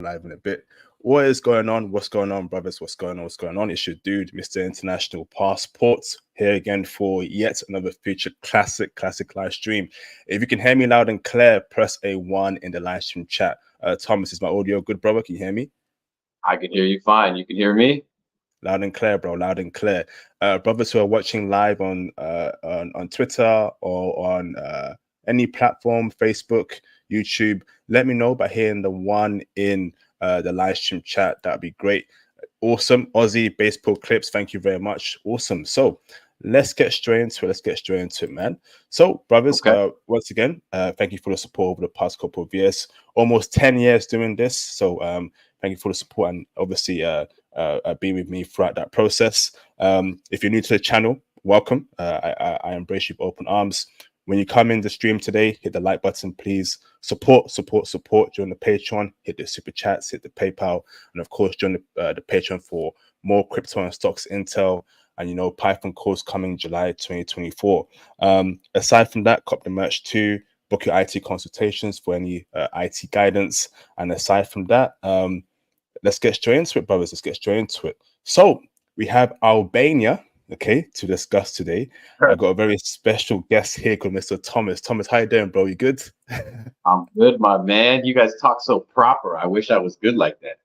Live in a bit. What is going on? What's going on, brothers? What's going on? What's going on? It's your dude, Mr. International Passport, here again for yet another feature classic live stream. If you can hear me loud and clear, press a 1 in the live stream chat. Thomas, is my audio good, brother? Can you hear me? I can hear you fine. You can hear me? Loud and clear, bro. Loud and clear. Brothers who are watching live on Twitter or on any platform, Facebook, YouTube, let me know by hitting the 1 in the live stream chat. That'd be great. Awesome. Aussie baseball clips. Thank you very much. Awesome. So let's get straight into it. Man. So, brothers, Okay. once again, thank you for the support over the past couple of years. Almost 10 years doing this. So thank you for the support and obviously being with me throughout that process. If you're new to the channel, welcome. I embrace you with open arms. When you come in the stream today, hit the like button, please. Support. Join the Patreon, hit the super chats, hit the PayPal, and of course, join the Patreon for more crypto and stocks intel. And Python course coming July 2024. Aside from that, cop the merch too. Book your IT consultations for any IT guidance. And aside from that, let's get straight into it, brothers. Let's get straight into it. So we have Albania, okay, to discuss today. Sure. I've got a very special guest here called Mr. Thomas. Thomas, how you doing, bro? You good? I'm good, my man. You guys talk so proper. I wish I was good like that.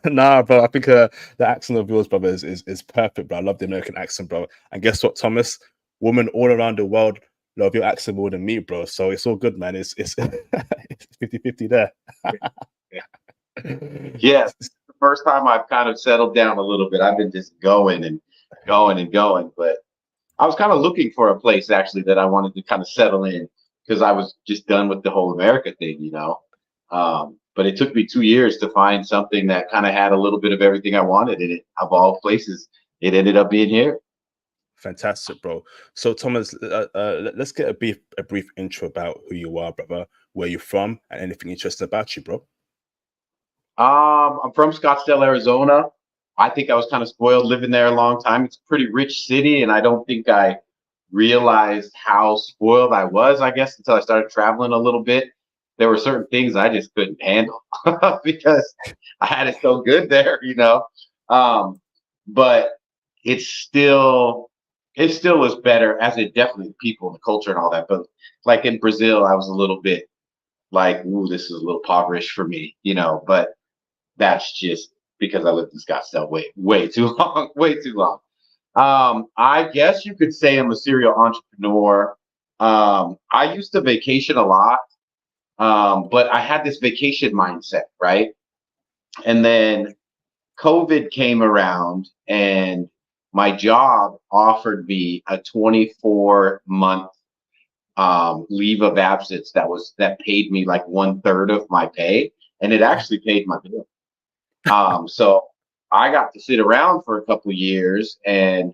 Nah, bro. I think the accent of yours, brother, is perfect, bro. I love the American accent, bro. And guess what, Thomas? Women all around the world love your accent more than me, bro. So it's all good, man. It's 50-50 there. Yeah, this is the first time I've kind of settled down a little bit. I've been just going and going, but I was kind of looking for a place actually that I wanted to kind of settle in because I was just done with the whole America thing. But it took me 2 years to find something that kind of had a little bit of everything I wanted in it. Of all places, it ended up being here. Fantastic, bro. So, Thomas, let's get a brief intro about who you are, brother, where you're from, and anything interesting about you, bro. I'm from Scottsdale, Arizona. I think I was kind of spoiled living there a long time. It's a pretty rich city, and I don't think I realized how spoiled I was, I guess, until I started traveling a little bit. There were certain things I just couldn't handle because I had it so good there. But it's still was better as it definitely people, the culture and all that. But like in Brazil, I was a little bit like, ooh, this is a little impoverished for me. But that's just because I lived in Scottsdale way too long, way too long. I guess you could say I'm a serial entrepreneur. I used to vacation a lot, but I had this vacation mindset, right? And then COVID came around and my job offered me a 24-month leave of absence that paid me like 1/3 of my pay, and it actually paid my bill. So I got to sit around for a couple of years, and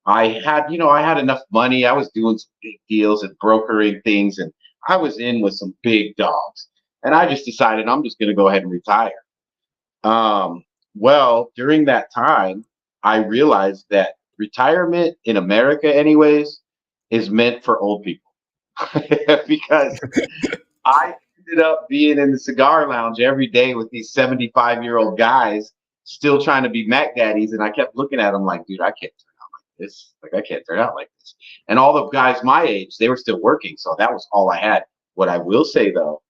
I had enough money. I was doing some big deals and brokering things, and I was in with some big dogs. And I just decided I'm just going to go ahead and retire. Well, during that time, I realized that retirement in America, anyways, is meant for old people because I ended up being in the cigar lounge every day with these 75-year-old guys still trying to be Mac daddies. And I kept looking at them like, dude, I can't turn out like this. Like, I can't turn out like this. And all the guys my age, they were still working. So that was all I had. What I will say, though,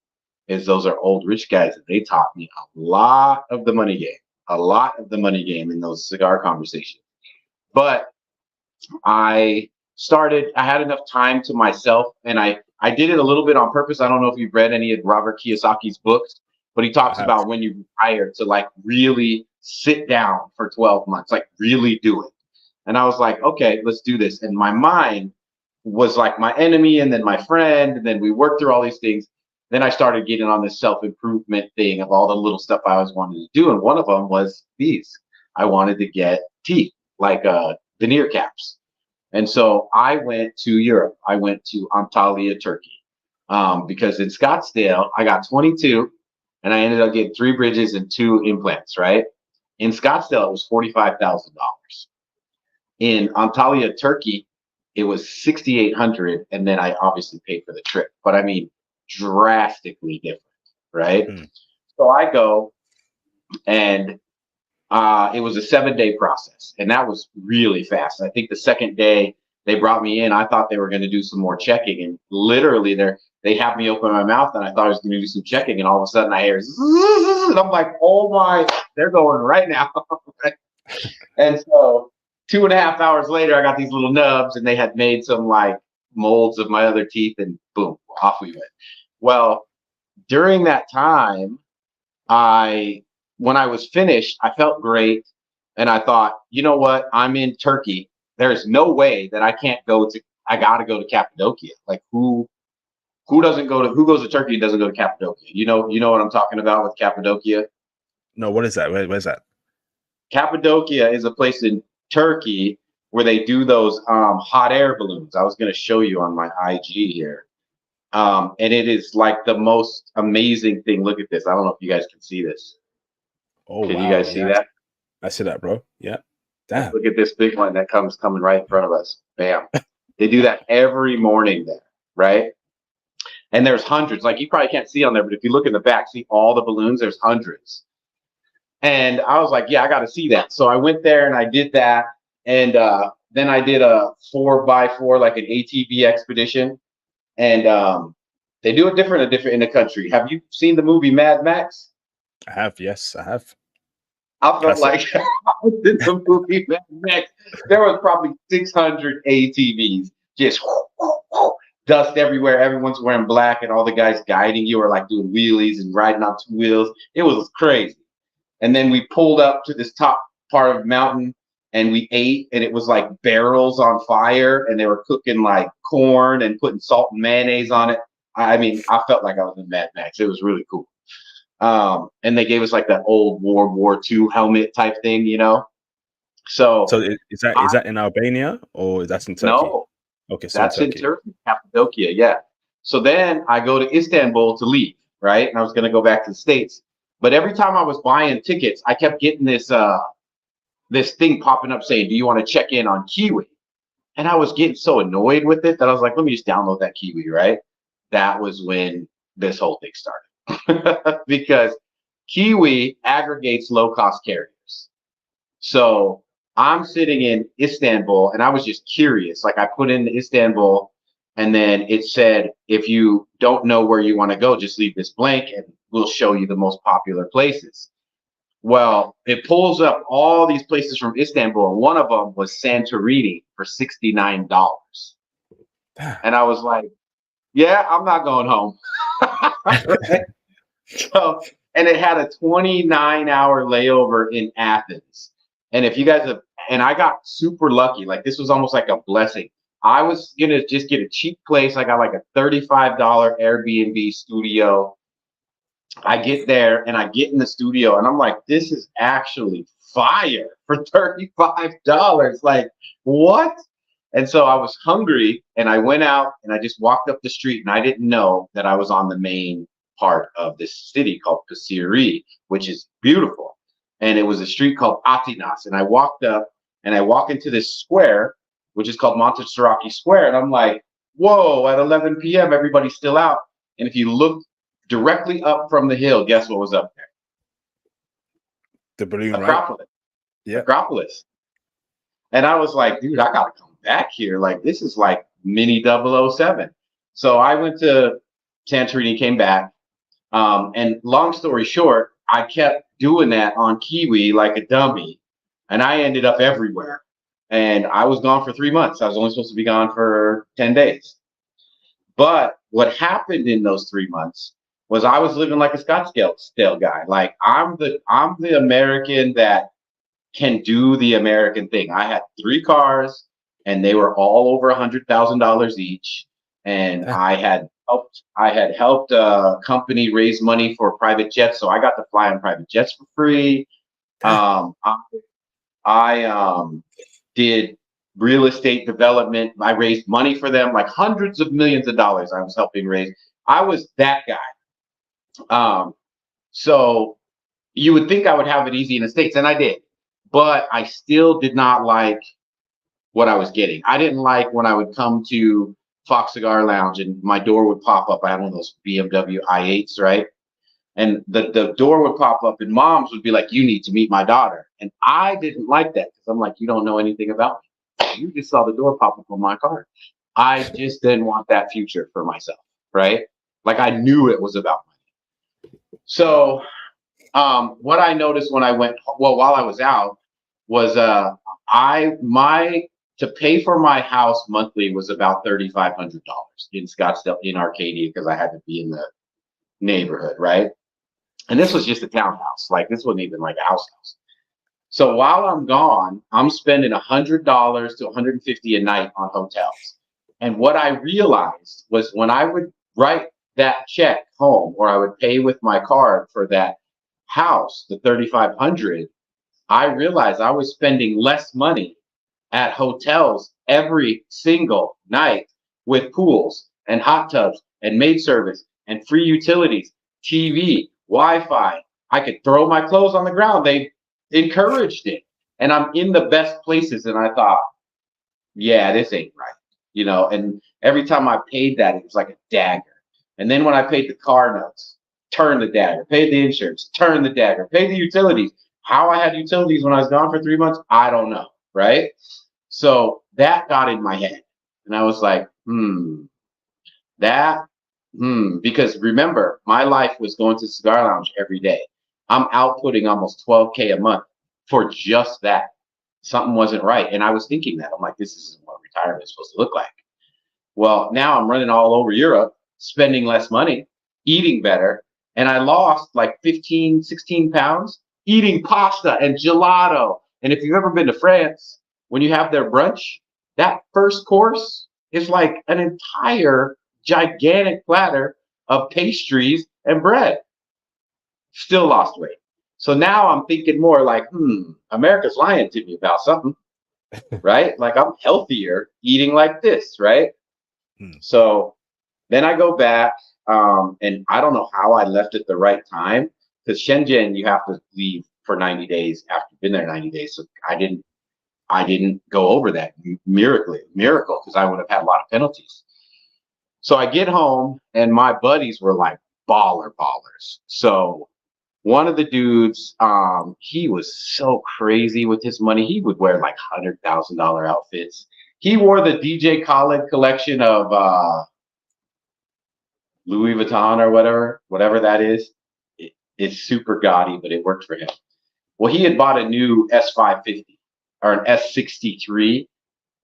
is those are old rich guys, and they taught me a lot of the money game in those cigar conversations. But I had enough time to myself, and I did it a little bit on purpose. I don't know if you've read any of Robert Kiyosaki's books, but he talks about when you retire to like really sit down for 12 months, like really do it. And I was like, okay, let's do this. And my mind was like my enemy and then my friend. And then we worked through all these things. Then I started getting on this self-improvement thing of all the little stuff I always wanted to do. And one of them was these. I wanted to get teeth, like veneer caps. And so I went to Europe. I went to Antalya, Turkey, because in Scottsdale, I got 22 and I ended up getting 3 bridges and 2 implants, right? In Scottsdale, it was $45,000. In Antalya, Turkey, it was $6,800, and then I obviously paid for the trip. But I mean, drastically different, right? So I go and it was a 7-day process, and that was really fast. I think the second day they brought me in, I thought they were going to do some more checking, and literally they have me open my mouth, and I thought I was going to do some checking, and all of a sudden I hear, zzz, and I'm like, oh my, they're going right now. And so 2.5 hours later, I got these little nubs, and they had made some like molds of my other teeth, and boom, off we went. Well, during that time, when I was finished, I felt great. And I thought, you know what? I'm in Turkey. There's no way that I got to go to Cappadocia. Like who goes to Turkey and doesn't go to Cappadocia? You know what I'm talking about with Cappadocia? No, what is that? Where's that? Cappadocia is a place in Turkey where they do those hot air balloons. I was going to show you on my IG here. And it is like the most amazing thing. Look at this. I don't know if you guys can see this. Oh, can wow. You guys see that? I see that, bro. Yeah. Damn. Look at this big one that coming right in front of us. Bam. They do that every morning there, right? And there's hundreds. Like you probably can't see on there, but if you look in the back, see all the balloons, there's hundreds. And I was like, yeah, I got to see that. So I went there and I did that. And then I did a 4x4, like an ATV expedition. And they do it different in the country. Have you seen the movie Mad Max? I have, yes, I have. I felt like I was in the movie Mad Max. There was probably 600 ATVs, just dust everywhere. Everyone's wearing black, and all the guys guiding you are like doing wheelies and riding on 2 wheels. It was crazy. And then we pulled up to this top part of the mountain, and we ate, and it was like barrels on fire, and they were cooking like corn and putting salt and mayonnaise on it. I mean, I felt like I was in Mad Max. It was really cool. And they gave us like that old World War II helmet type thing, you know. So is that in Albania or is that in Turkey? No, okay, so that's in Turkey, Cappadocia, yeah. So then I go to Istanbul to leave, right? And I was going to go back to the States, but every time I was buying tickets, I kept getting this thing popping up saying, "Do you want to check in on Kiwi?" And I was getting so annoyed with it that I was like, "Let me just download that Kiwi," right? That was when this whole thing started. Because Kiwi aggregates low-cost carriers. So I'm sitting in Istanbul, and I was just curious. Like I put in Istanbul, and then it said, if you don't know where you want to go, just leave this blank, and we'll show you the most popular places. Well, it pulls up all these places from Istanbul, and one of them was Santorini for $69. And I was like, yeah, I'm not going home. Right? So, and it had a 29-hour layover in Athens. And if you guys have, and I got super lucky, like this was almost like a blessing. I was gonna just get a cheap place. I got like a $35 Airbnb studio. I get there and I get in the studio and I'm like, this is actually fire for $35. Like, what? And so I was hungry and I went out and I just walked up the street and I didn't know that I was on the main part of this city called Pasiri, which is beautiful. And it was a street called Atinas. And I walked up and I walk into this square, which is called Monteserraki Square. And I'm like, whoa, at 11 p.m., everybody's still out. And if you look directly up from the hill, guess what was up there? The balloon, Acropolis. Right? Yeah. Acropolis. And I was like, dude, I got to come back here. Like, this is like mini 007. So I went to Santorini, came back. And long story short, I kept doing that on Kiwi like a dummy, and I ended up everywhere. And I was gone for 3 months. I was only supposed to be gone for 10 days. But what happened in those 3 months was I was living like a Scottsdale guy. Like I'm the American that can do the American thing. I had 3 cars, and they were all over $100,000 each. And I had helped a company raise money for private jets, so I got to fly on private jets for free. I did real estate development. I raised money for them, like hundreds of millions of dollars. I was helping raise. I was that guy. So you would think I would have it easy in the States, and I did, but I still did not like what I was getting. I didn't like when I would come to Fox Cigar Lounge and my door would pop up. I had one of those BMW i8s, right? And the door would pop up and moms would be like, you need to meet my daughter. And I didn't like that because I'm like, you don't know anything about me. You just saw the door pop up on my card. I just didn't want that future for myself, right? Like I knew it was about money. So what I noticed when I went, well, while I was out was to pay for my house monthly was about $3,500 in Scottsdale, in Arcadia, because I had to be in the neighborhood, right? And this was just a townhouse. Like this wasn't even like a house. So while I'm gone, I'm spending $100 to $150 a night on hotels. And what I realized was when I would write that check home, or I would pay with my card for that house, the $3,500, I realized I was spending less money at hotels every single night with pools and hot tubs and maid service and free utilities, TV, Wi-Fi. I could throw my clothes on the ground. They encouraged it. And I'm in the best places. And I thought, yeah, this ain't right. You know, and every time I paid that, it was like a dagger. And then when I paid the car notes, turn the dagger, paid the insurance, turn the dagger, paid the utilities. How I had utilities when I was gone for 3 months, I don't know, right? So that got in my head. And I was like, because remember, my life was going to Cigar Lounge every day. I'm outputting almost 12K a month for just that. Something wasn't right. And I was thinking that. I'm like, this isn't what retirement is supposed to look like. Well, now I'm running all over Europe, spending less money, eating better. And I lost like 15, 16 pounds eating pasta and gelato. And if you've ever been to France, when you have their brunch, that first course is like an entire gigantic platter of pastries and bread. Still lost weight. So now I'm thinking more like, America's lying to me about something, right? Like I'm healthier eating like this, right? So then I go back, and I don't know how I left at the right time, because Shenzhen, you have to leave for 90 days after you've been there 90 days. So I didn't go over that miracle, because I would have had a lot of penalties. So I get home and my buddies were like ballers. So one of the dudes, he was so crazy with his money. He would wear like $100,000 outfits. He wore the DJ Khaled collection of Louis Vuitton or whatever that is. It's super gaudy, but it worked for him. Well, he had bought a new S550 or an S63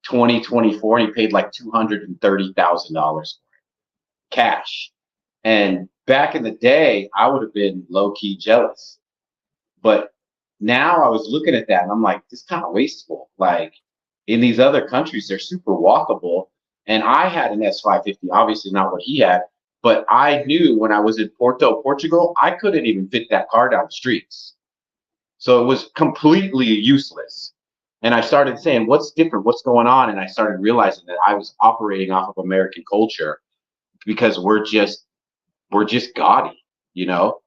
2024, and he paid like $230,000 for it, cash. And back in the day, I would have been low-key jealous. But now I was looking at that and I'm like, this is kind of wasteful. Like in these other countries, they're super walkable. And I had an S550, obviously not what he had, but I knew when I was in Porto, Portugal, I couldn't even fit that car down the streets. So it was completely useless. And I started saying, what's different? What's going on? And I started realizing that I was operating off of American culture because we're just gaudy, you know?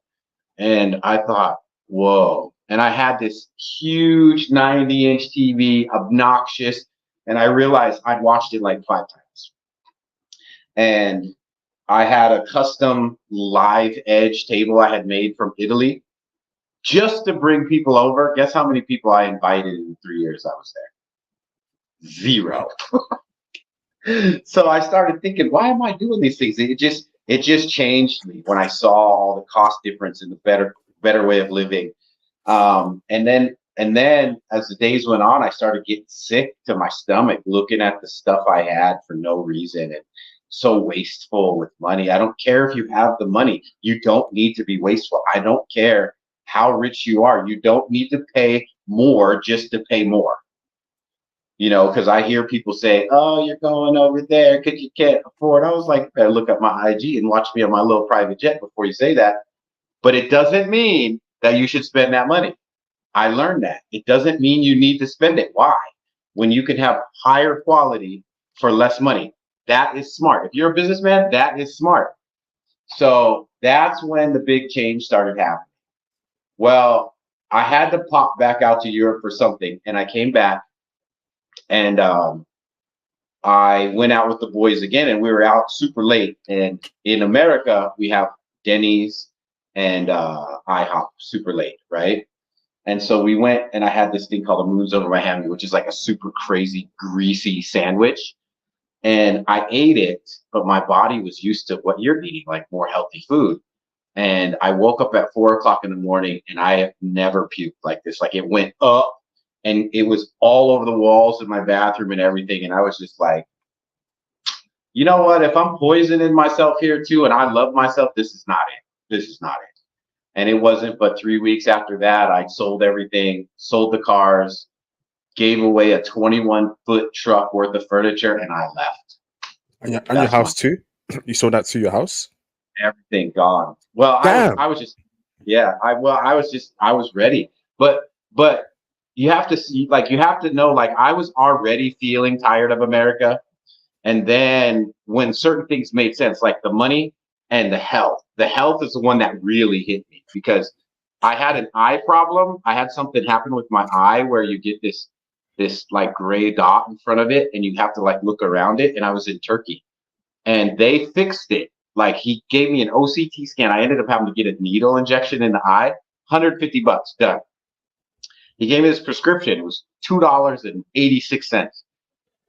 And I thought, whoa. And I had this huge 90-inch TV, obnoxious. And I realized I'd watched it like 5 times. And I had a custom live edge table I had made from Italy just to bring people over. Guess how many people I invited in the 3 years I was there? 0. So I started thinking, why am I doing these things? It just changed me when I saw all the cost difference and the better way of living. And then as the days went on, I started getting sick to my stomach looking at the stuff I had for no reason, and so wasteful with money. I don't care if you have the money. You don't need to be wasteful. I don't care how rich you are. You don't need to pay more just to pay more. You know, because I hear people say, oh, you're going over there because you can't afford. I was like, better look at my IG and watch me on my little private jet before you say that. But it doesn't mean that you should spend that money. I learned that. It doesn't mean you need to spend it. Why? When you can have higher quality for less money. That is smart. If you're a businessman, that is smart. So that's when the big change started happening. Well, I had to pop back out to Europe for something, and I came back, and I went out with the boys again, and we were out super late. And in America, we have Denny's and IHOP super late, right? And so we went, and I had this thing called a Moons Over Miami, which is like a super crazy, greasy sandwich. And I ate it, but my body was used to what you're eating, like more healthy food. And I woke up at 4 o'clock in the morning, and I have never puked like this. Like it went up, and it was all over the walls in my bathroom and everything. And I was just like, you know what? If I'm poisoning myself here too, and I love myself, this is not it. This is not it. And it wasn't but 3 weeks after that, I sold everything, sold the cars, gave away a 21-foot truck worth of furniture, and I left. And your house too? You sold that to your house? Everything gone. Well, I was just, yeah, I was ready. But you have to see, like, you have to know, like, I was already feeling tired of America. And then when certain things made sense, like the money and the health is the one that really hit me, because I had an eye problem. I had something happen with my eye where you get this like gray dot in front of it, and you have to like look around it. And I was in Turkey, and they fixed it. Like, he gave me an OCT scan. I ended up having to get a needle injection in the eye, $150, done. He gave me this prescription. It was $2.86.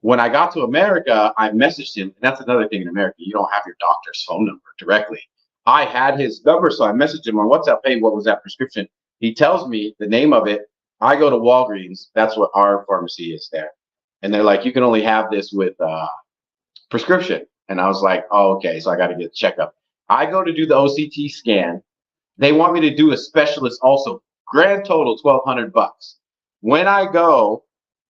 When I got to America, I messaged him. And that's another thing in America. You don't have your doctor's phone number directly. I had his number, so I messaged him on WhatsApp. Hey, what was that prescription? He tells me the name of it. I go to Walgreens. That's what our pharmacy is there. And they're like, you can only have this with prescription. And I was like, oh, okay. So I got to get a checkup. I go to do the OCT scan. They want me to do a specialist also. Grand total, $1,200. When I go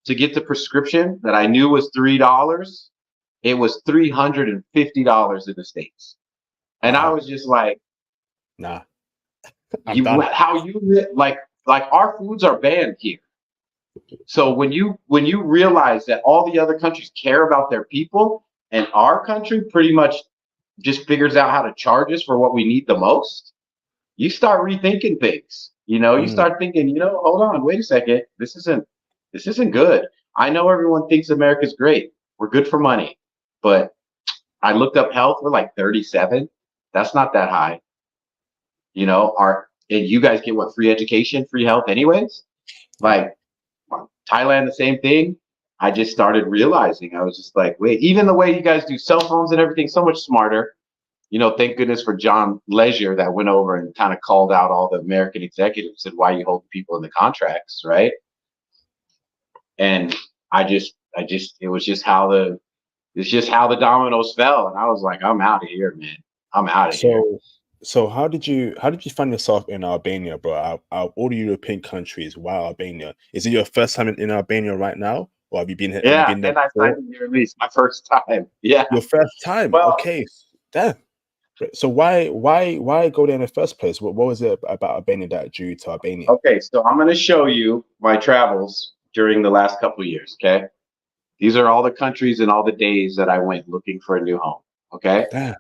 to get the prescription that I knew was $3, it was $350 in the States. And I was just like, nah. Like our foods are banned here. So when you realize that all the other countries care about their people, and our country pretty much just figures out how to charge us for what we need the most, you start rethinking things. You start thinking, hold on, wait a second. This isn't good. I know everyone thinks America's great. We're good for money. But I looked up health. We're like 37. That's not that high. And you guys get what? Free education, free health anyways? Like Thailand, the same thing. I just started realizing, I was just like, wait, even the way you guys do cell phones and everything, so much smarter. Thank goodness for John Leisure that went over and kind of called out all the American executives and why you hold people in the contracts, right? And it was just how the dominoes fell, and I was like, I'm out of here, man. I'm out of here. So how did you find yourself in Albania, bro? Out of all the European countries, why Albania? Is it your first time in Albania right now, or have you been here? Yeah, and I signed your release my first time. Yeah, your first time. Well, okay, damn. So why go there in the first place? What was it about Albania that drew you to Albania? Okay, so I'm going to show you my travels during the last couple of years. Okay, these are all the countries and all the days that I went looking for a new home. Okay. Damn.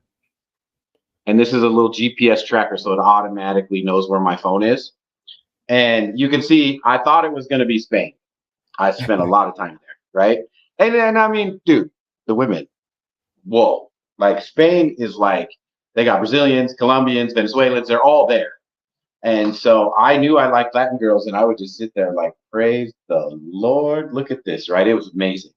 And this is a little GPS tracker, so it automatically knows where my phone is. And you can see, I thought it was going to be Spain. I spent a lot of time there, right? And then, I mean, dude, the women, whoa. Like, Spain is like, they got Brazilians, Colombians, Venezuelans, they're all there. And so I knew I liked Latin girls, and I would just sit there like, praise the Lord, look at this, right? It was amazing.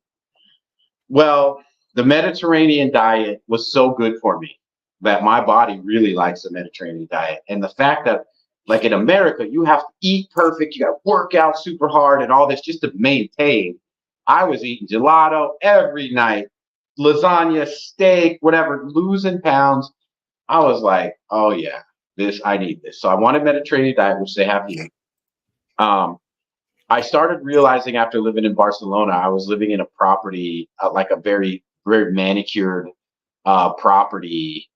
Well, the Mediterranean diet was so good for me that my body really likes the Mediterranean diet. And the fact that, like, in America, you have to eat perfect, you got to work out super hard and all this just to maintain. I was eating gelato every night, lasagna, steak, whatever, losing pounds. I was like, oh yeah, I need this. So I wanted Mediterranean diet, which they have here. I started realizing after living in Barcelona, I was living in a property, like a very, very manicured property,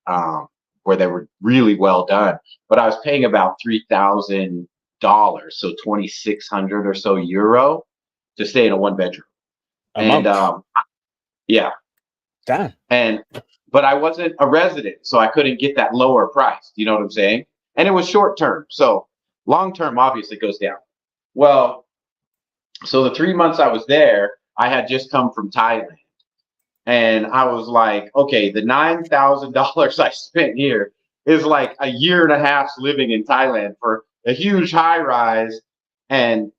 where they were really well done, but I was paying about $3,000, so 2,600 or so euro to stay in a one bedroom. Yeah. Damn. But I wasn't a resident, so I couldn't get that lower price. You know what I'm saying? And it was short term, so long term obviously goes down. Well, so the 3 months I was there, I had just come from Thailand. And I was like, okay, the $9,000 I spent here is like a year and a half living in Thailand for a huge high rise and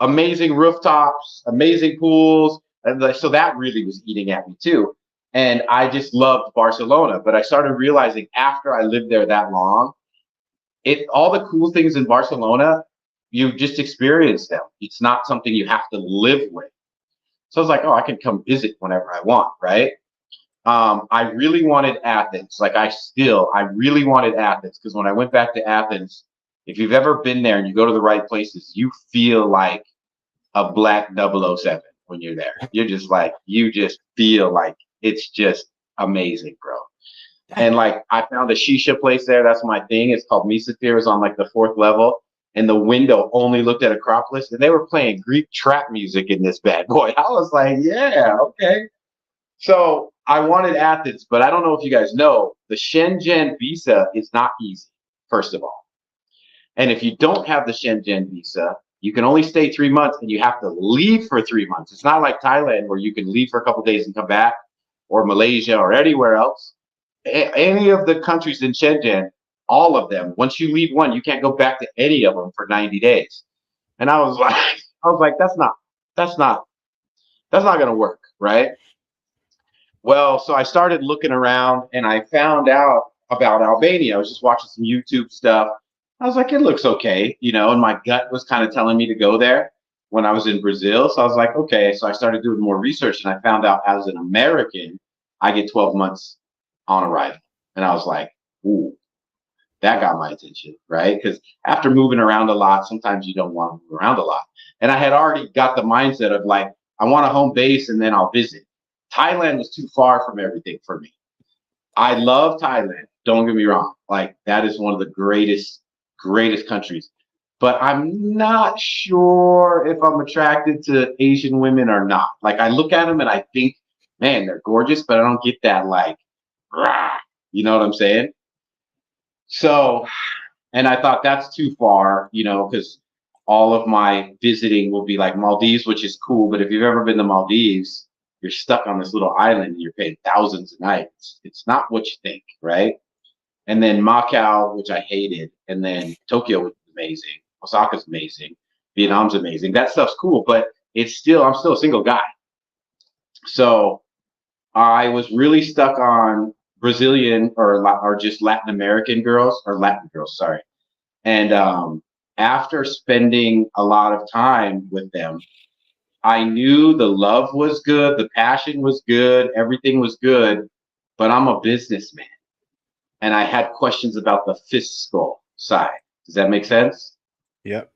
amazing rooftops, amazing pools. And so that really was eating at me too. And I just loved Barcelona. But I started realizing after I lived there that long, all the cool things in Barcelona, you just experience them. It's not something you have to live with. So I was like, oh, I can come visit whenever I want, right? I really wanted Athens. I really wanted Athens because when I went back to Athens, if you've ever been there and you go to the right places, you feel like a black 007 when you're there. You're just like, you just feel like it's just amazing, bro. And like, I found a shisha place there. That's my thing. It's called Misafir. It's on like the 4th level. And the window only looked at Acropolis. And they were playing Greek trap music in this bad boy. I was like, yeah, okay. So I wanted Athens, but I don't know if you guys know, the Schengen visa is not easy, first of all. And if you don't have the Schengen visa, you can only stay 3 months and you have to leave for 3 months. It's not like Thailand where you can leave for a couple of days and come back, or Malaysia or anywhere else. Any of the countries in Schengen, all of them, once you leave one, you can't go back to any of them for 90 days. And I was like, that's not going to work, right? Well, so I started looking around and I found out about Albania. I was just watching some YouTube stuff. I was like, it looks okay, and my gut was kind of telling me to go there when I was in Brazil. So I was like, okay. So I started doing more research and I found out as an American, I get 12 months on arrival. And I was like, ooh, that got my attention, right? Because after moving around a lot, sometimes you don't want to move around a lot. And I had already got the mindset of like, I want a home base and then I'll visit. Thailand was too far from everything for me. I love Thailand. Don't get me wrong. Like, that is one of the greatest countries. But I'm not sure if I'm attracted to Asian women or not. Like, I look at them and I think, man, they're gorgeous, but I don't get that like, rah, you know what I'm saying? So, and I thought that's too far, because all of my visiting will be like Maldives, which is cool. But if you've ever been to Maldives, you're stuck on this little island and you're paying thousands a night. It's not what you think, right? And then Macau, which I hated, and then Tokyo was amazing. Osaka's amazing. Vietnam's amazing. That stuff's cool, but I'm still a single guy. So I was really stuck on Brazilian or just Latin American girls, sorry. And after spending a lot of time with them, I knew the love was good, the passion was good, everything was good, but I'm a businessman. And I had questions about the fiscal side. Does that make sense? Yep.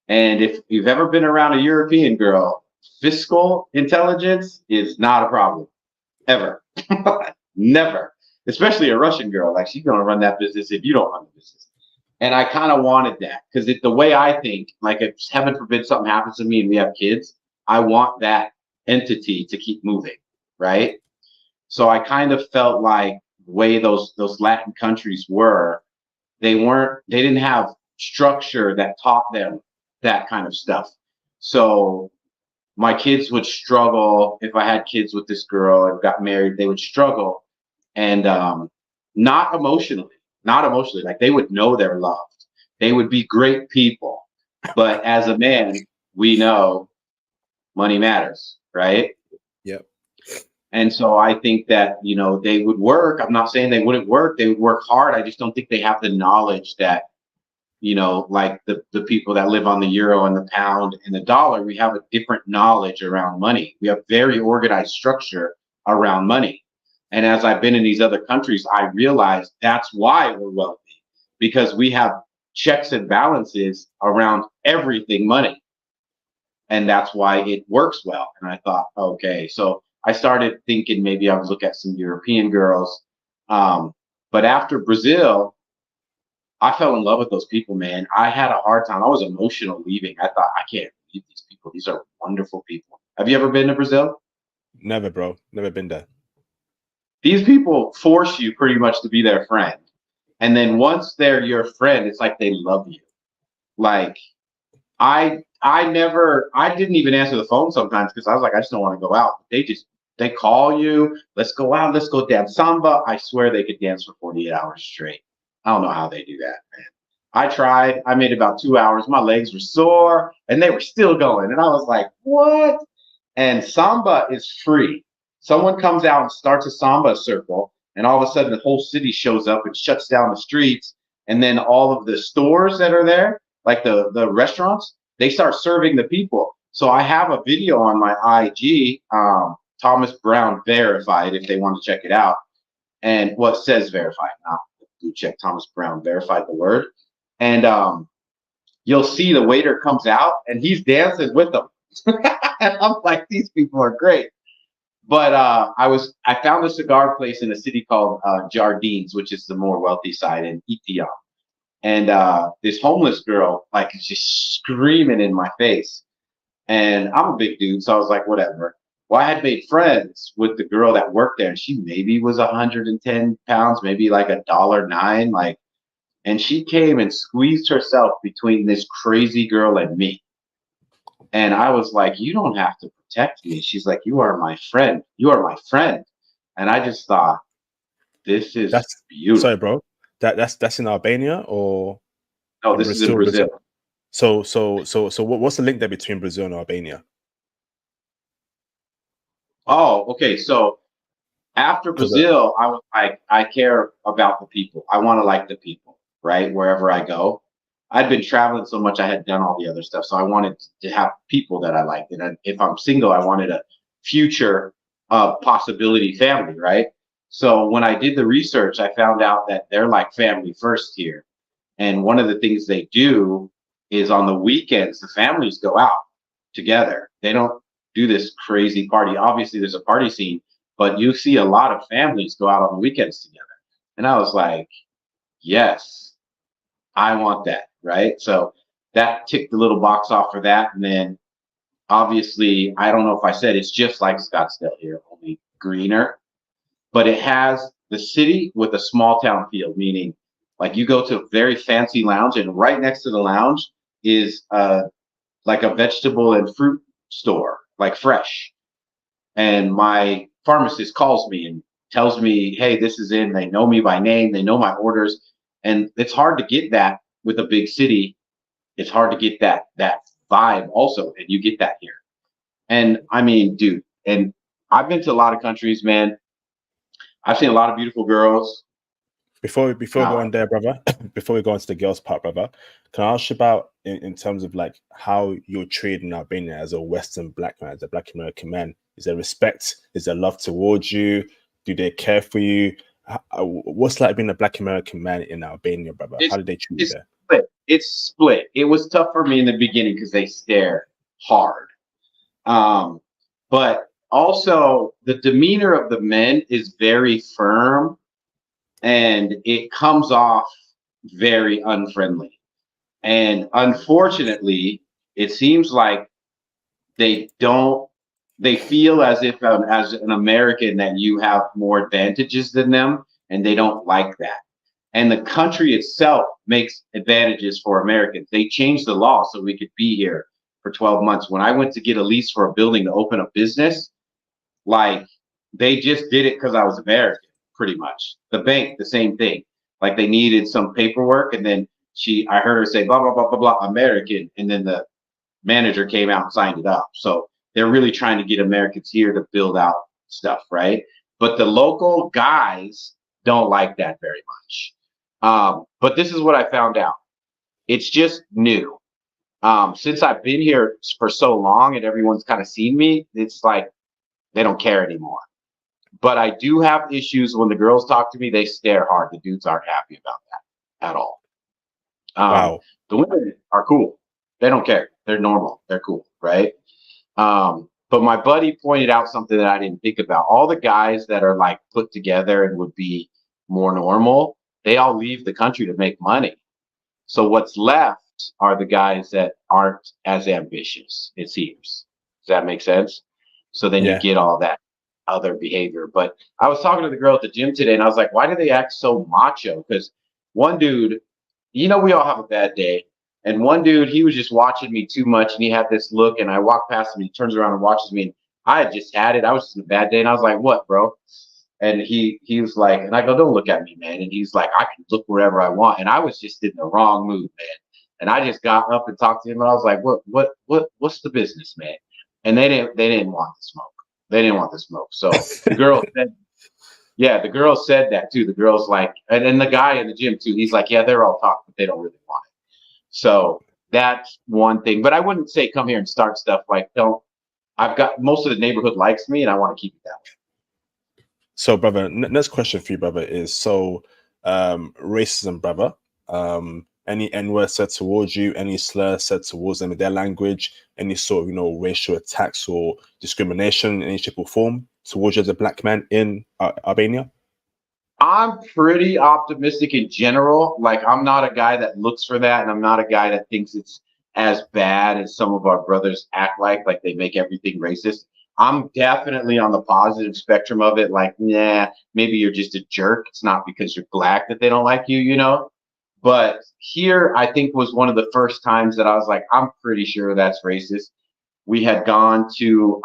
And if you've ever been around a European girl, fiscal intelligence is not a problem. Ever. Never. Especially a Russian girl. Like, she's going to run that business if you don't run the business. And I kind of wanted that because the way I think, like, if heaven forbid something happens to me and we have kids, I want that entity to keep moving, right? So I kind of felt like the way those Latin countries were, they didn't have structure that taught them that kind of stuff. So my kids would struggle. If I had kids with this girl and got married, they would struggle, and not emotionally. Like, they would know they're loved. They would be great people. But as a man, we know money matters, right? Yep. And so I think that, they would work. I'm not saying they wouldn't work. They would work hard. I just don't think they have the knowledge that, like the people that live on the euro and the pound and the dollar, we have a different knowledge around money. We have very organized structure around money. And as I've been in these other countries, I realized that's why we're wealthy, because we have checks and balances around everything money. And that's why it works well. And I thought, okay, so I started thinking maybe I would look at some European girls. But after Brazil, I fell in love with those people, man. I had a hard time. I was emotional leaving. I thought, I can't leave these people. These are wonderful people. Have you ever been to Brazil? Never, bro. Never been there. These people force you pretty much to be their friend. And then once they're your friend, it's like they love you. Like, I didn't even answer the phone sometimes because I was like, I just don't want to go out. They just They call you, let's go out, let's go dance samba. I swear they could dance for 48 hours straight. I don't know how they do that, man. I tried. I made about 2 hours. My legs were sore and they were still going. And I was like, what? And samba is free. Someone comes out and starts a samba circle, and all of a sudden the whole city shows up and shuts down the streets. And then all of the stores that are there, like the restaurants, they start serving the people. So I have a video on my IG, Thomas Brown Verified, if they want to check it out. And what says verified now? Do check Thomas Brown Verified the word. And you'll see the waiter comes out and he's dancing with them. And I'm like, these people are great. But I found a cigar place in a city called Jardines, which is the more wealthy side in Itiam. And this homeless girl, like, is just screaming in my face. And I'm a big dude, so I was like, whatever. Well, I had made friends with the girl that worked there, and she maybe was 110 pounds, maybe like $1.09, like, and she came and squeezed herself between this crazy girl and me. And I was like, you don't have to protect me. She's like, you are my friend. You are my friend. And I just thought, this is beautiful. Sorry, bro. That's in Albania or? No, this is in Brazil. So what's the link there between Brazil and Albania? Oh, okay. So after Brazil, I was like, I care about the people. I want to like the people, right? Wherever I go. I'd been traveling so much, I had done all the other stuff. So I wanted to have people that I liked. And if I'm single, I wanted a future possibility family, right? So when I did the research, I found out that they're like family first here. And one of the things they do is on the weekends, the families go out together. They don't do this crazy party. Obviously, there's a party scene, but you see a lot of families go out on the weekends together. And I was like, yes, I want that, right? So that ticked the little box off for that. And then obviously, I don't know if I said it's just like Scottsdale here, only greener, but it has the city with a small town feel, meaning like you go to a very fancy lounge and right next to the lounge is like a vegetable and fruit store, like fresh. And my pharmacist calls me and tells me, hey, this is in. They know me by name. They know my orders. And it's hard to get that with a big city. It's hard to get that vibe also. And you get that here. And I mean, dude, and I've been to a lot of countries, man. I've seen a lot of beautiful girls. Before we go on there, brother, before we go into the girls part, brother, can I ask you about in terms of like how you're treated in Albania as a Western black man, as a Black American man? Is there respect? Is there love towards you? Do they care for you? What's like being a Black American man in Albania, brother? How did they treat you there? Split. It's split. It was tough for me in the beginning because they stare hard. But also the demeanor of the men is very firm and it comes off very unfriendly. And unfortunately, it seems like they feel as if as an American that you have more advantages than them, and they don't like that. And the country itself makes advantages for Americans. They changed the law so we could be here for 12 months. When I went to get a lease for a building to open a business, like they just did it because I was American, pretty much. The bank, the same thing. Like they needed some paperwork, and then I heard her say blah blah blah blah blah American, and then the manager came out and signed it up. So they're really trying to get Americans here to build out stuff, right? But the local guys don't like that very much. But this is what I found out. It's just new. Since I've been here for so long and everyone's kind of seen me, it's like they don't care anymore. But I do have issues when the girls talk to me, they stare hard. The dudes aren't happy about that at all. Wow. The women are cool. They don't care. They're normal. They're cool, right? But my buddy pointed out something that I didn't think about. All the guys that are like put together and would be more normal, they all leave the country to make money. So what's left are the guys that aren't as ambitious, it seems. Does that make sense? So then you get all that other behavior. But I was talking to the girl at the gym today and I was like, why do they act so macho? Because one dude, we all have a bad day. And one dude, he was just watching me too much and he had this look and I walked past him and he turns around and watches me and I had just had it. I was just in a bad day, and I was like, "What, bro?" And he was like, and I go, "Don't look at me, man." And he's like, "I can look wherever I want." And I was just in the wrong mood, man. And I just got up and talked to him, and I was like, what's the business, man?" And they didn't want the smoke. They didn't want the smoke. So the girl said, yeah, the girl said that too. The girl's like, and then the guy in the gym too. He's like, "Yeah, they're all talk, but they don't really want it." So that's one thing. But I wouldn't say come here and start stuff like, don't. I've got most of the neighborhood likes me, and I want to keep it that way. So, brother, next question for you, brother, is racism, brother. Any N-word said towards you, any slur said towards them in their language, any sort of, racial attacks or discrimination in any shape or form towards you as a black man in Albania? I'm pretty optimistic in general. Like, I'm not a guy that looks for that, and I'm not a guy that thinks it's as bad as some of our brothers act like they make everything racist. I'm definitely on the positive spectrum of it. Like, nah, maybe you're just a jerk. It's not because you're black that they don't like you. But here, I think was one of the first times that I was like, I'm pretty sure that's racist. We had gone to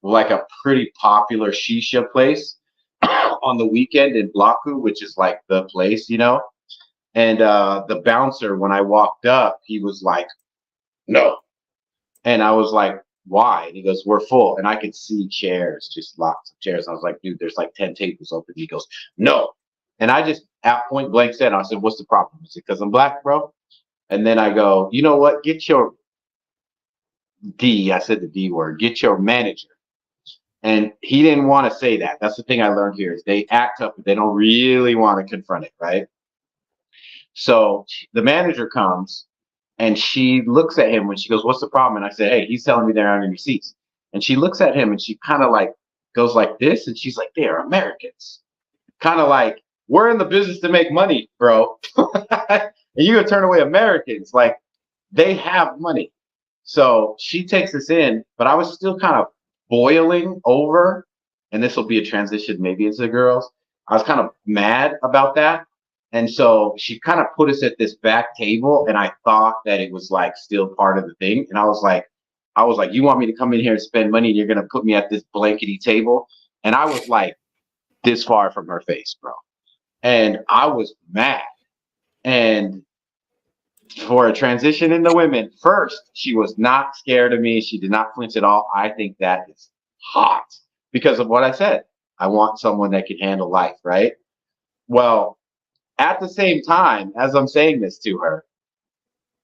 like a pretty popular shisha place on the weekend in Blaku, which is like the place. And the bouncer, when I walked up, he was like, "No." And I was like, "Why?" And he goes, "We're full." And I could see chairs, just lots of chairs. And I was like, "Dude, there's like 10 tables open." He goes, "No." And I just at point blank said, I said, "What's the problem? Is it because I'm black, bro?" And then I go, "You know what? Get your I said the D word, get your manager." And he didn't want to say that. That's the thing I learned here is they act up, but they don't really want to confront it, right? So the manager comes and she looks at him when she goes, "What's the problem?" And I said, "Hey, he's telling me they're on receipts." And she looks at him and she kind of like goes like this. And she's like, "They're Americans." Kind of like, "We're in the business to make money, bro." And you gonna turn away Americans. Like, they have money. So she takes us in, but I was still kind of boiling over, and this will be a transition maybe into the girls. I was kind of mad about that. And so she kind of put us at this back table, and I thought that it was like still part of the thing. And I was like, "You want me to come in here and spend money, and you're gonna put me at this blankety table?" And I was like this far from her face, bro. And I was mad. And for a transition in the women, first, she was not scared of me. She did not flinch at all. I think that is hot because of what I said. I want someone that can handle life, right? Well, at the same time, as I'm saying this to her,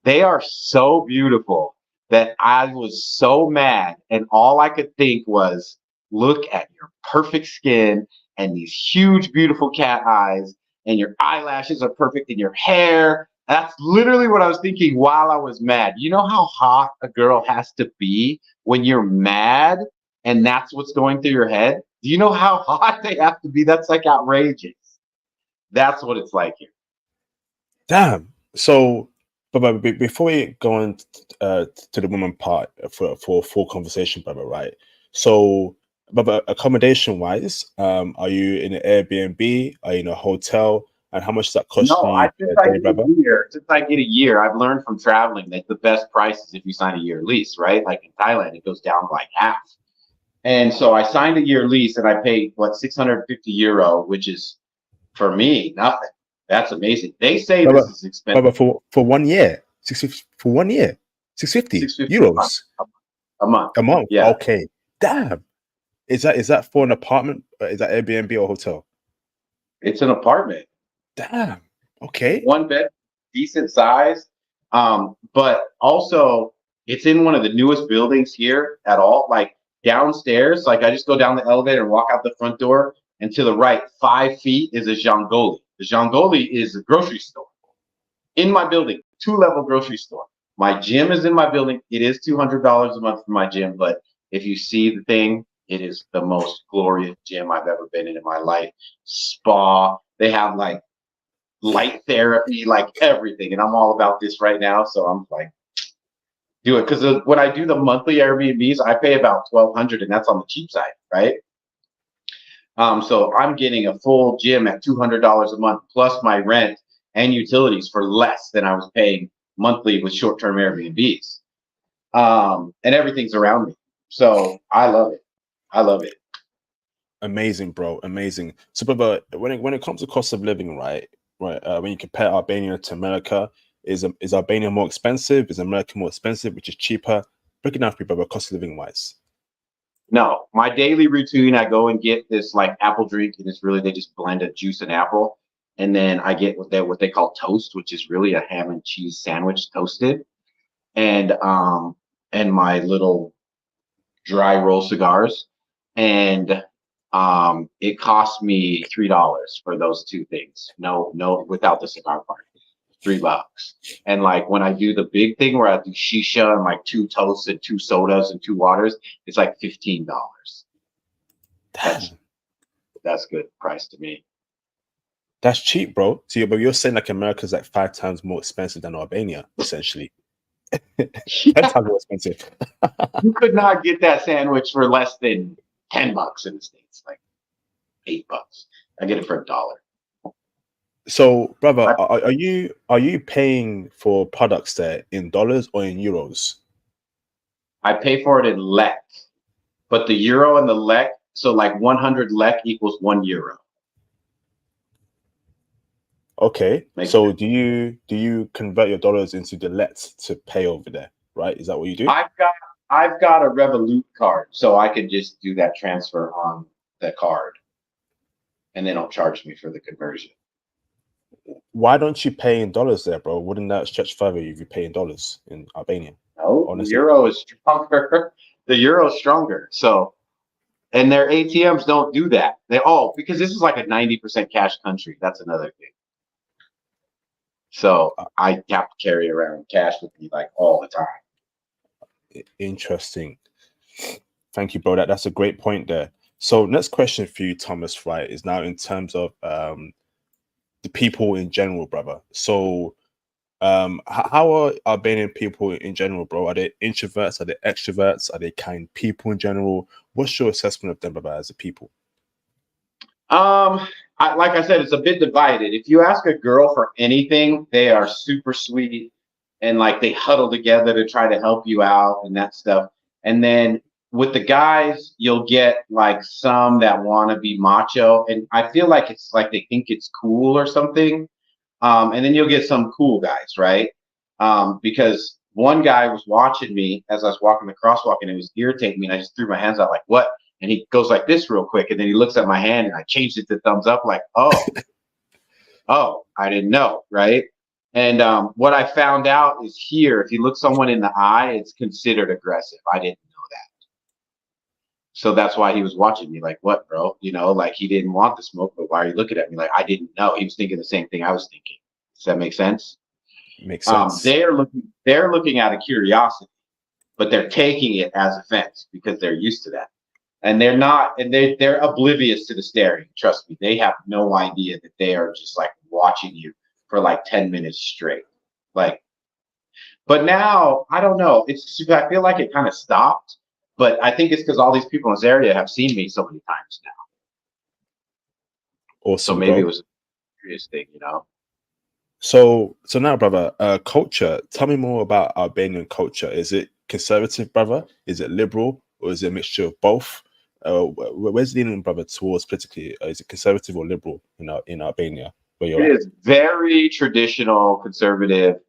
they are so beautiful that I was so mad. And all I could think was, look at your perfect skin and these huge, beautiful cat eyes, and your eyelashes are perfect, and your hair. That's literally what I was thinking while I was mad. You know how hot a girl has to be when you're mad and that's what's going through your head? Do you know how hot they have to be? That's like outrageous. That's what it's like here. Damn. So, but before we go on to the woman part for a full conversation, brother, right? So, but accommodation wise, are you in an Airbnb? Are you in a hotel? And how much does that cost No, you since per I day, get a brother? year, I've learned from traveling that the best price is if you sign a year lease, right? Like in Thailand, it goes down like half. And so I signed a year lease and I paid what, 650 euro, which is for me nothing. That's amazing. They say this Brother, is expensive. for 1 year, 650 for 1 year, 650 650 euros a month. a month. Yeah, Okay, damn. Is that for an apartment? Is that Airbnb or hotel? it's an apartment. Damn. Okay. One bed, decent size. But also it's in one of the newest buildings here at all. Like downstairs, like I just go down the elevator and walk out the front door, and to the right, 5 feet is a Jangoli. The Jangoli is a grocery store in my building, 2-level grocery store. My gym is in my building. It is $200 a month for my gym, but if you see the thing, it is the most glorious gym I've ever been in my life. Spa. They have like light therapy, like everything. And I'm all about this right now. So I'm like, do it. Because when I do the monthly Airbnbs, I pay about 1,200, and that's on the cheap side, right? So I'm getting a full gym at $200 a month, plus my rent and utilities for less than I was paying monthly with short-term Airbnbs. And everything's around me. So I love it. I love it. Amazing, bro. Amazing. So, but when it comes to cost of living, right? When you compare Albania to America, is Albania more expensive? Is America more expensive? Which is cheaper? Break it down for people, cost of living wise. No, my daily routine, I go and get this like apple drink, and it's really they just blend a juice and apple, and then I get what they call toast, which is really a ham and cheese sandwich toasted, and my little dry roll cigars, and it cost me $3 for those two things. No, without the cigar part, $3. And like when I do the big thing where I do shisha and like two toasts and two sodas and two waters, it's like $15. That's good price to me. That's cheap, bro. So, but you're saying like America's like 5 times more expensive than Albania, essentially. 10 times more expensive. You could not get that sandwich for less than $10 in the States, like $8. I get it for $1. So, brother, are you paying for products there in dollars or in euros? I pay for it in lek, but the euro and the lek, so like 100 lek equals €1. Okay. So do you convert your dollars into the let to pay over there? Right? Is that what you do? I've got a Revolut card, so I could just do that transfer on the card, and they don't charge me for the conversion. Why don't you pay in dollars there, bro? Wouldn't that stretch further if you pay in dollars in Albania? No, honestly. The euro is stronger. The euro is stronger. So, and their ATMs don't do that. Because this is like a 90% cash country. That's another thing. So I have to carry around cash with me like all the time. Interesting. Thank you, bro. That's a great point there. So next question for you, Thomas, right, is now in terms of the people in general, brother. So how are Albanian people in general, bro? Are they introverts? Are they extroverts? Are they kind people in general? What's your assessment of them, brother, as a people? Like I said, it's a bit divided. If you ask a girl for anything, they are super sweet and like they huddle together to try to help you out and that stuff. And then with the guys, you'll get like some that want to be macho, and I feel like it's like they think it's cool or something. And then you'll get some cool guys, right? Because one guy was watching me as I was walking the crosswalk, and it was irritating me, and I just threw my hands out like, "What?" And he goes like this real quick, and then he looks at my hand, and I changed it to thumbs up, like, "Oh, I didn't know," right? And what I found out is here, if you look someone in the eye, it's considered aggressive. I didn't know that. So that's why he was watching me like, what, bro? You know, like he didn't want the smoke, but why are you looking at me? Like, I didn't know. He was thinking the same thing I was thinking. Does that make sense? Makes sense. They're looking out of curiosity, but they're taking it as offense because they're used to that. And they're not, and they're oblivious to the staring. Trust me, they have no idea that they are just like watching you for like 10 minutes straight. Like, but now I don't know. I feel like it kind of stopped, but I think it's because all these people in this area have seen me so many times now. Awesome. So maybe it was a serious thing, you know. So now, brother, culture. Tell me more about Albanian culture. Is it conservative, brother? Is it liberal, or is it a mixture of both? Where's leaning, brother, towards politically? Is it conservative or liberal in Albania? Where you're it is very traditional, conservative.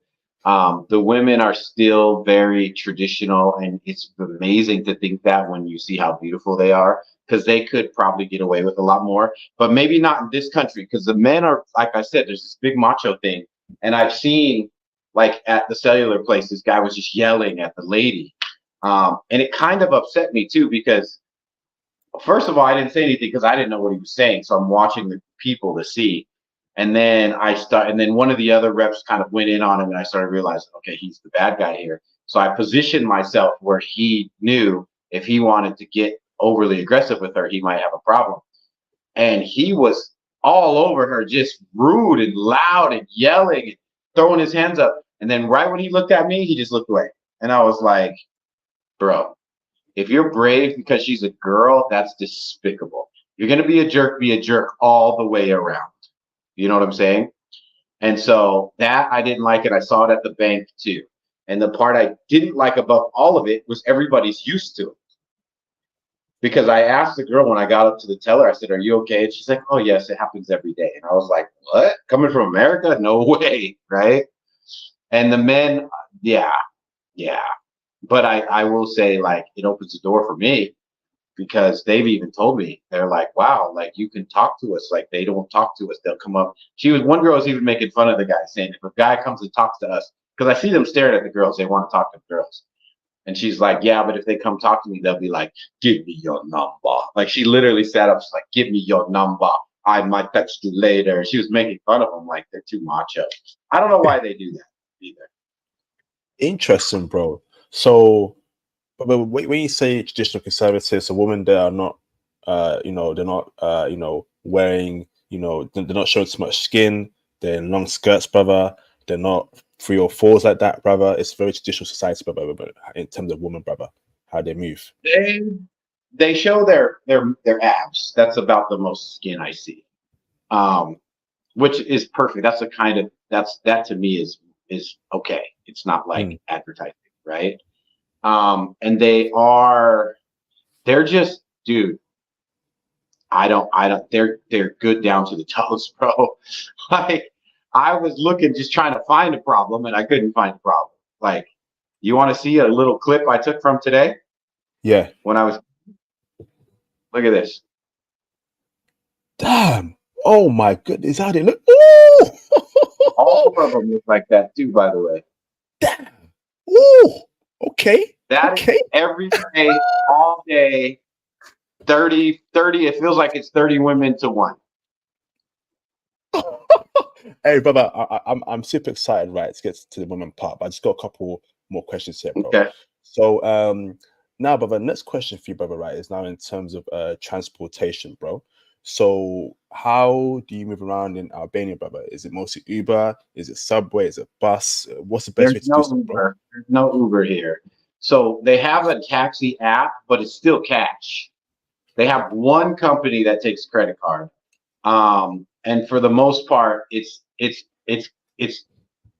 The women are still very traditional, and it's amazing to think that when you see how beautiful they are, because they could probably get away with a lot more, but maybe not in this country, because the men are, like I said, there's this big macho thing, and I've seen like at the cellular place, this guy was just yelling at the lady, and it kind of upset me too, because first of all, I didn't say anything because I didn't know what he was saying, so I'm watching the people to see. And then and then one of the other reps kind of went in on him, and I started realizing, okay, he's the bad guy here. So I positioned myself where he knew if he wanted to get overly aggressive with her, he might have a problem. And he was all over her, just rude and loud and yelling and throwing his hands up. And then right when he looked at me, he just looked away. And I was like, bro, if you're brave because she's a girl, that's despicable. You're going to be a jerk all the way around. You know what I'm saying? And so that I didn't like it. I saw it at the bank too. And the part I didn't like above all of it was everybody's used to it. because I asked the girl when I got up to the teller, I said, "Are you okay?" And she's like, "Oh yes, it happens every day." And I was like, "What? Coming from America? No way, right?" And the men, yeah, yeah. But I will say, like, it opens the door for me because they've even told me, they're like, "Wow, like you can talk to us." Like they don't talk to us; they'll come up. One girl was even making fun of the guy, saying, "If a guy comes and talks to us," because I see them staring at the girls, they want to talk to the girls. And she's like, "Yeah, but if they come talk to me, they'll be like, 'Give me your number.'" Like she literally sat up, she's like, "Give me your number. I might text you later." She was making fun of them like they're too macho. I don't know why they do that either. Interesting, bro. So, but when you say traditional conservatives, a women that are not, they're not, wearing, they're not showing too much skin. They're in long skirts, brother. They're not 3 or 4s like that, brother. It's very traditional society, brother. But in terms of women, brother, how they move. They show their abs. That's about the most skin I see. Which is perfect. That's a kind of that to me is okay. It's not like advertising, right? And they're just, dude. I don't. They're good down to the toes, bro. Like I was looking, just trying to find a problem, and I couldn't find a problem. Like, you want to see a little clip I took from today? Yeah. When I was, look at this. Damn. Oh my goodness. How they look. Ooh. All 4 of them look like that too, by the way. Damn. Ooh. Okay. That Okay. is every day, all day, 30. It feels like it's 30 women to 1. Hey, brother, I'm super excited, right, to get to the women part, but I just got a couple more questions here, bro. Okay. So, now, brother, next question for you, brother, right, is now in terms of transportation, bro. So, how do you move around in Albania, brother? Is it mostly Uber? Is it subway? Is it bus? What's the best way to do so, bro? There's no Uber here. So they have a taxi app, but it's still cash. They have one company that takes credit card. And for the most part, it's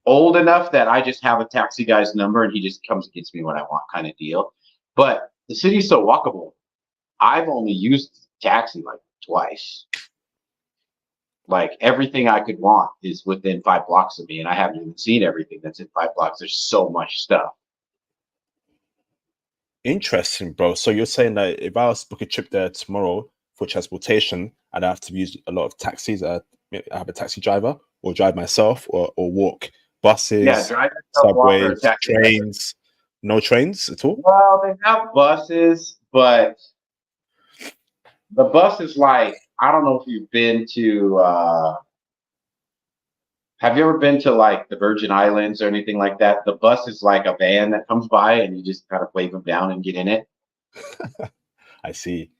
old enough that I just have a taxi guy's number and he just comes and gets me what I want, kind of deal. But the city's so walkable. I've only used taxi like twice. Like everything I could want is within 5 blocks of me, and I haven't even seen everything that's in 5 blocks. There's so much stuff. Interesting, bro. So you're saying that if I was to book a trip there tomorrow for transportation, I'd have to use a lot of taxis. I have a taxi driver, or drive myself, or walk. Yeah, Buses, drive yourself, walk, or a subways, taxi driver. trains. No trains at all. Well, they have buses, but the bus is like, I don't know if you've been to. Have you ever been to like the Virgin Islands or anything like that? The bus is like a van that comes by, and you just kind of wave them down and get in it. I see.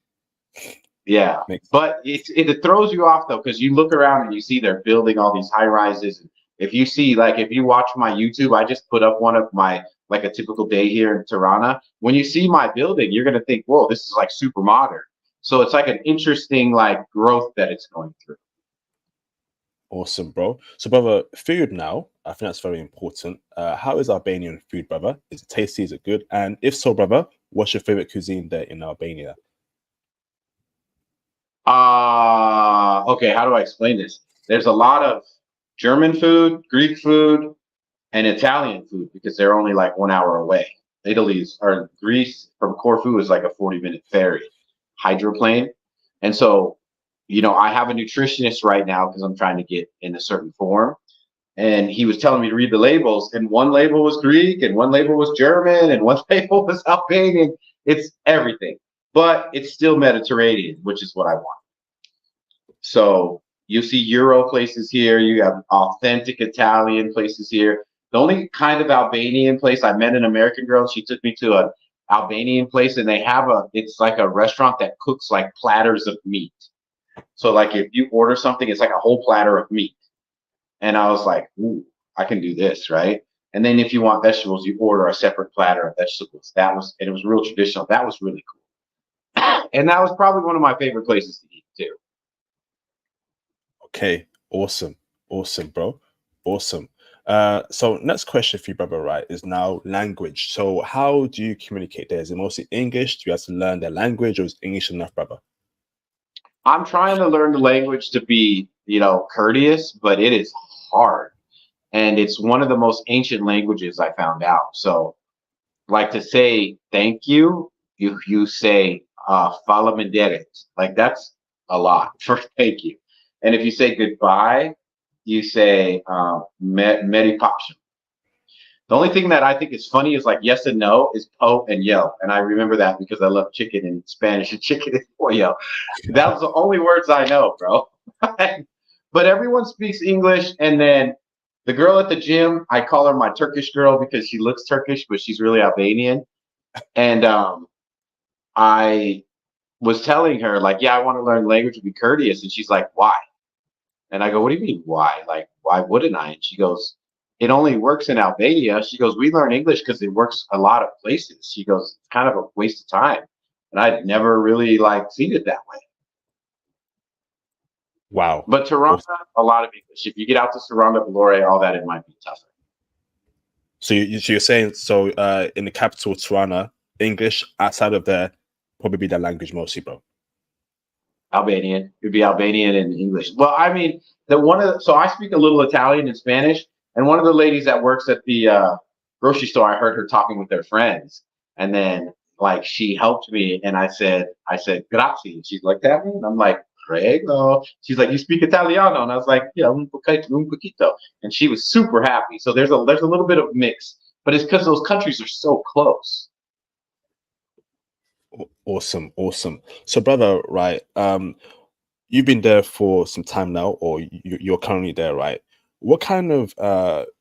Yeah, Makes but it throws you off though, because you look around and you see they're building all these high rises. If you see, like, if you watch my YouTube, I just put up one of my, like, a typical day here in Tirana. When you see my building, you're gonna think, "Whoa, this is like super modern." So it's like an interesting like growth that it's going through. awesome, bro. So, brother, food now. I think that's very important. How is Albanian food, brother? Is it tasty? Is it good? And if so, brother, what's your favorite cuisine there in Albania? Okay, how do I explain this? There's a lot of German food, Greek food, and Italian food because they're only like 1 hour away. Italy's or Greece from Corfu is like a 40-minute ferry, hydroplane. And so, I have a nutritionist right now because I'm trying to get in a certain form. And he was telling me to read the labels, and one label was Greek, and one label was German, and one label was Albanian. It's everything, but it's still Mediterranean, which is what I want. So you see Euro places here. You have authentic Italian places here. The only kind of Albanian place, I met an American girl. She took me to an Albanian place, and it's like a restaurant that cooks like platters of meat. So like if you order something, it's like a whole platter of meat. And I was like, ooh, I can do this, right? And then if you want vegetables, you order a separate platter of vegetables. And it was real traditional. That was really cool. And that was probably one of my favorite places to eat too. Okay, awesome, bro, awesome. So next question for you, brother, right, is now language. So how do you communicate there? Is it mostly English? Do you have to learn the language, or is English enough, brother? I'm trying to learn the language to be, courteous, but it is hard. And it's one of the most ancient languages I found out. So, like to say thank you, you say fala mederet. Like that's a lot for thank you. And if you say goodbye, you say meri papsham. The only thing that I think is funny is like yes and no is po and yo. And I remember that because I love chicken in Spanish and chicken is pollo. That was the only words I know, bro. But everyone speaks English. And then the girl at the gym, I call her my Turkish girl because she looks Turkish, but she's really Albanian. And I was telling her, like, yeah, I want to learn language to be courteous. And she's like, why? And I go, what do you mean, why? Like, why wouldn't I? And she goes, it only works in Albania. She goes, we learn English because it works a lot of places. She goes, it's kind of a waste of time. And I'd never really like seen it that way. Wow. But Tirana, a lot of English. If you get out to Tirana, Vlore, all that, it might be tougher. So you're saying, so in the capital, Tirana, English, outside of there, probably be that language mostly, bro. Albanian. It'd be Albanian and English. Well, I mean, so I speak a little Italian and Spanish, and one of the ladies that works at the grocery store, I heard her talking with their friends, and then like she helped me, and I said grazie, and she's like that, and I'm like prego. She's like, you speak Italiano, and I was like, yeah, un poquito, and she was super happy. So there's a little bit of mix, but it's because those countries are so close. Awesome. So, brother, right? You've been there for some time now, or you're currently there, right? What kind of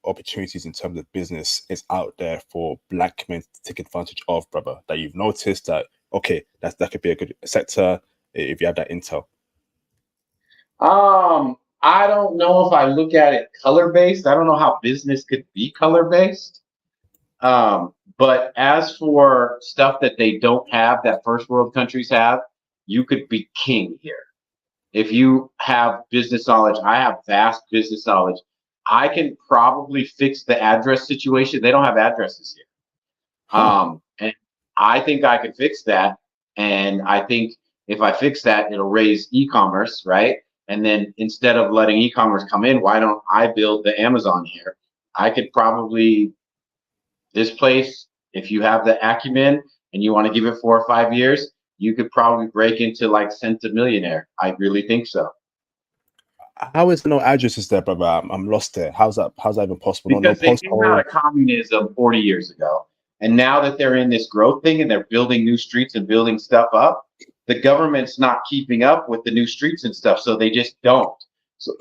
opportunities in terms of business is out there for Black men to take advantage of, brother? That you've noticed that that could be a good sector if you have that intel. I don't know if I look at it color based. I don't know how business could be color based. But as for stuff that they don't have, that first world countries have, you could be king here. If you have business knowledge, I have vast business knowledge. I can probably fix the address situation. They don't have addresses here. And I think I can fix that. And I think if I fix that, it'll raise e-commerce, right? And then instead of letting e-commerce come in, why don't I build the Amazon here? I could probably, this place, if you have the acumen and you want to give it 4 or 5 years, you could probably break into like centimillionaire. I really think so. How is there no addresses there, brother? I'm lost there. How's that even possible? Because they came out of communism 40 years ago. And now that they're in this growth thing and they're building new streets and building stuff up, the government's not keeping up with the new streets and stuff. So they just don't. So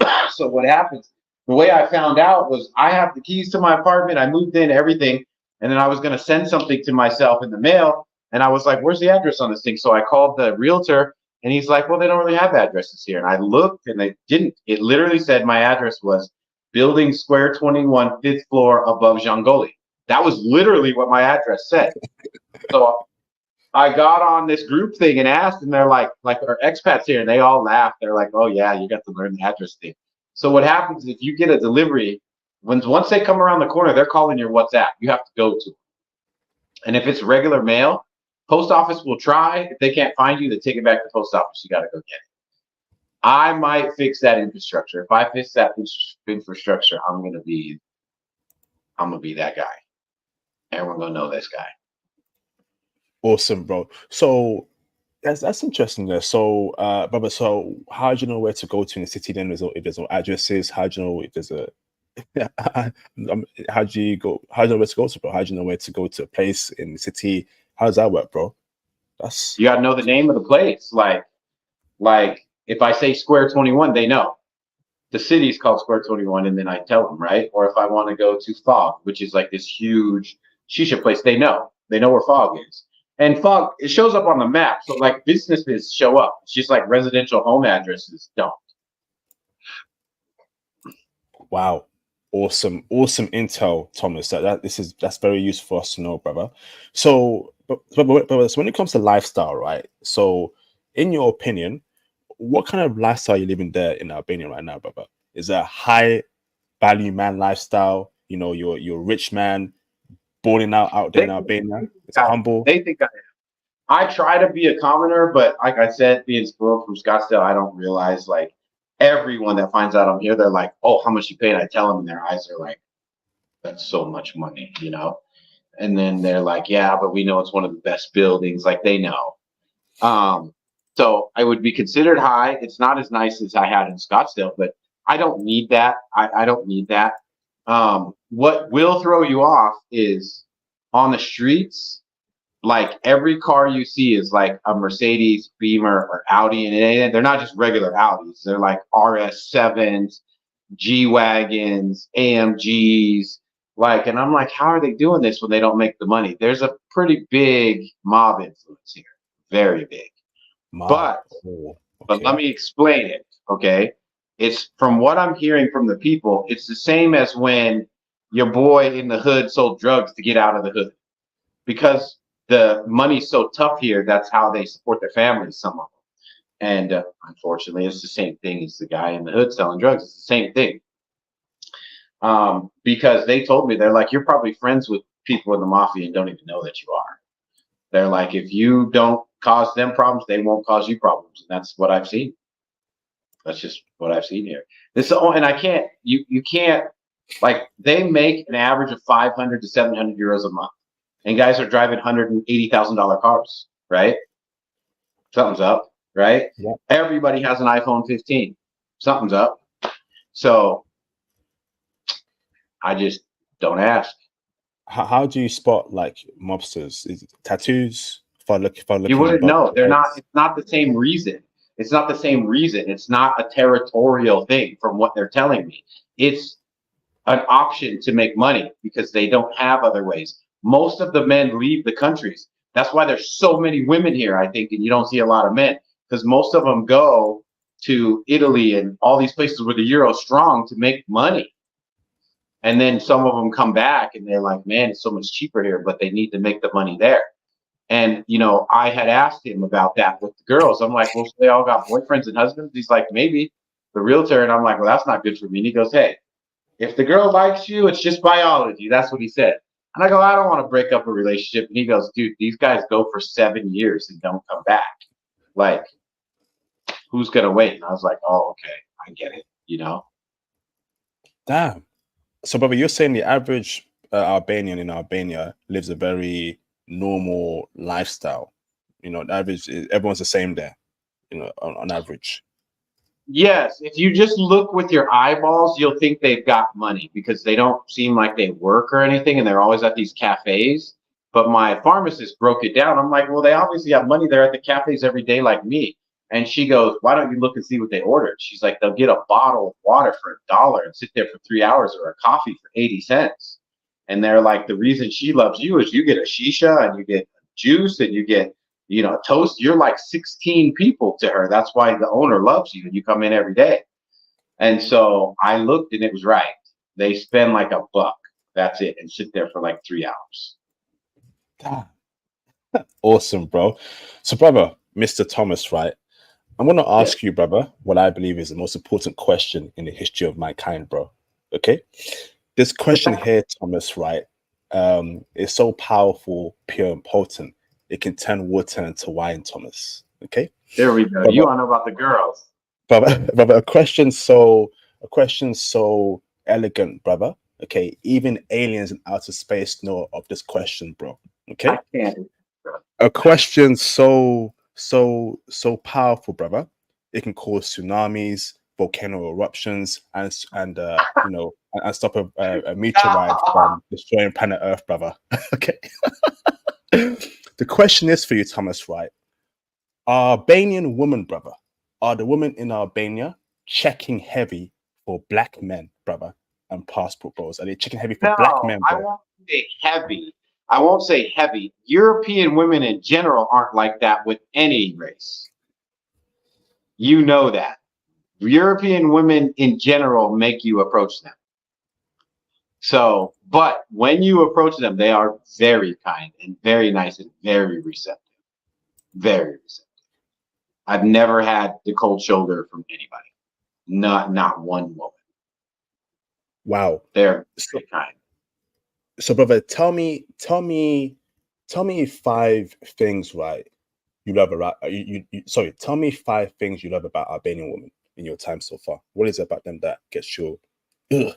what happens? The way I found out was I have the keys to my apartment. I moved in, everything. And then I was going to send something to myself in the mail. And I was like, where's the address on this thing? So I called the realtor and he's like, well, they don't really have addresses here. And I looked and they didn't. It literally said my address was Building Square 21, 5th floor above Jangoli. That was literally what my address said. So I got on this group thing and asked, and they're like our expats here, and they all laughed. They're like, oh yeah, you got to learn the address thing. So what happens if you get a delivery, once they come around the corner, they're calling your WhatsApp. You have to go to them. And if it's regular mail, post office will try. If they can't find you, they take it back to the post office. You got to go get it. I might fix that infrastructure. If I fix that infrastructure, I'm gonna be that guy. Everyone gonna know this guy. Awesome, bro. So that's interesting there. So, brother, so how do you know where to go to in the city? Then, if there's no addresses, how do you know if there's a how do you know where to go to, bro? How do you know where to go to a place in the city? How does that work, bro? You gotta know the name of the place. Like if I say Square 21, they know. The city is called Square 21, and then I tell them, right? Or if I want to go to Fog, which is like this huge shisha place, they know where Fog is. And Fog, it shows up on the map. So like businesses show up. It's just like residential home addresses don't. Wow. Awesome intel, Thomas. That's very useful for us to know, brother. So, but so when it comes to lifestyle, right? So, in your opinion, what kind of lifestyle are you living there in Albania right now, brother? Is it a high value man lifestyle? you're a rich man, balling out there in Albania. It's a humble. They think I try to be a commoner, but like I said, being spoiled from Scottsdale, I don't realize like everyone that finds out I'm here, they're like, "Oh, how much you paid?" I tell them, and their eyes are like, "That's so much money," And then they're like, "Yeah, but we know it's one of the best buildings." Like they know. So I would be considered high. It's not as nice as I had in Scottsdale, but I don't need that. I don't need that. What will throw you off is on the streets. Like every car you see is like a Mercedes, Beamer, or Audi, and they're not just regular Audis. They're like RS7s, G wagons, AMGs. Like, and I'm like, how are they doing this when they don't make the money? There's a pretty big mob influence here, very big. But let me explain it. Okay, it's from what I'm hearing from the people. It's the same as when your boy in the hood sold drugs to get out of the hood, because the money's so tough here. That's how they support their families, some of them. And unfortunately, it's the same thing as the guy in the hood selling drugs. It's the same thing. Because they told me, they're like, you're probably friends with people in the mafia and don't even know that you are. They're like, if you don't cause them problems, they won't cause you problems. And that's what I've seen. That's just what I've seen here. And I can't, you can't, like, they make an average of 500 to 700 euros a month. And guys are driving $180,000 cars, right? Something's up, right? Yeah. Everybody has an iPhone 15. Something's up. So I just don't ask. How do you spot like mobsters? Is it tattoos? If I look, you wouldn't know. They're not. It's not the same reason. It's not the same reason. It's not a territorial thing from what they're telling me. It's an option to make money because they don't have other ways. Most of the men leave the countries. That's why there's so many women here, I think, and you don't see a lot of men, because most of them go to Italy and all these places where the euro's strong to make money. And then some of them come back and they're like, man, it's so much cheaper here, but they need to make the money there. And, I had asked him about that with the girls. I'm like, well, so they all got boyfriends and husbands? He's like, maybe. The realtor. And I'm like, well, that's not good for me. And he goes, hey, if the girl likes you, it's just biology. That's what he said. And I go, I don't want to break up a relationship. And he goes, dude, these guys go for 7 years and don't come back. Like, who's going to wait? And I was like, oh, okay, I get it, Damn. So, brother, you're saying the average Albanian in Albania lives a very normal lifestyle. The average, everyone's the same there, on average. Yes, if you just look with your eyeballs, you'll think they've got money because they don't seem like they work or anything, and they're always at these cafes. But my pharmacist broke it down. I'm like, well, they obviously have money. They're at the cafes every day like me. And she goes, why don't you look and see what they ordered? She's like, they'll get a bottle of water for $1 and sit there for 3 hours, or a coffee for 80 cents. And they're like, the reason she loves you is you get a shisha and you get juice and you get toast. You're like 16 people to her. That's why the owner loves you and you come in every day. And so I looked and it was right. They spend like $1. That's it. And sit there for like 3 hours. God. Awesome, bro. So, brother, Mr. Thomas, right? I'm going to ask you, brother, what I believe is the most important question in the history of mankind, bro. Okay? This question here, Thomas, right, is so powerful, pure, and potent. It can turn water into wine, Thomas. Okay. There we go. Brother, you want to know about the girls, brother. A question so elegant, brother. Okay, even aliens in outer space know of this question, bro. Okay. I can't. A question so powerful, brother. It can cause tsunamis, volcano eruptions, and stop a meteorite from destroying planet Earth, brother. Okay. The question is for you, Thomas, right? Albanian women, brother, are the women in Albania checking heavy for black men, brother, and passport bros? Are they checking heavy for black men, bro? I won't say heavy. I won't say heavy. European women in general aren't like that with any race. You know that. European women in general make you approach them. So, but when you approach them, they are very kind and very nice and very receptive. Very receptive. I've never had the cold shoulder from anybody. Not one woman. Wow. They're very kind. So, brother, tell me 5 things, right? You love about sorry. Tell me 5 things you love about Albanian women in your time so far. What is it about them that gets you? Ugh.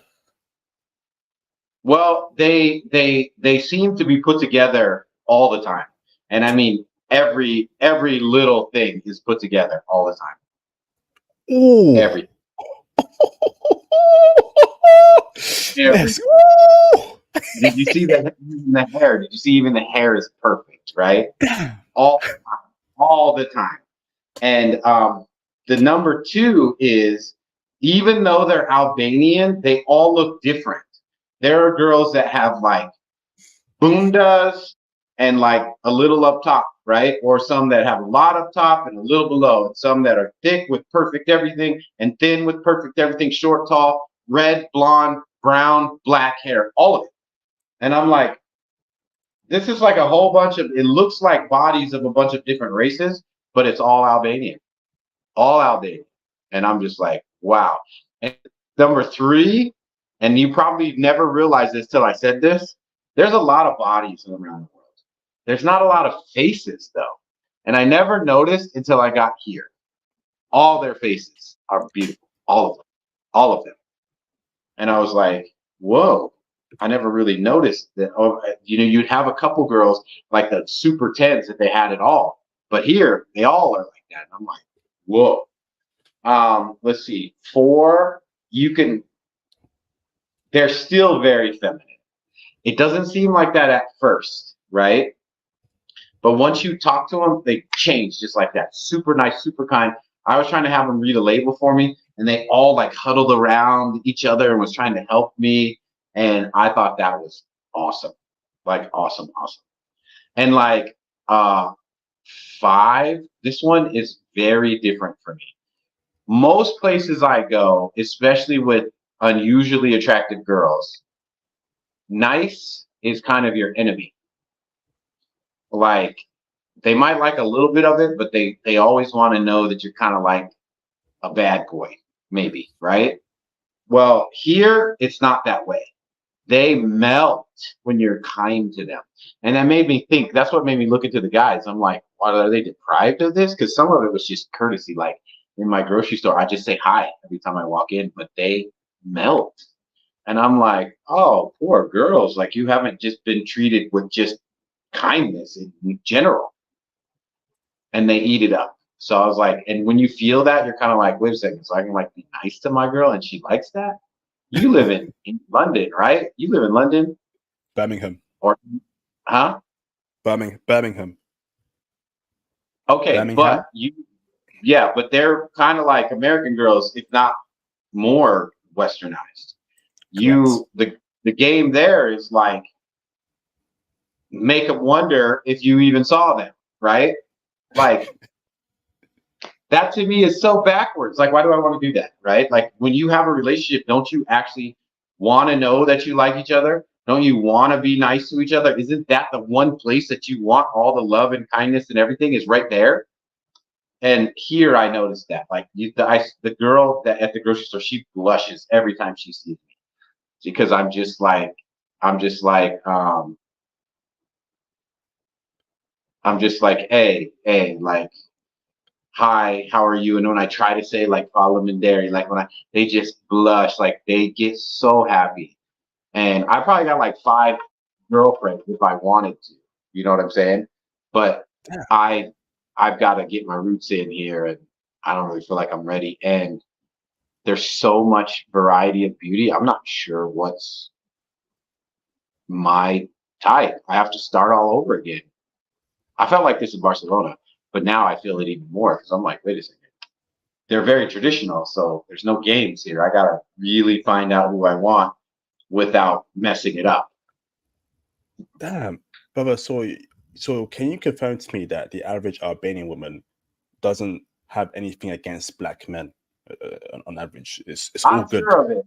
Well, they seem to be put together all the time, and I mean every little thing is put together all the time. Ooh. Every every. Let's go. Did you see the hair? Did you see even the hair is perfect, right? All all the time. And the number two is even though they're Albanian, they all look different. There are girls that have like bundas and like a little up top, right? Or some that have a lot up top and a little below. And some that are thick with perfect everything and thin with perfect everything, short, tall, red, blonde, brown, black hair, all of it. And I'm like, this is like a whole bunch of, it looks like bodies of a bunch of different races, but it's all Albanian, all Albanian. And I'm just like, wow. And number three, and you probably never realized this till I said this, there's a lot of bodies around the world. There's not a lot of faces though. And I never noticed until I got here. All their faces are beautiful, all of them, all of them. And I was like, whoa, I never really noticed that. Oh, you know, you'd have a couple girls like the super tens if they had it all. But here, they all are like that. And I'm like, whoa. Let's see. Four, they're still very feminine. It doesn't seem like that at first, right? But once you talk to them, they change just like that. Super nice, super kind. I was trying to have them read a label for me, and they all like huddled around each other and was trying to help me. And I thought that was awesome. Like awesome, awesome. And like five, this one is very different for me. Most places I go, especially with unusually attractive girls, nice is kind of your enemy. Like they might like a little bit of it, but they always want to know that you're kind of like a bad boy, maybe, right? Well, here it's not that way. They melt when you're kind to them. And that made me think, that's what made me look into the guys. I'm like, what, are they deprived of this? Because some of it was just courtesy. Like in my grocery store, I just say hi every time I walk in, but they melt. And I'm like, oh, poor girls. Like you haven't just been treated with just kindness in general. And they eat it up. So I was like, and when you feel that, you're kind of like, wait a second, so I can like be nice to my girl and she likes that? You live in London, right? You live in London? Birmingham. Or, huh? Birmingham. Okay, Birmingham? but yeah, but they're kind of like American girls, if not more westernized. The game there is like, make them wonder if you even saw them, right? Like, that to me is so backwards. Like, why do I want to do that, right? Like, when you have a relationship, don't you actually want to know that you like each other? Don't you want to be nice to each other? Isn't that the one place that you want all the love and kindness and everything is right there? And here I noticed that, like, the girl that at the grocery store, she blushes every time she sees me because I'm just like, hey, like, hi, how are you? And when I try to say like parliamentary, like they just blush, like they get so happy. And I probably got like 5 girlfriends if I wanted to, you know what I'm saying? But Yeah. I've got to get my roots in here, and I don't really feel like I'm ready. And there's so much variety of beauty. I'm not sure what's my type. I have to start all over again. I felt like this in Barcelona, but now I feel it even more because I'm like, wait a second. They're very traditional, so there's no games here. I gotta really find out who I want without messing it up. Damn, brother. So can you confirm to me that the average Albanian woman doesn't have anything against black men on average? It's all I'm good. sure of it.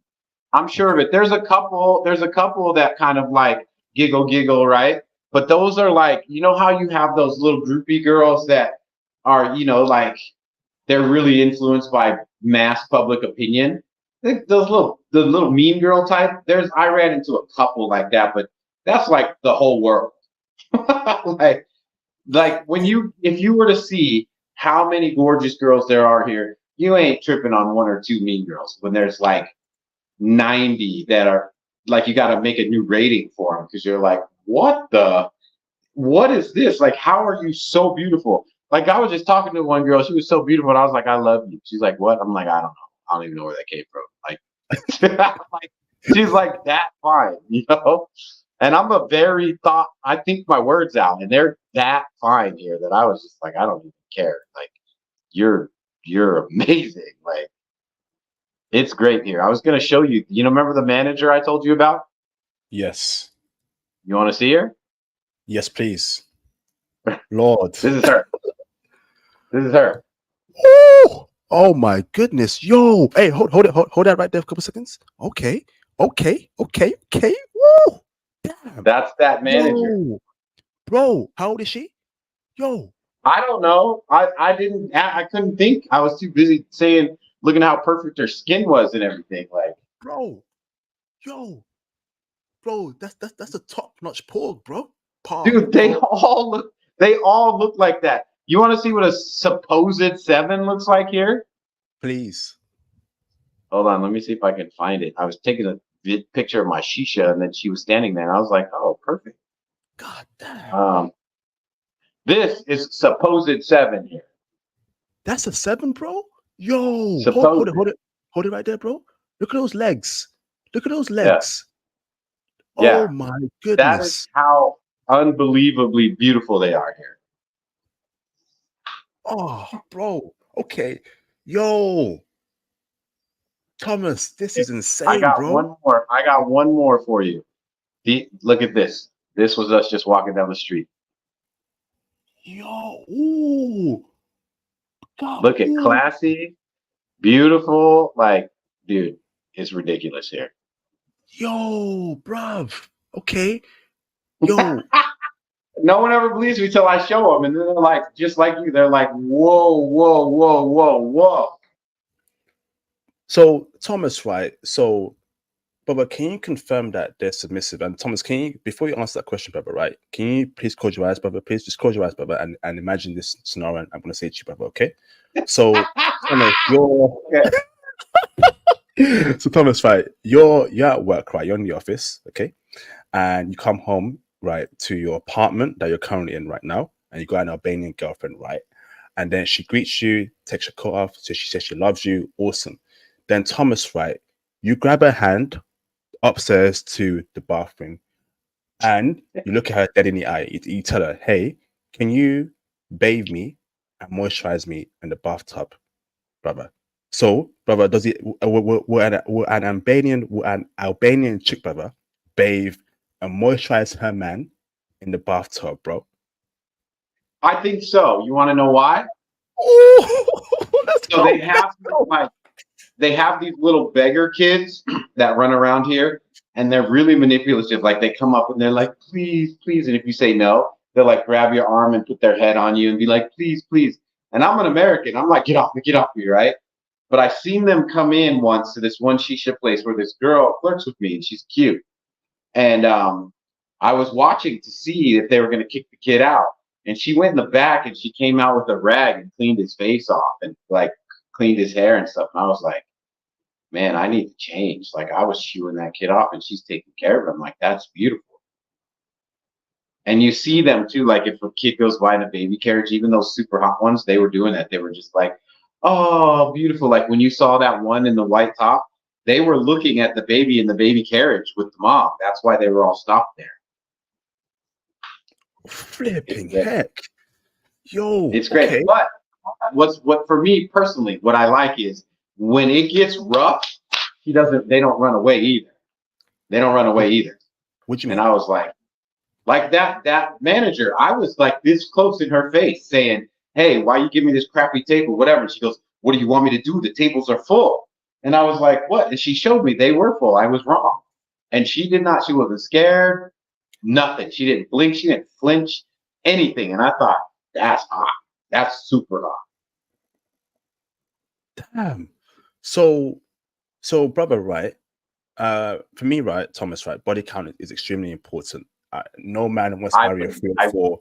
I'm sure of it. There's a couple that kind of like giggle, right? But those are like, you know how you have those little groupie girls that are, you know, like they're really influenced by mass public opinion. I think the little mean girl type. I ran into a couple like that, but that's like the whole world. like if you were to see how many gorgeous girls there are here, you ain't tripping on one or two mean girls when there's like 90 that are like, you got to make a new rating for them because you're like, what is this? Like, how are you so beautiful? Like, I was just talking to one girl. She was so beautiful. And I was like, I love you. She's like, what? I'm like, I don't know. I don't even know where that came from. Like, she's like that fine, you know? And I'm I think my words out, and they're that fine here that I was just like, I don't even care. Like, you're amazing. Like, it's great here. I was going to show you, remember the manager I told you about? Yes. You want to see her? Yes, please. Lord. This is her. This is her. Oh my goodness. Yo. Hey, hold that right there for a couple seconds. Okay. Woo. Damn. That's that manager. Yo. Bro, how old is she? Yo. I don't know. I couldn't think. I was too busy looking how perfect her skin was and everything. Like, bro. Yo. Bro, that's a top-notch pork, bro. Dude, they all look like that. You want to see what a supposed 7 looks like here? Please. Hold on, let me see if I can find it. I was taking a picture of my shisha, and then she was standing there, and I was like, "Oh, perfect." God damn. This is supposed 7 here. That's a 7, bro. Yo, hold it right there, bro. Look at those legs. Yeah. Oh my goodness. That is how unbelievably beautiful they are here. Oh, bro. Okay. Yo. Thomas, this is insane, bro. I got one more for you. Look at this. This was us just walking down the street. Yo. Ooh. God, look at classy, beautiful. Like, dude, it's ridiculous here. Yo, bruv. Okay. Yo. No one ever believes me till I show them. And then they're like, just like you, they're like, whoa. So, Thomas, right? So, Baba, can you confirm that they're submissive? And Thomas, can you, before you answer that question, Baba, right? Can you please close your eyes, Baba? Please just close your eyes, Baba, and imagine this scenario. And I'm going to say it to you, Baba, okay? So, Thomas, so Thomas, right? You're at work, right? You're in the office, okay? And you come home, right, to your apartment that you're currently in right now, and you got an Albanian girlfriend, right? And then she greets you, takes your coat off, so she says she loves you, awesome. Then Thomas, right, you grab her hand upstairs to the bathroom, and you look at her dead in the eye. You tell her, "Hey, can you bathe me and moisturize me in the bathtub, brother?" So, brother, does it? Will an Albanian chick, brother, bathe and moisturize her man in the bathtub, bro? I think so. You want to know why? So they have these little beggar kids that run around here, and they're really manipulative. Like, they come up and they're like, "Please, please," and if you say no, they'll like grab your arm and put their head on you and be like, "Please, please." And I'm an American. I'm like, get off me, right? But I seen them come in once to this one shisha place where this girl flirts with me, and she's cute. And I was watching to see if they were going to kick the kid out. And she went in the back and she came out with a rag and cleaned his face off and like cleaned his hair and stuff. And I was like, man, I need to change. Like, I was shooing that kid off and she's taking care of him. Like, that's beautiful. And you see them too, like if a kid goes by in a baby carriage, even those super hot ones, they were doing that. They were just like, oh, beautiful. Like when you saw that one in the white top, they were looking at the baby in the baby carriage with the mom. That's why they were all stopped there. Flipping heck. Yo. It's great. Okay. But what for me personally, what I like is when it gets rough, they don't run away either. What do you mean? And I was like that manager, I was like this close in her face saying, "Hey, why you give me this crappy table, whatever?" And she goes, "What do you want me to do? The tables are full." And I was like, "What?" And she showed me they were full. I was wrong. And she wasn't scared, nothing. She didn't blink, she didn't flinch, anything. And I thought, that's hot. That's super hot. Damn. So brother, right? For me, right, Thomas, right, body count is extremely important. no man wants to I marry a wouldn't. 3 or 4,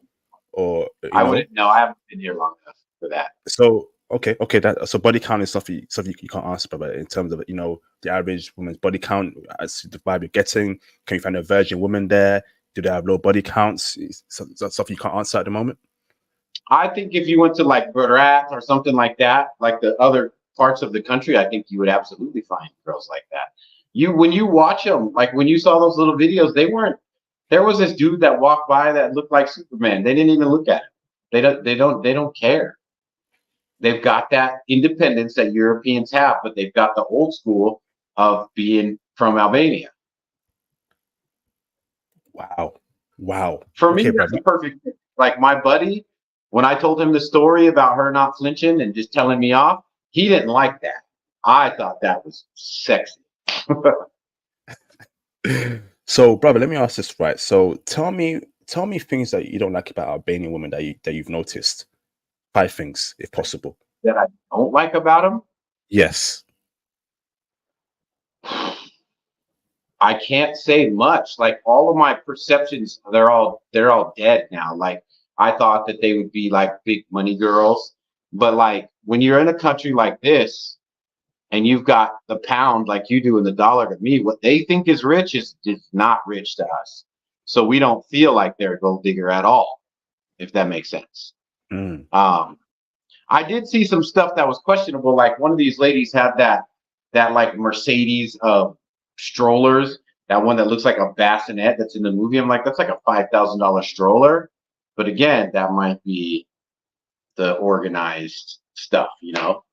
or I wouldn't know. I haven't been here long enough for that. So okay, so body count is something you can't answer, but in terms of the average woman's body count, as the vibe you're getting, can you find a virgin woman there? Do they have low body counts? Is that stuff you can't answer at the moment? I think if you went to like Berat or something like that, like the other parts of the country, I think you would absolutely find girls like that. When you watch them, like when you saw those little videos, they weren't. There was this dude that walked by that looked like Superman. They didn't even look at him. They don't care. They've got that independence that Europeans have, but they've got the old school of being from Albania. Wow. For me, that's a perfect thing. Like my buddy, when I told him the story about her not flinching and just telling me off, he didn't like that. I thought that was sexy. So, brother, let me ask this right. So, tell me things that you don't like about Albanian women that you've noticed. 5 things, if possible. That I don't like about them? Yes. I can't say much. Like all of my perceptions, they're all dead now. Like I thought that they would be like big money girls, but like when you're in a country like this and you've got the pound like you do and the dollar to me, what they think is rich is not rich to us. So we don't feel like they're a gold digger at all, if that makes sense. I did see some stuff that was questionable. Like one of these ladies had that like Mercedes strollers, that one that looks like a bassinet that's in the movie. I'm like, that's like a $5,000 stroller. But again, that might be the organized stuff, you know?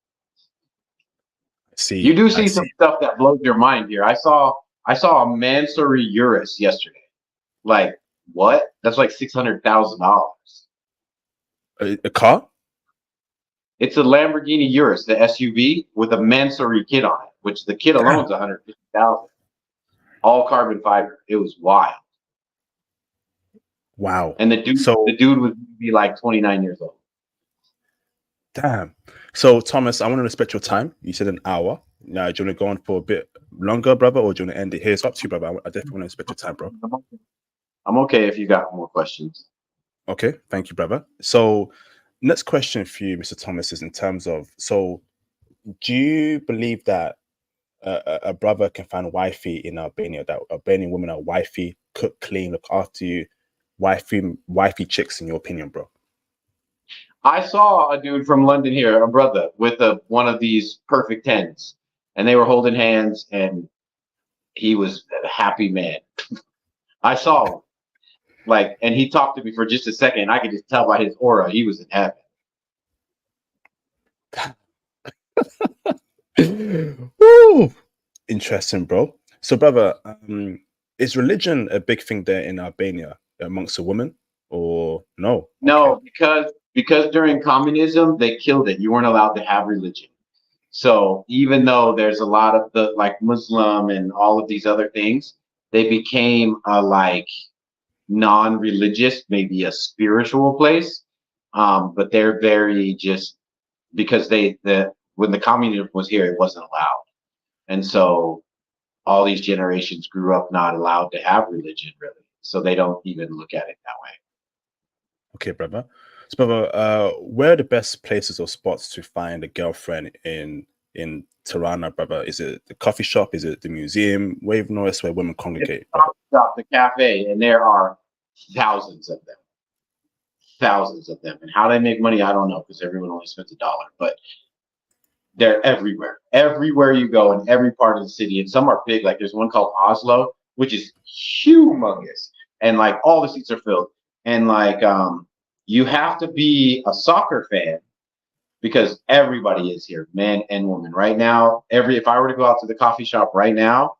You do see some stuff that blows your mind here. I saw a Mansory Urus yesterday. Like, what? That's like $600,000. A car? It's a Lamborghini Urus, the SUV, with a Mansory kit on it, which the kit alone is $150,000. All carbon fiber. It was wild. Wow. And the dude would be like 29 years old. Damn. So Thomas, I want to respect your time. You said an hour. Now, do you want to go on for a bit longer, brother, or do you want to end it here? It's up to you, brother. I definitely want to respect your time, bro. I'm okay if you got more questions. Okay, thank you, brother. So next question for you, Mr. Thomas, is in terms of, so do you believe that a brother can find wifey in Albania, that Albanian women are wifey, cook, clean, look after you, wifey chicks, in your opinion, bro? I saw a dude from London here, a brother, with one of these perfect 10s, and they were holding hands, and he was a happy man. I saw him, like, and he talked to me for just a second, and I could just tell by his aura he was in heaven. Woo! Interesting, bro. So, brother, is religion a big thing there in Albania amongst the women, or no? No, because during communism they killed it. You weren't allowed to have religion. So even though there's a lot of the like Muslim and all of these other things, they became a like non-religious, maybe a spiritual place. But they're very just because when the communism was here, it wasn't allowed. And so all these generations grew up not allowed to have religion, really. So they don't even look at it that way. Okay, brother. So, brother, where are the best places or spots to find a girlfriend in Tirana, brother? Is it the coffee shop? Is it the museum? Where even know it's where women congregate? It's the coffee shop, the cafe, and there are thousands of them. Thousands of them. And how they make money, I don't know, because everyone only spends $1. But they're everywhere. Everywhere you go in every part of the city. And some are big. Like there's one called Oslo, which is humongous. And like all the seats are filled. And like you have to be a soccer fan because everybody is here, men and women. Right now, if I were to go out to the coffee shop right now,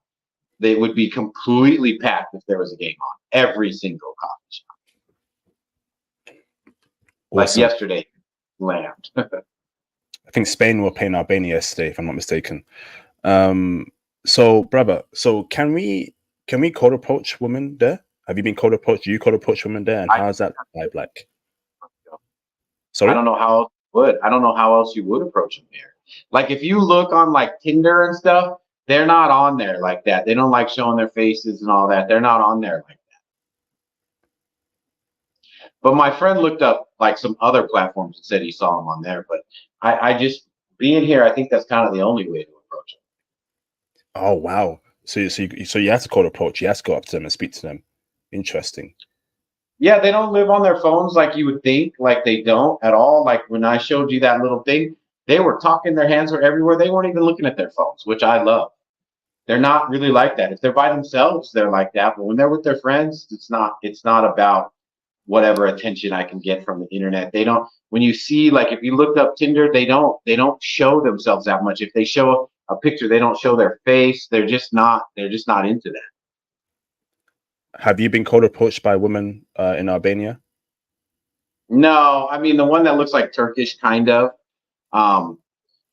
they would be completely packed if there was a game on. Every single coffee shop. Awesome. Like yesterday, land. I think Spain were playing Albania yesterday, if I'm not mistaken. So, brother, can we cold approach women there? Have you been cold approached? Do you cold approach women there? And how's that vibe like? Sorry? I don't know how else you would. I don't know how else you would approach them here. Like if you look on like Tinder and stuff, they're not on there like that. They don't like showing their faces and all that. They're not on there like that. But my friend looked up like some other platforms and said he saw him on there. But I just being here, I think that's kind of the only way to approach it. Oh wow! So you have to cold approach. You have to go up to them and speak to them. Interesting. Yeah, they don't live on their phones like you would think. Like they don't at all. Like when I showed you that little thing, they were talking. Their hands were everywhere. They weren't even looking at their phones, which I love. They're not really like that. If they're by themselves, they're like that. But when they're with their friends, it's not. It's not about whatever attention I can get from the internet. They don't. When you see, like, if you looked up Tinder, they don't show themselves that much. If they show a picture, they don't show their face. They're just not. They're just not into that. Have you been cold approached by women in Albania? No, I mean the one that looks like Turkish, kind of. Um,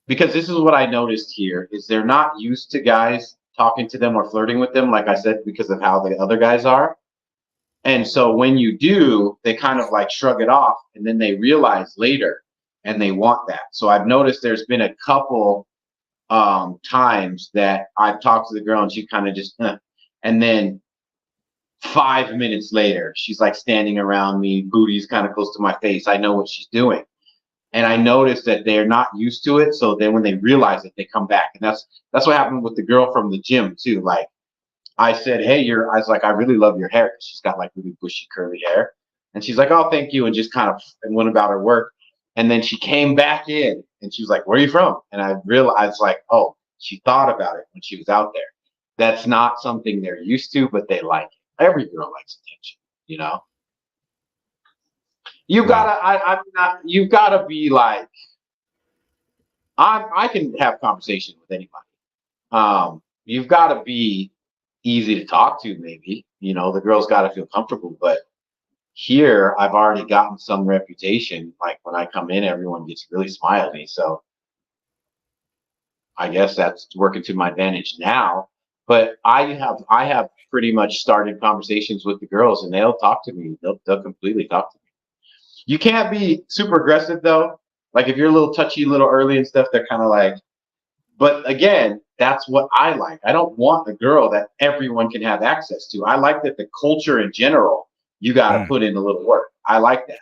because this is what I noticed here is they're not used to guys talking to them or flirting with them, like I said, because of how the other guys are. And so when you do, they kind of like shrug it off and then they realize later and they want that. So I've noticed there's been a couple times that I've talked to the girl and she kind of just, and then 5 minutes later, she's like standing around me, booty's kind of close to my face. I know what she's doing. And I noticed that they're not used to it. So then when they realize it, they come back. And that's what happened with the girl from the gym too. Like I said, hey, I was like, I really love your hair. She's got like really bushy, curly hair. And she's like, oh, thank you. And just kind of went about her work. And then she came back in and she was like, where are you from? And I realized like, oh, she thought about it when she was out there. That's not something they're used to, but they like it. Every girl likes attention, you know? You Wow. gotta, you've gotta be like, I can have conversation with anybody. You've gotta be easy to talk to, maybe, you know, the girl's gotta feel comfortable, but here I've already gotten some reputation. Like when I come in, everyone gets really smiley. So I guess that's working to my advantage now. But I have pretty much started conversations with the girls and they'll talk to me. They'll completely talk to me. You can't be super aggressive though. Like if you're a little touchy, a little early and stuff, they're kind of like, but again, that's what I like. I don't want a girl that everyone can have access to. I like that the culture in general, you got to put in a little work. I like that.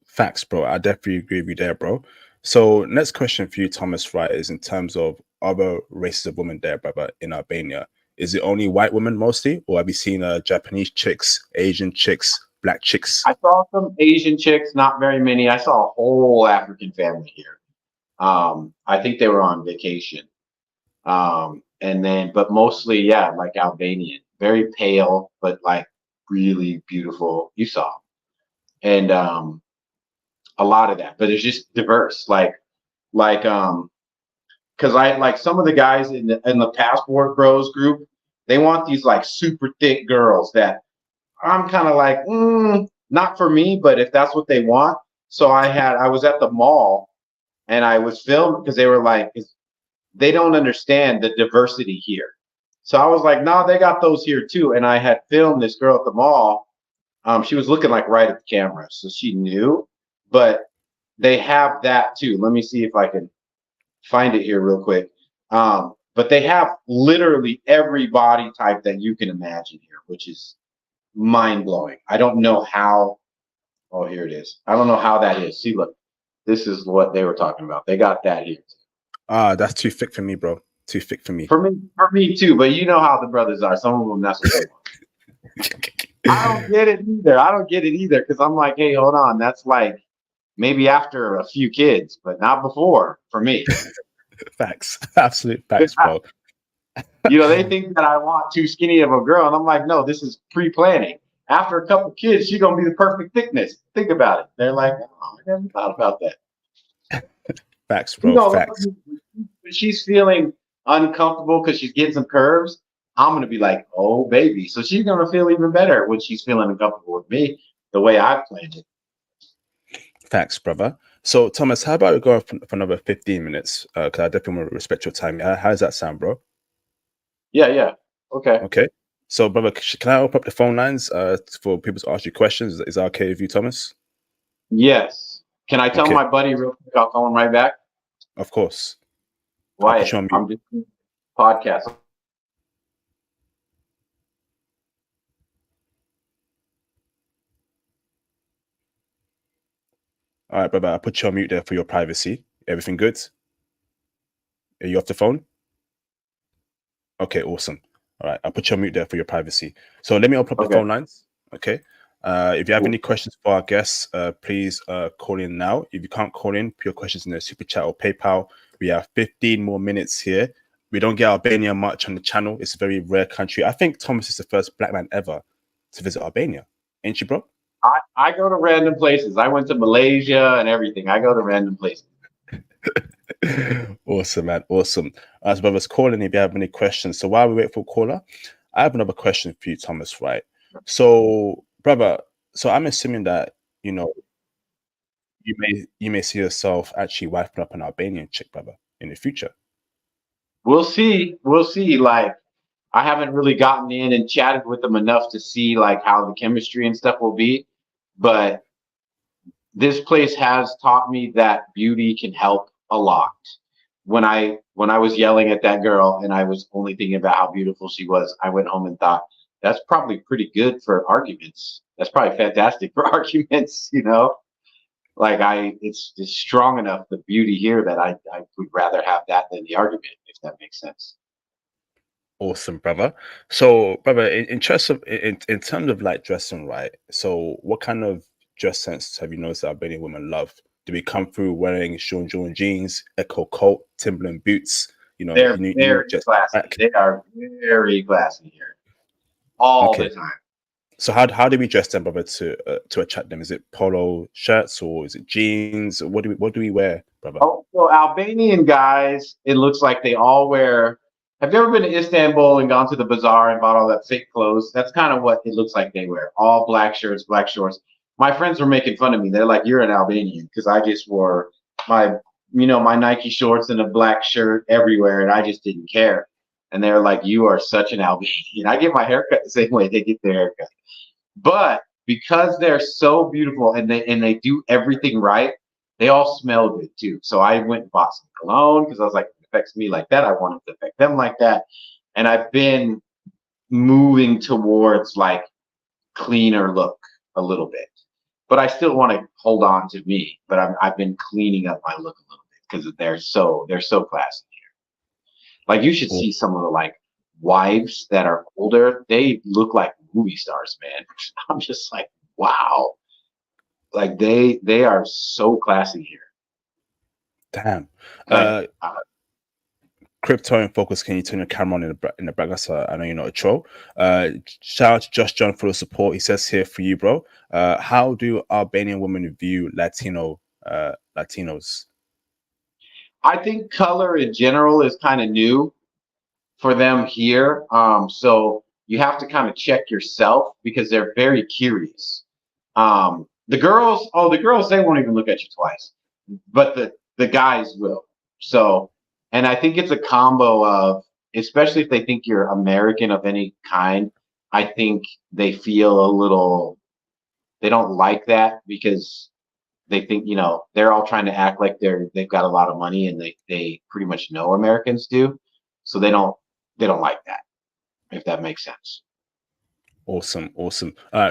Facts, bro. I definitely agree with you there, bro. So next question for you, Thomas, right, is in terms of other races of women there, brother, in Albania. Is it only white women mostly, or have you seen Japanese chicks, Asian chicks, black chicks? I saw some Asian chicks, not very many. I saw a whole African family here. I think they were on vacation. And then, but mostly, yeah, like Albanian, very pale, but like really beautiful. You saw, and a lot of that, but it's just diverse. Because I like some of the guys in the Passport Bros group, they want these like super thick girls that I'm kind of like, not for me, but if that's what they want. So I was at the mall and I was filmed because they were like, they don't understand the diversity here. So I was like, no, they got those here too. And I had filmed this girl at the mall. She was looking like right at the camera, so she knew, but they have that too. Let me see if I can find it here real quick. But they have literally every body type that you can imagine here, which is mind blowing. I don't know how. Oh, here it is. I don't know how that is. See, look, this is what they were talking about. They got that here. That's too thick for me, bro. Too thick for me. For me too. But you know how the brothers are. Some of them, that's what they want. I don't get it either. Because I'm like, hey, hold on. That's like maybe after a few kids, but not before for me. Facts. Absolute facts, bro. You know, they think that I want too skinny of a girl. And I'm like, no, this is pre-planning. After a couple kids, she's going to be the perfect thickness. Think about it. They're like, oh, I never thought about that. Facts, bro. You know, facts. When she's feeling uncomfortable because she's getting some curves, I'm going to be like, oh, baby. So she's going to feel even better when she's feeling uncomfortable with me the way I planned it. Facts, brother. So, Thomas, how about we go for another 15 minutes? Because I definitely want to respect your time. How does that sound, bro? Yeah. Okay. Okay. So, brother, can I open up the phone lines for people to ask you questions? Is that okay with you, Thomas? Yes. Can I tell my buddy real quick? I'll call him right back. Of course. Why? I'm just podcast. All right, brother. I put you on mute there for your privacy. Everything good? Are you off the phone? Okay, awesome. All right, I'll put you on mute there for your privacy. So let me open up the phone lines. Okay. If you have any questions for our guests, please call in now. If you can't call in, put your questions in the super chat or PayPal. We have 15 more minutes here. We don't get Albania much on the channel. It's a very rare country. I think Thomas is the first black man ever to visit Albania. Ain't you, bro? I go to random places. I went to Malaysia and everything. I go to random places. Awesome, man. Awesome. As brothers, calling if you have any questions. So while we wait for caller, I have another question for you, Thomas, right? So, brother, so I'm assuming that, you know, you may see yourself actually wifing up an Albanian chick, brother, in the future. We'll see. We'll see. Like, I haven't really gotten in and chatted with them enough to see like how the chemistry and stuff will be. But this place has taught me that beauty can help a lot. When I was yelling at that girl and I was only thinking about how beautiful she was, I went home and thought, that's probably pretty good for arguments. That's probably fantastic for arguments, you know? Like it's strong enough, the beauty here, that I would rather have that than the argument, if that makes sense. Awesome, brother. So, brother, in terms of like dressing, right? So, what kind of dress sense have you noticed that Albanian women love? Do we come through wearing Sean John jeans, Echo coat, Timberland boots? You know, They're very classy. They are very classy here, all the time. So how do we dress them, brother, to attract them? Is it polo shirts or is it jeans? What do we wear, brother? Oh, so Albanian guys, it looks like they all wear. Have you ever been to Istanbul and gone to the bazaar and bought all that fake clothes? That's kind of what it looks like they wear. All black shirts, black shorts. My friends were making fun of me. They're like, "You're an Albanian," because I just wore my Nike shorts and a black shirt everywhere, and I just didn't care. And they're like, "You are such an Albanian." I get my haircut the same way they get their haircut. But because they're so beautiful and they do everything right, they all smell good too. So I went and bought some cologne because I was like, if it affects me like that, I want it to affect them like that. And I've been moving towards like cleaner look a little bit, but I still want to hold on to me. But I've been cleaning up my look a little bit because they're so classy here. Like you should see some of the like wives that are older. They look like movie stars, man. I'm just like, wow. Like they are so classy here. Damn. Crypto and Focus, can you turn your camera on in the background? So I know you're not a troll. Shout out to Josh John for the support. He says here for you, bro. How do Albanian women view Latinos? I think color in general is kind of new for them here. So you have to kind of check yourself because they're very curious. The girls, they won't even look at you twice, but the guys will. So, and I think it's a combo of, especially if they think you're American of any kind, I think they feel a little, they don't like that because they think, they're all trying to act like they've got a lot of money and they pretty much know Americans do. So they don't like that, if that makes sense. Awesome.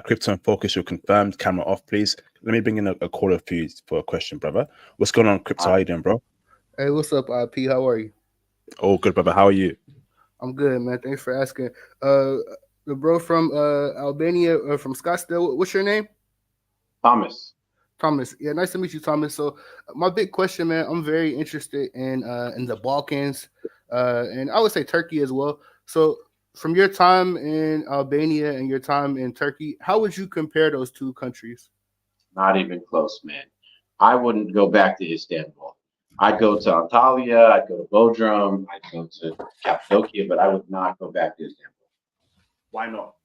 Crypto and Focus, you're confirmed. Camera off, please. Let me bring in a caller for you for a question, brother. What's going on, Crypto? How you doing, bro? Hey, what's up, IP? How are you? Oh, good, brother. How are you? I'm good, man. Thanks for asking. The bro from Albania, from Scottsdale. What's your name? Thomas. Yeah, nice to meet you, Thomas. So my big question, man, I'm very interested in the Balkans, and I would say Turkey as well. So from your time in Albania and your time in Turkey, how would you compare those two countries? Not even close, man. I wouldn't go back to Istanbul. I'd go to Antalya, I'd go to Bodrum, I'd go to Cappadocia, but I would not go back to Istanbul. Why not?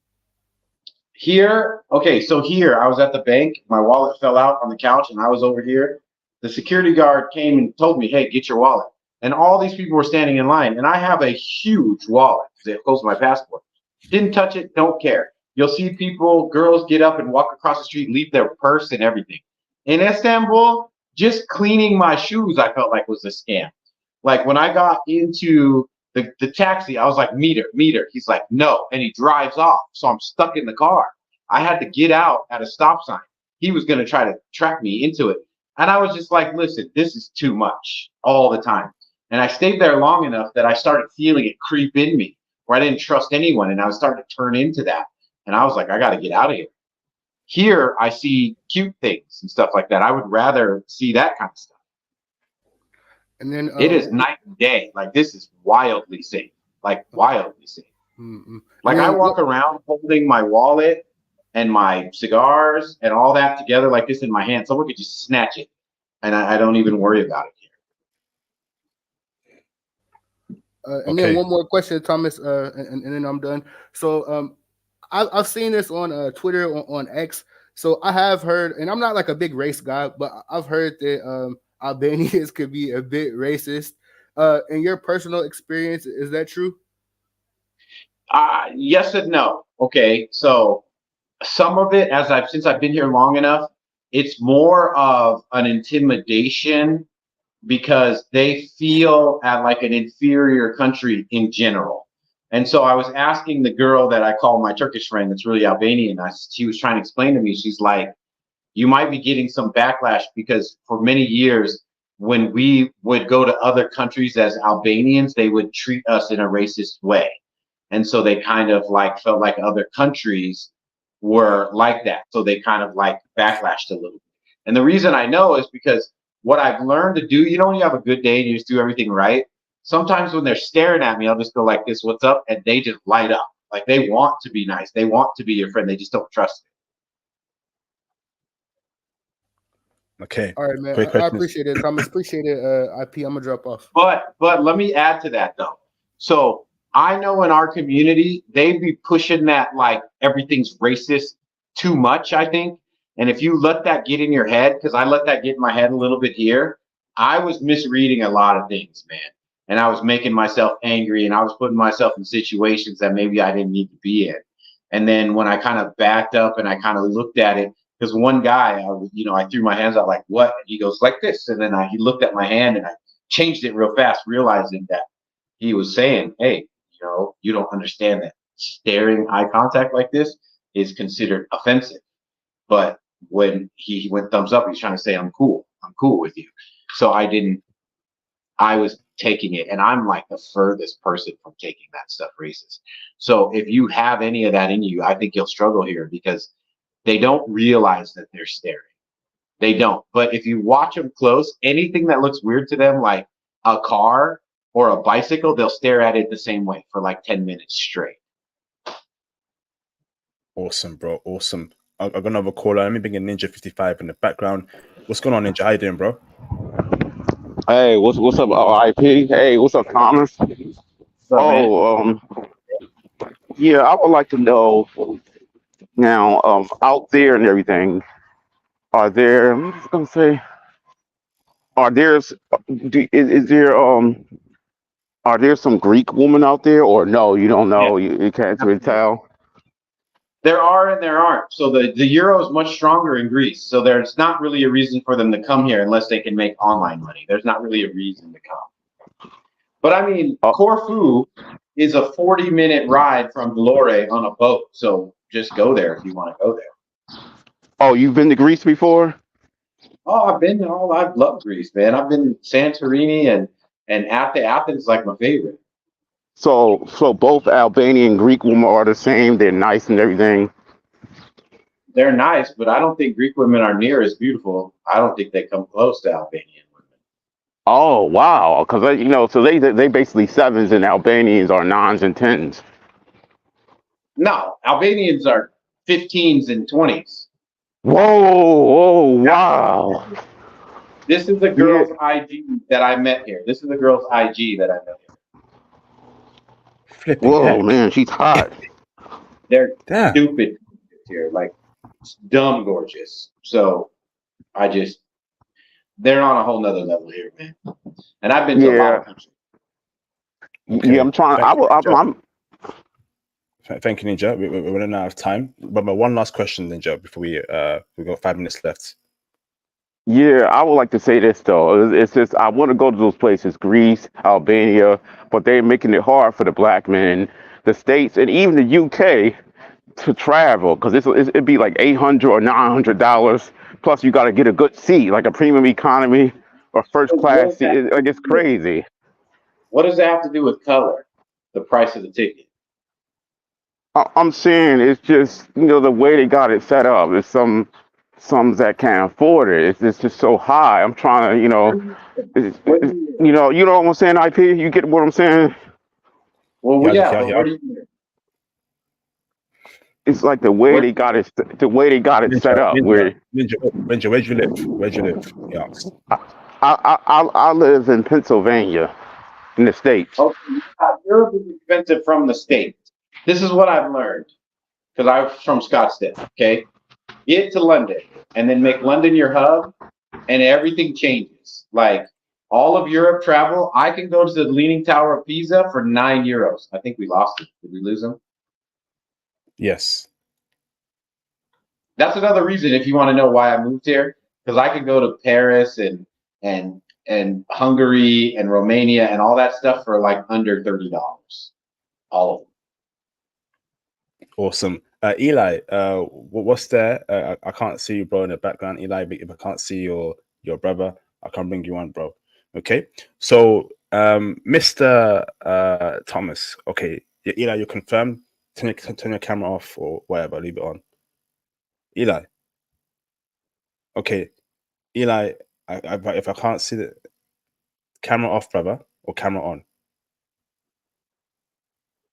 Here, okay, so here I was at the bank, my wallet fell out on the couch, and I was over here. The security guard came and told me, "Hey, get your wallet." And all these people were standing in line, and I have a huge wallet because it holds my passport. Didn't touch it, don't care. You'll see people, girls get up and walk across the street, leave their purse and everything. In Istanbul, just cleaning my shoes, I felt like was a scam. Like when I got into the taxi, I was like, meter. He's like, no. And he drives off. So I'm stuck in the car. I had to get out at a stop sign. He was going to try to track me into it. And I was just like, listen, this is too much all the time. And I stayed there long enough that I started feeling it creep in me, where I didn't trust anyone, and I was starting to turn into that. And I was like, I got to get out of here. Here, I see cute things and stuff like that. I would rather see that kind of stuff. And then it is night and day. Like, this is wildly safe. Like, wildly safe. Like, I walk around holding my wallet and my cigars and all that together like this in my hand. Someone could just snatch it, and I don't even worry about it here. And then one more question, Thomas, and then I'm done. So I've seen this on Twitter, on X. So I have heard, and I'm not like a big race guy, but I've heard that Albanians could be a bit racist. In your personal experience, is that true? Yes and no. Okay, so some of it, since I've been here long enough, it's more of an intimidation because they feel at like an inferior country in general. And so I was asking the girl that I call my Turkish friend that's really Albanian. She was trying to explain to me, she's like, you might be getting some backlash because for many years, when we would go to other countries as Albanians, they would treat us in a racist way. And so they kind of like felt like other countries were like that. So they kind of like backlashed a little bit. And the reason I know is because what I've learned to do, when you have a good day and you just do everything right, sometimes when they're staring at me, I'll just go like this, what's up? And they just light up. Like, they want to be nice. They want to be your friend. They just don't trust it. Okay. All right, man. I appreciate it, Thomas. Appreciate it, IP. I'm going to drop off. But let me add to that, though. So I know in our community, they be pushing that like everything's racist too much, I think. And if you let that get in your head, because I let that get in my head a little bit here, I was misreading a lot of things, man. And I was making myself angry, and I was putting myself in situations that maybe I didn't need to be in. And then when I kind of backed up and I kind of looked at it, because one guy, I threw my hands out like, what? And he goes like this. And then he looked at my hand, and I changed it real fast, realizing that he was saying, hey, you don't understand that staring eye contact like this is considered offensive. But when he went thumbs up, he's trying to say, I'm cool with you. So I was taking it, and I'm like the furthest person from taking that stuff racist. So if you have any of that in you, I think you'll struggle here because they don't realize that they're staring. They don't. But if you watch them close, anything that looks weird to them, like a car or a bicycle, they'll stare at it the same way for like 10 minutes straight. Awesome, bro. Awesome. I've got another caller. Let me bring in Ninja 55 in the background. What's going on, Ninja? How you doing, bro? Hey, what's up, IP? Hey, what's up, Thomas? Yeah, I would like to know now, out there and everything, are there? I'm just gonna say, are there some Greek women out there, or no? You don't know. Yeah. You can't really tell. There are and there aren't. So the euro is much stronger in Greece. So there's not really a reason for them to come here unless they can make online money. There's not really a reason to come. But I mean, Corfu is a 40-minute ride from Vlore on a boat. So just go there if you want to go there. Oh, you've been to Greece before? Oh, I've loved Greece, man. I've been to Santorini and Athens is like my favorite. So both Albanian and Greek women are the same. They're nice and everything. They're nice, but I don't think Greek women are near as beautiful. I don't think they come close to Albanian women. Oh wow! Because so they basically sevens and Albanians are nines and tens. No, Albanians are 15s and 20s. Whoa! Wow! This is the girl's IG that I met here. Whoa, heck. Man, she's hot. They're stupid here, like dumb gorgeous. So they're on a whole nother level here, man. And I've been to a lot of countries. Okay. Yeah, I'm trying. I'm Thank you, Ninja. We're running out of time. But my one last question, Ninja, before we got 5 minutes left. Yeah, I would like to say this though. It's just I want to go to those places, Greece, Albania, but they're making it hard for the black men in the States and even the UK to travel because it'd be like $800 or $900 Plus, you got to get a good seat, like a premium economy or first So what class does seat. that Like it's crazy. what does that have to do with color? The price of the ticket. I'm saying it's just the way they got it set up. There's some that can't afford it. It's just so high. I'm trying to Where do you live? you know what I'm saying. IP, you get what I'm saying? Well, Yeah, yeah, yeah, but yeah. where do you live? It's like the way Where, they got it, the way they got it Ninja, set up. Ninja, Where Ninja, where do you live? Where do you live? He asked. I live in Pennsylvania in the States. okay, Europe is expensive from the States. This is what I've learned because I was from Scottsdale. Okay, get to London and then make London your hub, and everything changes. Like all of Europe travel, I can go to the Leaning Tower of Pisa for €9. I think we lost it. Did we lose them? Yes. That's another reason if you want to know why I moved here, because I could go to Paris and Hungary and Romania and all that stuff for like under $30. All of them. Awesome. Eli, what's there? I can't see you, bro, in the background. Eli, if I can't see your brother, I can bring you on, bro. Okay. So, Mr. Thomas. Okay, Eli, you're confirmed. Turn your camera off or whatever. Leave it on. Eli. Okay, Eli. If I can't see the camera off, brother, or camera on.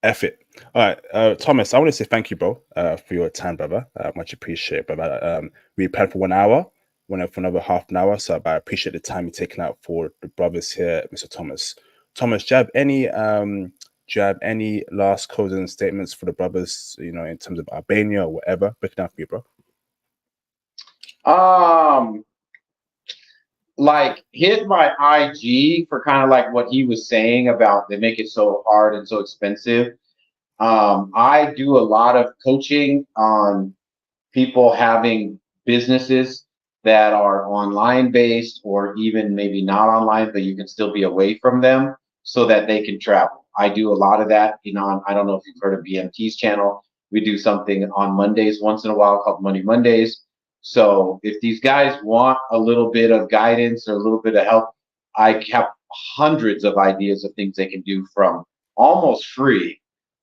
F it. All right, Thomas, I want to say thank you, bro, for your time, brother. Much appreciated, brother. We planned for 1 hour, went for another half an hour, so I appreciate the time you're taking out for the brothers here, Mr. Thomas. Thomas, do you have any last closing statements for the brothers, in terms of Albania or whatever? Break it down for you, bro. Like hit my IG for kind of like what he was saying about they make it so hard and so expensive. I do a lot of coaching on people having businesses that are online based or even maybe not online, but you can still be away from them so that they can travel. I do a lot of that. I don't know if you've heard of BMT's channel. We do something on Mondays once in a while called Money Mondays. So if these guys want a little bit of guidance or a little bit of help, I have hundreds of ideas of things they can do from almost free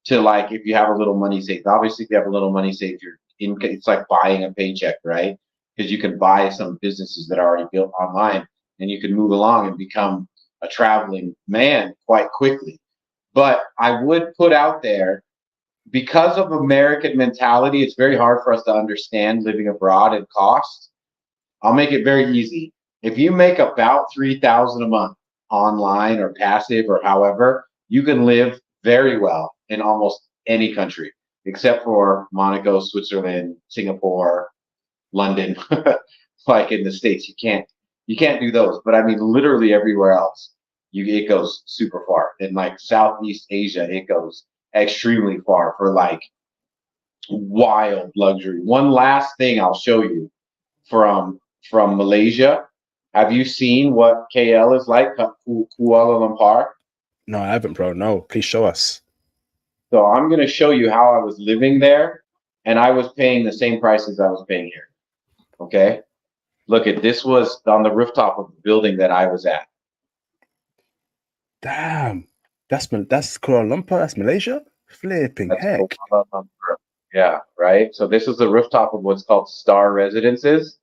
to like if you have a little money saved. Obviously, if you have a little money saved, it's like buying a paycheck, right? Because you can buy some businesses that are already built online and you can move along and become a traveling man quite quickly. But I would put out there, because of American mentality, it's very hard for us to understand living abroad and cost. I'll make it very easy. If you make about $3,000 a month online or passive or however, you can live very well in almost any country except for Monaco, Switzerland, Singapore, London. Like in the States, you can't do those. But I mean, literally everywhere else, it goes super far. In like Southeast Asia, it goes extremely far for like wild luxury. One last thing I'll show you from Malaysia. Have you seen what KL is like, Kuala Lumpur? No, I haven't, bro. No, please show us. So I'm going to show you how I was living there, and I was paying the same prices I was paying here. Okay, look at this. Was on the rooftop of the building that I was at. Damn, that's Kuala Lumpur. That's Malaysia. Flipping That's heck. Kuala Lumpur. Yeah, right. So this is the rooftop of what's called Star Residences,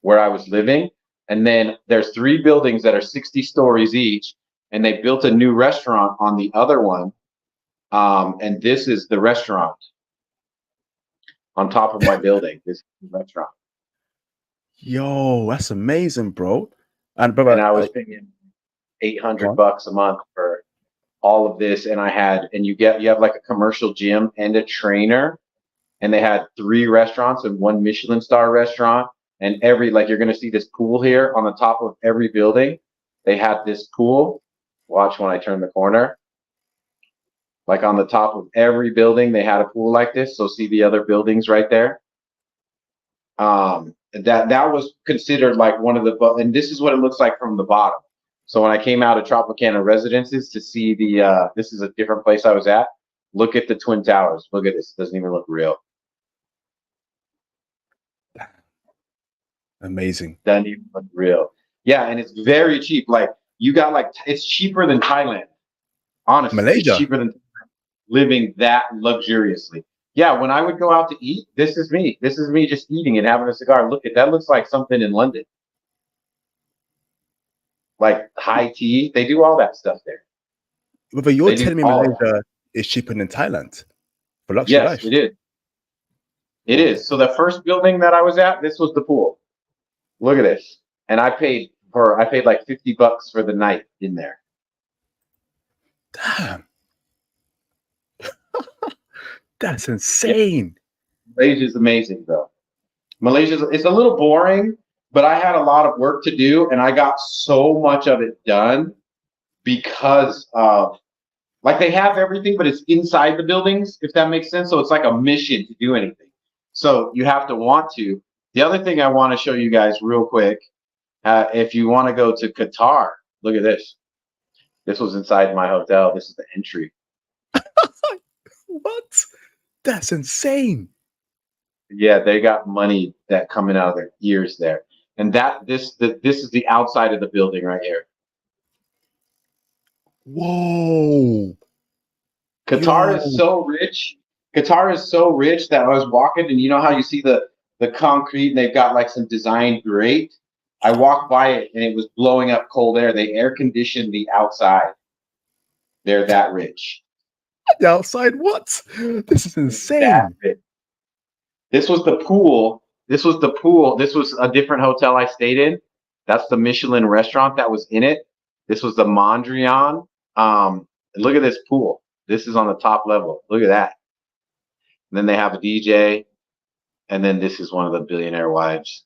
where I was living. And then there's 3 buildings that are 60 stories each, and they built a new restaurant on the other one. And this is the restaurant on top of my building. This is the restaurant. Yo, that's amazing, bro. And brother, And I was paying $800 a month for all of this. And you have like a commercial gym and a trainer. And they had 3 restaurants and 1 Michelin star restaurant. And you're going to see this pool here on the top of every building. They had this pool. Watch when I turn the corner. Like on the top of every building, they had a pool like this. So see the other buildings right there. That was considered like one of and this is what it looks like from the bottom. So when I came out of Tropicana Residences to see this is a different place I was at. Look at the Twin Towers. Look at this. It doesn't even look real. Amazing. Doesn't even look real. Yeah, and it's very cheap. Like you got like it's cheaper than Thailand. Honestly, it's Malaysia. cheaper than living that luxuriously. Yeah, when I would go out to eat, this is me. This is me just eating and having a cigar. Look at that. Looks like something in London. Like high tea. They do all that stuff there. But you're They do telling me all that. Malaysia is cheaper than Thailand for luxury Yes, life? it is. It is. So the first building that I was at, this was the pool. Look at this. And I paid like $50 for the night in there. Damn. That's insane. Malaysia's amazing though. It's a little boring, but I had a lot of work to do and I got so much of it done because of like they have everything, but it's inside the buildings, if that makes sense. So it's like a mission to do anything. So you have to want to. The other thing I want to show you guys real quick, if you want to go to Qatar, look at this. This was inside my hotel. This is the entry. What? That's insane. Yeah, they got money that coming out of their ears there. And this is the outside of the building right here. Whoa. Qatar is so rich. Qatar is so rich that I was walking, and you know how you see the concrete and they've got like some design grate. I walked by it and it was blowing up cold air. They air conditioned the outside. They're that rich. The outside? What? This is insane. This was the pool. This was the pool. This was a different hotel I stayed in. That's the Michelin restaurant that was in it. This was the Mondrian. Look at this pool. This is on the top level. Look at that. And then they have a DJ. And then this is one of the billionaire wives.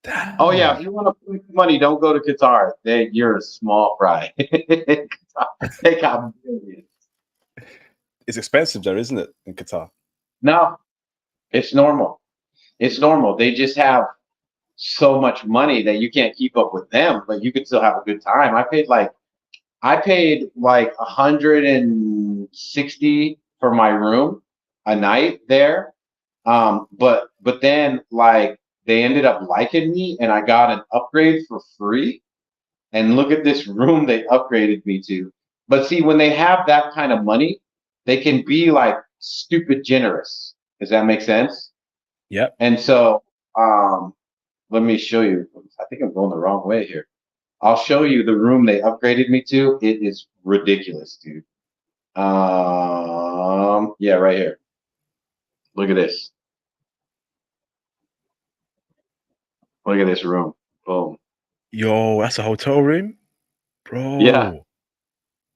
Damn. Oh yeah, if you want to put money, don't go to Qatar. You're a small fry. They got billions. It's expensive there, isn't it, in Qatar? No, it's normal. It's normal. They just have so much money that you can't keep up with them, but you could still have a good time. I paid like 160 for my room a night there. But then like they ended up liking me and I got an upgrade for free. And look at this room they upgraded me to. But see, when they have that kind of money, they can be like stupid generous. Does that make sense? Yep. And so let me show you. I think I'm going the wrong way here. I'll show you the room they upgraded me to. It is ridiculous, dude. Yeah, right here. Look at this. Look at this room. Boom. Yo, that's a hotel room, bro. Yeah.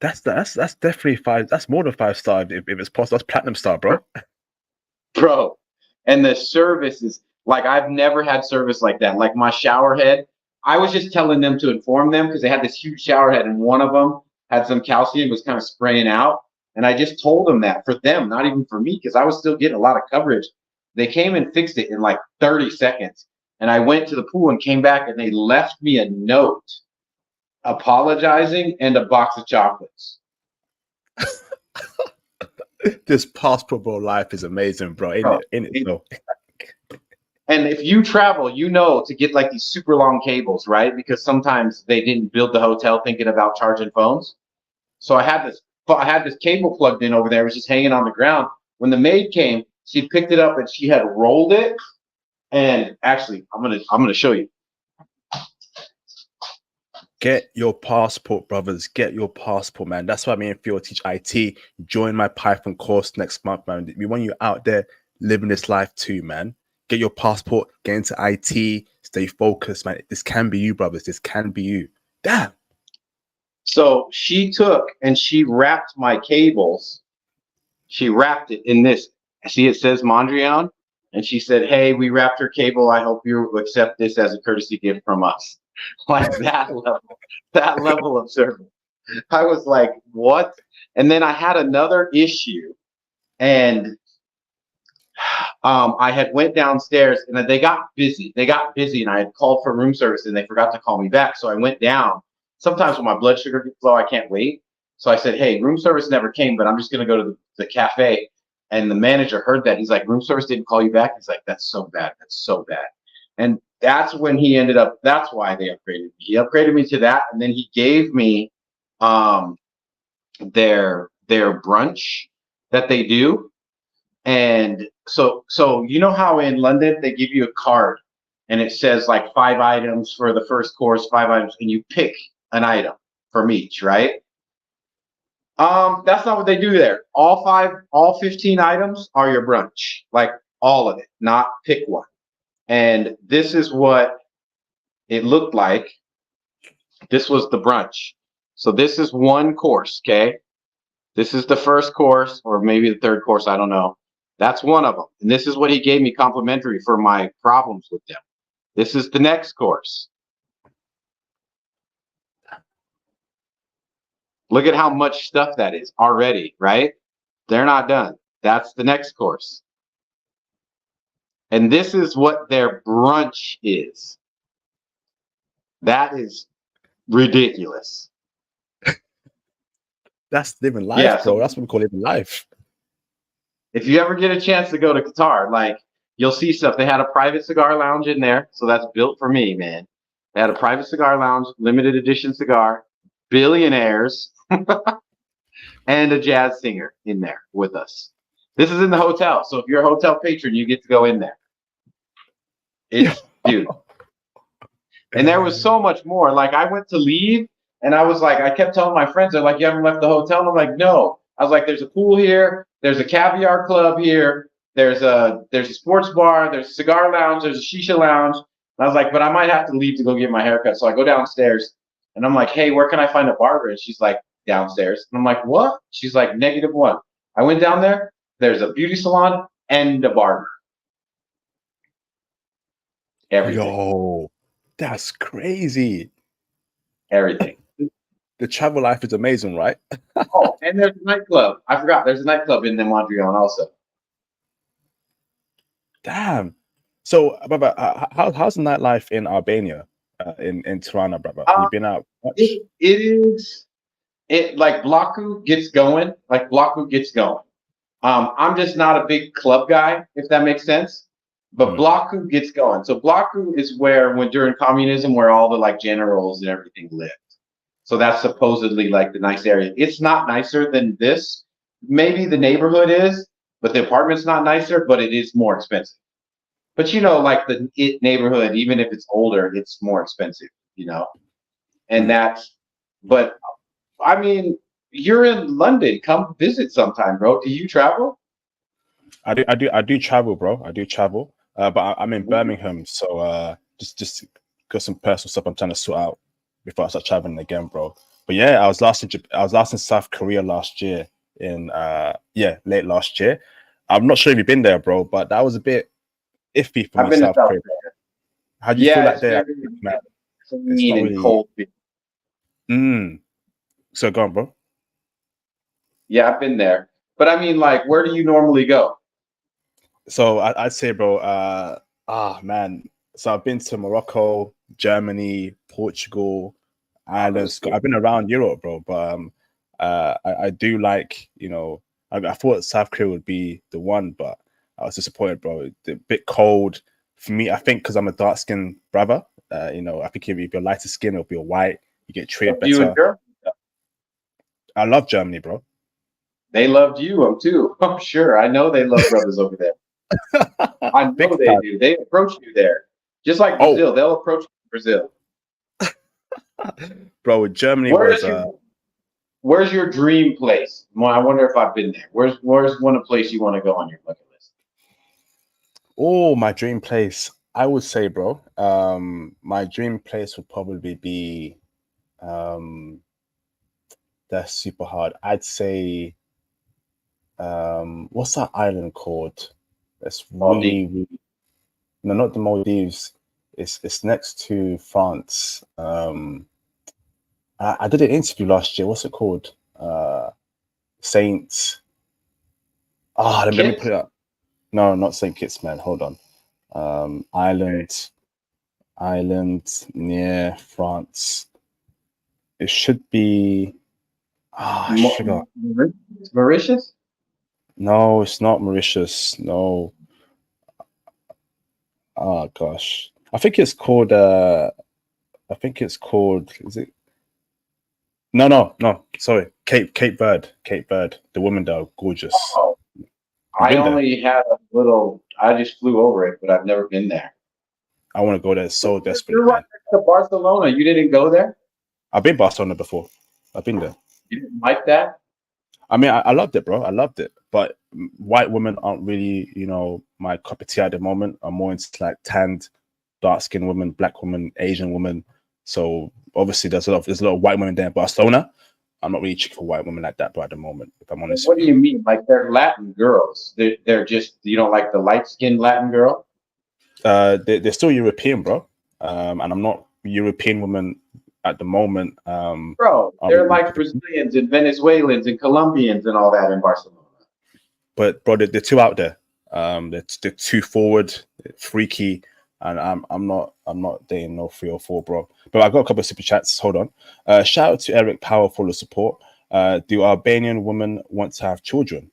That's definitely 5. That's more than 5-star if it's possible. That's platinum star, bro. Bro, and the service is like I've never had service like that. Like my shower head, I was just telling them to inform them because they had this huge shower head and one of them had some calcium, was kind of spraying out. And I just told them that for them, not even for me, because I was still getting a lot of coverage. They came and fixed it in like 30 seconds. And I went to the pool and came back and they left me a note apologizing and a box of chocolates. This passport bro life is amazing, bro. Ain't it though? And if you travel, you know to get like these super long cables, right? Because sometimes they didn't build the hotel thinking about charging phones. So I had this cable plugged in over there. It was just hanging on the ground. When the maid came, she picked it up and she had rolled it. And actually, I'm gonna show you. Get your passport, brothers. Get your passport, man. That's why me and Phil teach IT. Join my Python course next month, man. We want you out there living this life too, man. Get your passport. Get into IT. Stay focused, man. This can be you, brothers. This can be you. Damn. So she took and she wrapped my cables. She wrapped it in this. See, it says Mondrian. And she said, "Hey, we wrapped her cable. I hope you accept this as a courtesy gift from us." Like that level of service. I was like, what? And then I had another issue. And I had went downstairs and they got busy. And I had called for room service and they forgot to call me back. So I went down. Sometimes when my blood sugar gets low, I can't wait. So I said, "Hey, room service never came, but I'm just going to go to the cafe." And the manager heard that. He's like, "Room service didn't call you back?" He's like, "That's so bad. That's so bad." And that's when he ended up. That's why they upgraded me. He upgraded me to that, and then he gave me their brunch that they do. And so you know how in London they give you a card and it says like 5 items for the first course, 5 items, and you pick an item from each, right? That's not what they do there. All 15 items are your brunch, like all of it, not pick one. And this is what it looked like. This was the brunch. So this is one course, okay? This is the first course, or maybe the third course, I don't know. That's one of them. And this is what he gave me complimentary for my problems with them. This is the next course. Look at how much stuff that is already, right? They're not done. That's the next course. And this is what their brunch is. That is ridiculous. That's living life, Yeah, bro. so That's what we call living life. if you ever get a chance to go to Qatar, like you'll see stuff. They had a private cigar lounge in there, so that's built for me, man. They had a private cigar lounge, limited edition cigar, billionaires, and a jazz singer in there with us. This is in the hotel, so if you're a hotel patron, you get to go in there. It's dude. And there was so much more. Like I went to leave, and I was like, I kept telling my friends, they're like, "You haven't left the hotel?" And I'm like, "No." I was like, "There's a pool here. There's a caviar club here. There's a sports bar. There's a cigar lounge. There's a shisha lounge." And I was like, "But I might have to leave to go get my haircut." So I go downstairs, and I'm like, "Hey, where can I find a barber?" And she's like, "Downstairs." And I'm like, "What?" She's like, -1. I went down there. There's a beauty salon and a barber. Everything. Yo, that's crazy. Everything. The travel life is amazing, right? Oh, and there's a nightclub. I forgot. There's a nightclub in Montreal also. Damn. So, brother, how's the nightlife in Albania, in Tirana, brother? You've been out much? It is like Blaku gets going. Like Blaku gets going. I'm just not a big club guy, if that makes sense. But Blaku gets going. So Blaku is where, when during communism, where all the like generals and everything lived. So that's supposedly like the nice area. It's not nicer than this. Maybe the neighborhood is, but the apartment's not nicer, but it is more expensive. But you know, like the neighborhood, even if it's older, it's more expensive, you know? And but I mean, you're in London. Come visit sometime, bro. Do you travel? I do travel, bro. I do travel. But I'm in Birmingham, so just got some personal stuff I'm trying to sort out before I start traveling again, bro. But yeah, I was last in South Korea last year, in late last year. I'm not sure if you've been there, bro, but that was a bit iffy for I've me, been to South South Korea. Korea. How do you feel like it's there? very Man, clean not and really. cold. So go on, bro. Yeah, I've been there. But I mean, like, where do you normally go? So I'd say, bro, man. So I've been to Morocco, Germany, Portugal, Ireland. I've been around Europe, bro. But I do like, you know, I thought South Korea would be the one, but I was disappointed, bro. It's a bit cold for me. I think because I'm a dark skinned brother, you know, I think if you're lighter skin or if you're white, you get treated You in better. Germany? I love Germany, bro. They loved you too. I'm sure. I know they love brothers over there. I know Big they fan. do. They approach you there. Just like Oh. Brazil. They'll approach you in Brazil. Bro, Germany Where's your dream place? Well, I wonder if I've been there. Where's one place you want to go on your bucket list? Oh, my dream place. I would say, bro, my dream place would probably be that's super hard. I'd say what's that island called? That's really no, not the Maldives. It's next to France. I did an interview last year. What's it called? Saint. Let me put it up. No, not Saint Kitts, man. Hold on. Island near France. It should be. Mauritius? No, it's not Mauritius. No. Oh gosh. I think it's called. Is it? No. Sorry, Cape Verde. The women that are gorgeous. Oh, I only had a little. I just flew over it, but I've never been there. I want to go there so desperately. You're right next to Barcelona. You didn't go there? I've been Barcelona before. I've been there. You didn't like that? I mean, I loved it, bro. I loved it. But white women aren't really, my cup of tea at the moment. I'm more into like tanned, dark-skinned women, black women, Asian women. So obviously there's a lot of white women there in Barcelona. I'm not really checking for white women like that, bro, at the moment, if I'm honest. What do you mean? Like they're Latin girls? They're just, you don't like the light-skinned Latin girl? They're still European, bro. And I'm not European woman at the moment. Bro, they're like Brazilians and Venezuelans and Colombians and all that in Barcelona. But bro, they're too out there. They're too forward, freaky, and I'm not dating no 3 or 4, bro. But I got a couple of super chats. Hold on. Shout out to Eric Power for the support. Do Albanian women want to have children?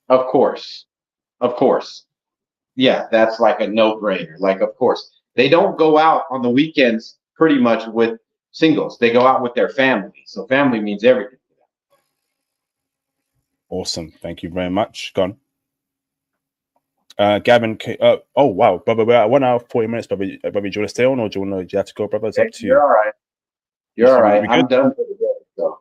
Of course. Yeah, that's like a no-brainer. Like, of course. They don't go out on the weekends pretty much with singles. They go out with their family. So family means everything to them. Awesome. Thank you very much. Gone. Gavin, oh wow, brother, we're at 1 hour 40 minutes, brother. Do you want to stay on, or do you have to go, brother? It's up to you. You're all right. You're all right. I'm done for the day. So.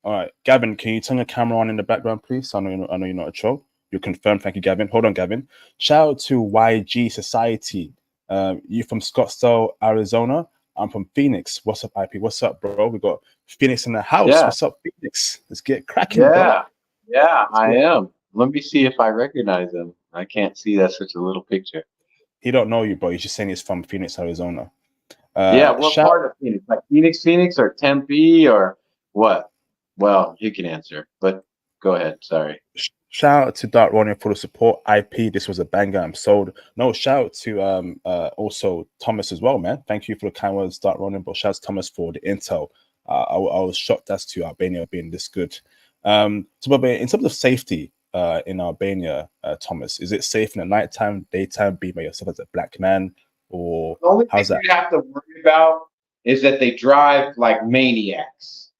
All right, Gavin, can you turn the camera on in the background, please? I know you're not a troll. You're confirmed. Thank you, Gavin. Hold on, Gavin. Shout out to YG Society. You from Scottsdale, Arizona? I'm from Phoenix. What's up, IP? What's up, bro? We got Phoenix in the house. Yeah. What's up, Phoenix? Let's get cracking. Yeah, bro. I am. Let me see if I recognize him. I can't see. That's such a little picture. He don't know you, bro. He's just saying he's from Phoenix, Arizona. What part of Phoenix? Like Phoenix, or Tempe, or what? Well, you can answer, but go ahead. Sorry. Shout out to Dark Running for the support. IP, this was a banger. I'm sold. No, shout out to also Thomas as well, man. Thank you for the kind words, Dark Running. But shout out to Thomas for the intel. I was shocked as to Albania being this good. So, but in terms of safety in Albania, Thomas, is it safe in the nighttime, daytime, being by yourself as a black man, or the only thing you have to worry about is that they drive like maniacs.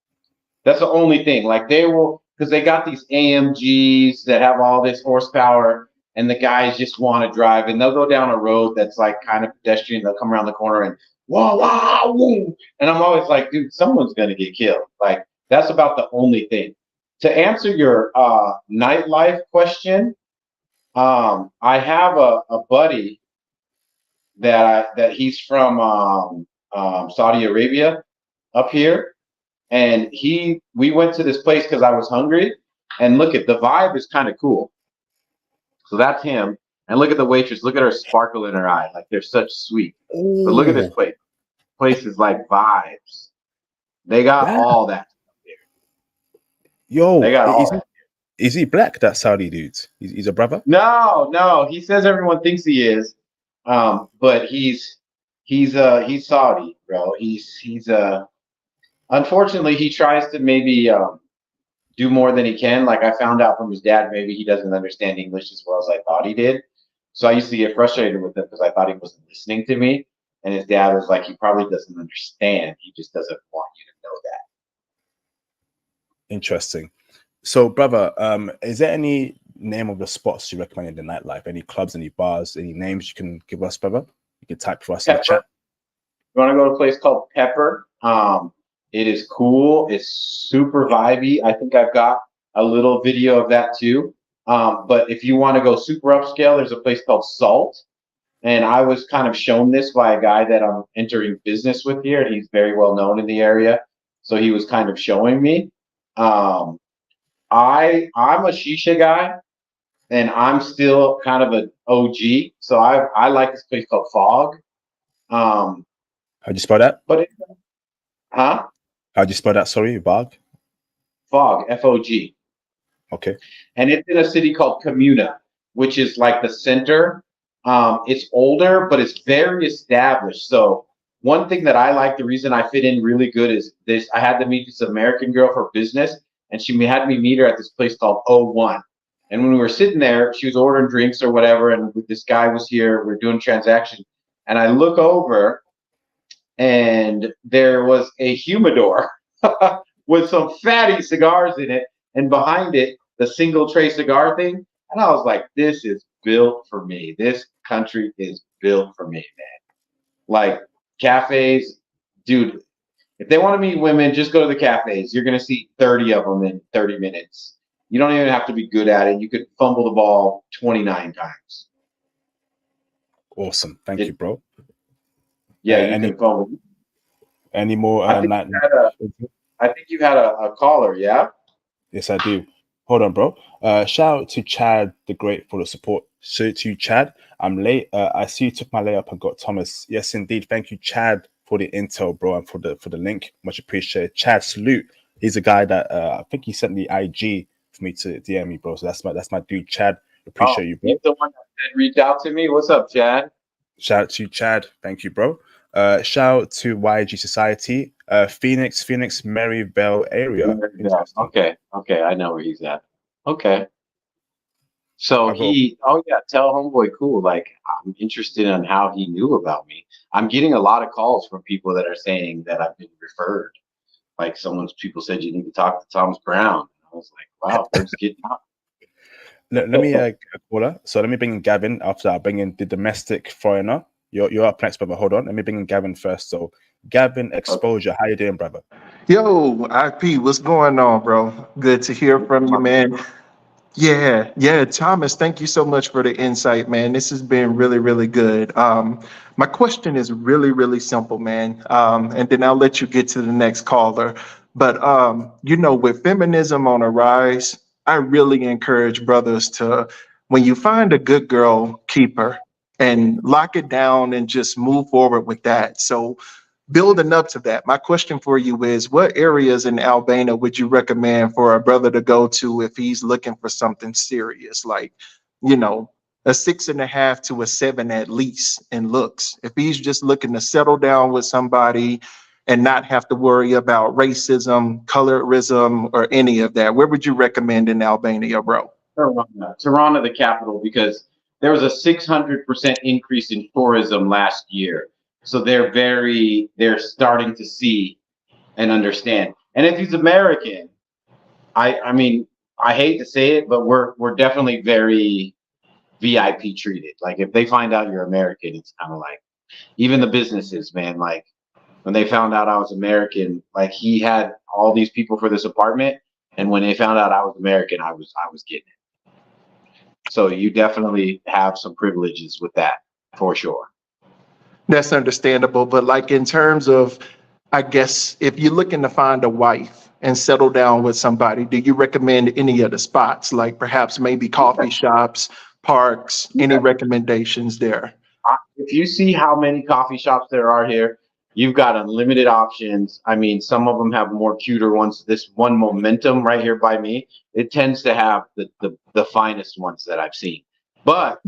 That's the only thing. Like they will. Because they got these AMGs that have all this horsepower, and the guys just want to drive, and they'll go down a road that's like kind of pedestrian. They'll come around the corner and wow, woo. And I'm always like, dude, someone's gonna get killed. Like that's about the only thing. To answer your nightlife question, I have a buddy that he's from Saudi Arabia up here. And we went to this place because I was hungry, and look at the vibe is kind of cool. So that's him. And look at the waitress. Look at her sparkle in her eye. Like they're such sweet. Ooh. But look at this place. Place is like vibes. They got all that stuff there. Yo, they got all that. Is he black, that Saudi dude? He's a brother? No. He says everyone thinks he is. But he's Saudi, bro. He's unfortunately, he tries to maybe do more than he can. Like I found out from his dad, maybe he doesn't understand English as well as I thought he did. So I used to get frustrated with him because I thought he wasn't listening to me. And his dad was like, he probably doesn't understand. He just doesn't want you to know that. Interesting. So, brother, is there any name of the spots you recommend in the nightlife? Any clubs, any bars, any names you can give us, brother? You can type for us in the chat. You want to go to a place called Pepper? It is cool. It's super vibey. I think I've got a little video of that too. But if you want to go super upscale, there's a place called Salt. And I was kind of shown this by a guy that I'm entering business with here. And he's very well known in the area. So he was kind of showing me. I'm a shisha guy, and I'm still kind of an OG. So I like this place called Fog. How'd you spell that? Huh? How'd you spell that? Sorry, Fog? Fog, F-O-G. Okay. And it's in a city called Comuna, which is like the center. It's older, but it's very established. So one thing that I like, the reason I fit in really good is this. I had to meet this American girl for business, and she had me meet her at this place called O1. And when we were sitting there, she was ordering drinks or whatever, and this guy was here. We were doing a transaction. and I look over, and there was a humidor with some fatty cigars in it, and behind it, the single tray cigar thing. And I was like, this is built for me. This country is built for me, man. Like cafes, dude, if they want to meet women, just go to the cafes. You're going to see 30 of them in 30 minutes. You don't even have to be good at it. You could fumble the ball 29 times. Awesome. Thank you, bro. Yeah, you can fumble. Any more? I think you had a caller, yeah? Yes, I do. Hold on, bro. Shout out to Chad the Great for the support. So to Chad, I'm late. I see you took my layup and got Thomas. Yes, indeed. Thank you, Chad, for the intel, bro, and for the link. Much appreciated. Chad, salute. He's a guy that I think he sent the IG for me to DM me, bro. So that's my dude, Chad. Appreciate you, bro. He's the one that said reach out to me. What's up, Chad? Shout out to Chad. Thank you, bro. Shout out to YG Society, Phoenix, Maryvale area. Okay, I know where he's at. Okay. So tell homeboy cool. Like, I'm interested in how he knew about me. I'm getting a lot of calls from people that are saying that I've been referred. Like people said you need to talk to Thomas Brown. I was like, wow, where's getting out? Let me So let me bring in Gavin after I bring in the domestic foreigner. You're up next, brother. Hold on. Let me bring in Gavin first. So Gavin, Exposure. How you doing, brother? Yo, IP, what's going on, bro? Good to hear from you, man. Yeah, Thomas, thank you so much for the insight, man. This has been really, really good. My question is really, really simple, man. And then I'll let you get to the next caller. But, with feminism on a rise, I really encourage brothers to, when you find a good girl, keep her and lock it down and just move forward with that. So building up to that, my question for you is, what areas in Albania would you recommend for a brother to go to if he's looking for something serious, like, a 6.5 to a 7 at least in looks? If he's just looking to settle down with somebody and not have to worry about racism, colorism, or any of that, where would you recommend in Albania, bro? Tirana, the capital, because there was a 600% increase in tourism last year. So they're starting to see and understand. And if he's American, I mean, I hate to say it, but we're definitely very VIP treated. Like, if they find out you're American, it's kind of like, even the businesses, man, like when they found out I was American, like he had all these people for this apartment, and when they found out I was American, I was getting it. So you definitely have some privileges with that, for sure. That's understandable. But like in terms of, I guess, if you're looking to find a wife and settle down with somebody, do you recommend any of the spots, like perhaps maybe coffee shops, parks, any recommendations there? If you see how many coffee shops there are here, you've got unlimited options. I mean, some of them have more cuter ones. This one, Momentum, right here by me, it tends to have the finest ones that I've seen. But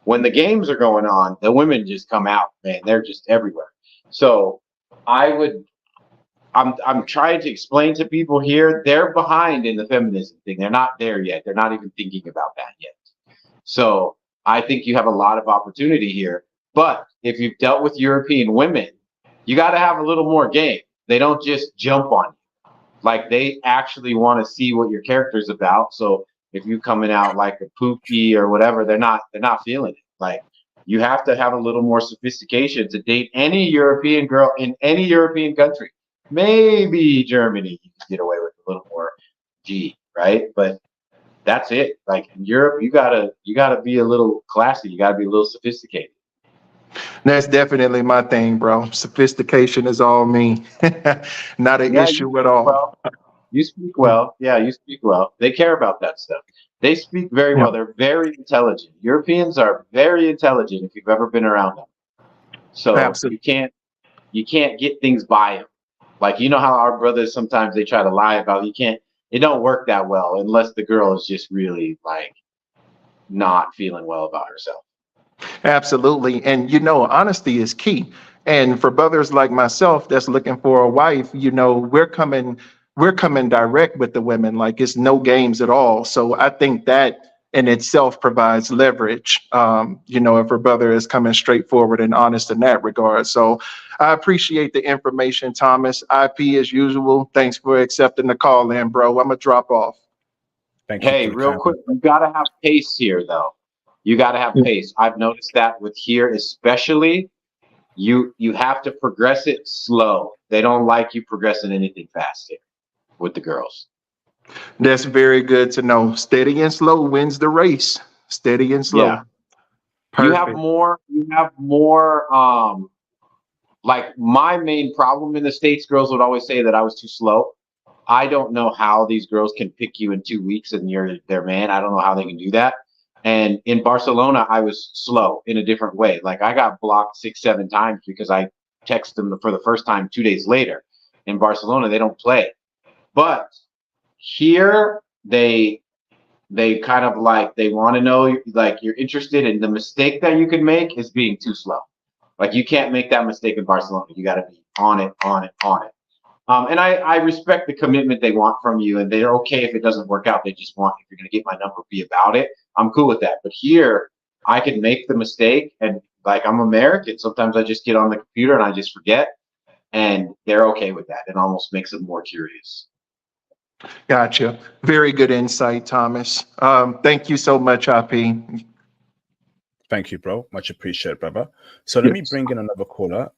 when the games are going on, the women just come out, man. They're just everywhere. So I'm trying to explain to people here, they're behind in the feminism thing. They're not there yet. They're not even thinking about that yet. So I think you have a lot of opportunity here. But if you've dealt with European women, you got to have a little more game. They don't just jump on you. Like, they actually want to see what your character's about. So if you coming out like a Pookie or whatever, they're not feeling it. Like, you have to have a little more sophistication to date any European girl in any European country. Maybe Germany, you can get away with a little more G, right? But that's it. Like, in Europe, you gotta be a little classy. You gotta be a little sophisticated. That's definitely my thing, bro. Sophistication is all me. Not an issue at all. Well, you speak well. Yeah, you speak well. They care about that stuff. They speak very well. They're very intelligent. Europeans are very intelligent if you've ever been around them. So absolutely. You can't get things by them. Like, you know how our brothers sometimes they try to lie about it don't work that well unless the girl is just really like not feeling well about herself. Absolutely. And, honesty is key. And for brothers like myself that's looking for a wife, we're coming direct with the women. Like, it's no games at all. So I think that in itself provides leverage, if a brother is coming straightforward and honest in that regard. So I appreciate the information, Thomas. IP, as usual, thanks for accepting the call in, bro. I'm going to drop off. Thank you. Hey, real quick, you gotta have pace here, though. You gotta have pace. I've noticed that with here, especially, you have to progress it slow. They don't like you progressing anything fast here with the girls. That's very good to know. Steady and slow wins the race. Steady and slow. Yeah. Perfect. You have more, like my main problem in the States, girls would always say that I was too slow. I don't know how these girls can pick you in 2 weeks and you're their man. I don't know how they can do that. And in Barcelona, I was slow in a different way. Like I got blocked 6-7 times because I texted them for the first time 2 days later. In Barcelona, they don't play. But here, they kind of like, they want to know, like, you're interested, in the mistake that you can make is being too slow. Like you can't make that mistake in Barcelona. You got to be on it. And I respect the commitment they want from you, and they're okay if it doesn't work out. They just want, if you're going to get my number, be about it. I'm cool with that. But here, I can make the mistake, and like I'm American. Sometimes I just get on the computer and I just forget, and they're okay with that. It almost makes them more curious. Gotcha. Very good insight, Thomas. Thank you so much, IP. Thank you, bro. Much appreciated, brother. So let me bring in another caller.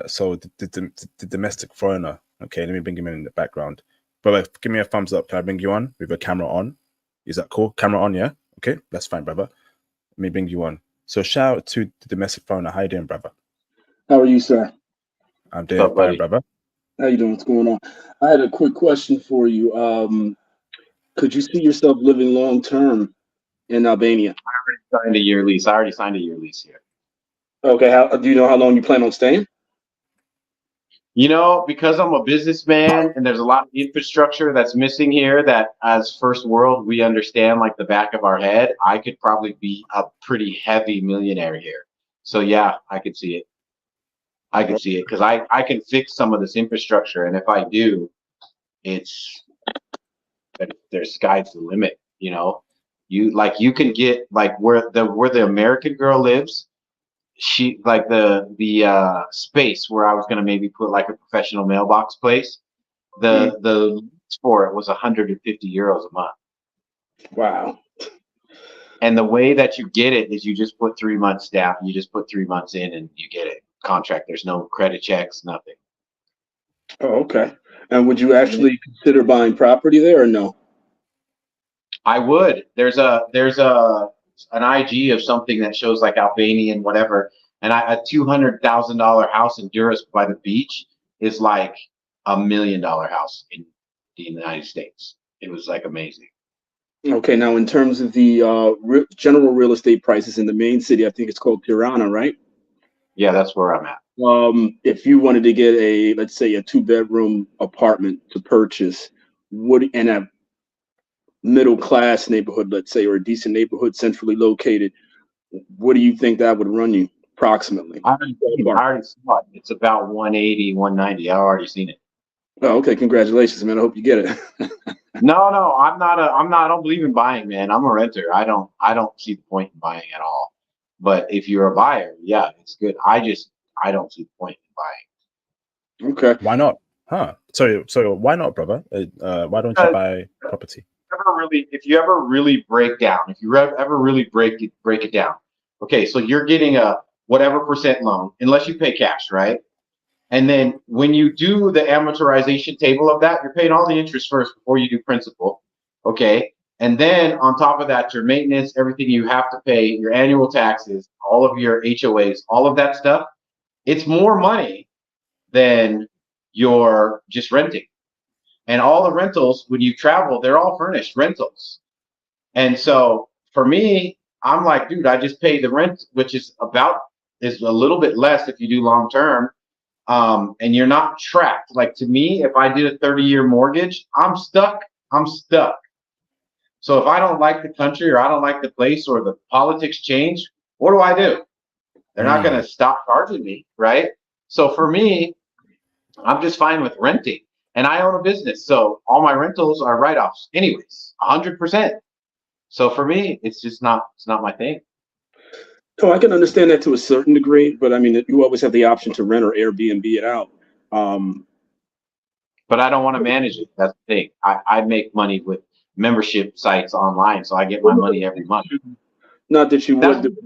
So the domestic foreigner. Okay, let me bring him in the background. Brother, give me a thumbs up. Can I bring you on with a camera on? Is that cool? Camera on, yeah? Okay, that's fine, brother. Let me bring you on. So shout out to the domestic foreigner. How you doing, brother? How are you, sir? I'm doing fine, brother. How you doing? What's going on? I had a quick question for you. Could you see yourself living long term in Albania? I already signed a year lease. I already signed a year lease here. Okay. Do you know how long you plan on staying? You know, because I'm a businessman and there's a lot of infrastructure that's missing here that as first world, we understand like the back of our head, I could probably be a pretty heavy millionaire here. So yeah, I could see it. I can see it because I can fix some of this infrastructure. And if I do, there's sky's the limit, you know. You can get like where the American girl lives. She like the space where I was gonna maybe put like a professional mailbox place. The lease for it was 150 euros a month. Wow. And the way that you get it is you just put 3 months down. You just put 3 months in and you get it. Contract. There's no credit checks, nothing. Oh, okay. And would you actually consider buying property there or no? I would. There's an IG of something that shows like Albanian whatever, and a $200,000 house in Duras by the beach is like $1 million house in the United States. It was like amazing. Okay. Now, in terms of the general real estate prices in the main city, I think it's called Tirana, right? Yeah, that's where I'm at. If you wanted to get let's say a 2-bedroom apartment to purchase, in a middle class neighborhood, let's say, or a decent neighborhood centrally located, what do you think that would run you approximately? I already saw it. It's about 180, 190. I've already seen it. Oh, okay. Congratulations, man. I hope you get it. No, I don't believe in buying, man. I'm a renter. I don't see the point in buying at all. But if you're a buyer, yeah, it's good. I don't see the point in buying. Okay. Why not? Huh? So why not, brother? Why don't you buy property? If you ever really break it down. Okay, so you're getting a whatever percent loan, unless you pay cash, right? And then when you do the amortization table of that, you're paying all the interest first before you do principal. Okay. And then on top of that, your maintenance, everything you have to pay, your annual taxes, all of your HOAs, all of that stuff, it's more money than you're just renting. And all the rentals, when you travel, they're all furnished rentals. And so for me, I'm like, dude, I just pay the rent, which is a little bit less if you do long term. And you're not trapped. Like to me, if I did a 30-year mortgage, I'm stuck. So if I don't like the country or I don't like the place or the politics change, what do? They're not going to stop charging me, right? So for me, I'm just fine with renting. And I own a business, so all my rentals are write-offs anyways, 100%. So for me, it's not my thing. So I can understand that to a certain degree, but I mean, you always have the option to rent or Airbnb it out. But I don't want to manage it. That's the thing. I make money with membership sites online, so I get my money every month. Not that you That's, would.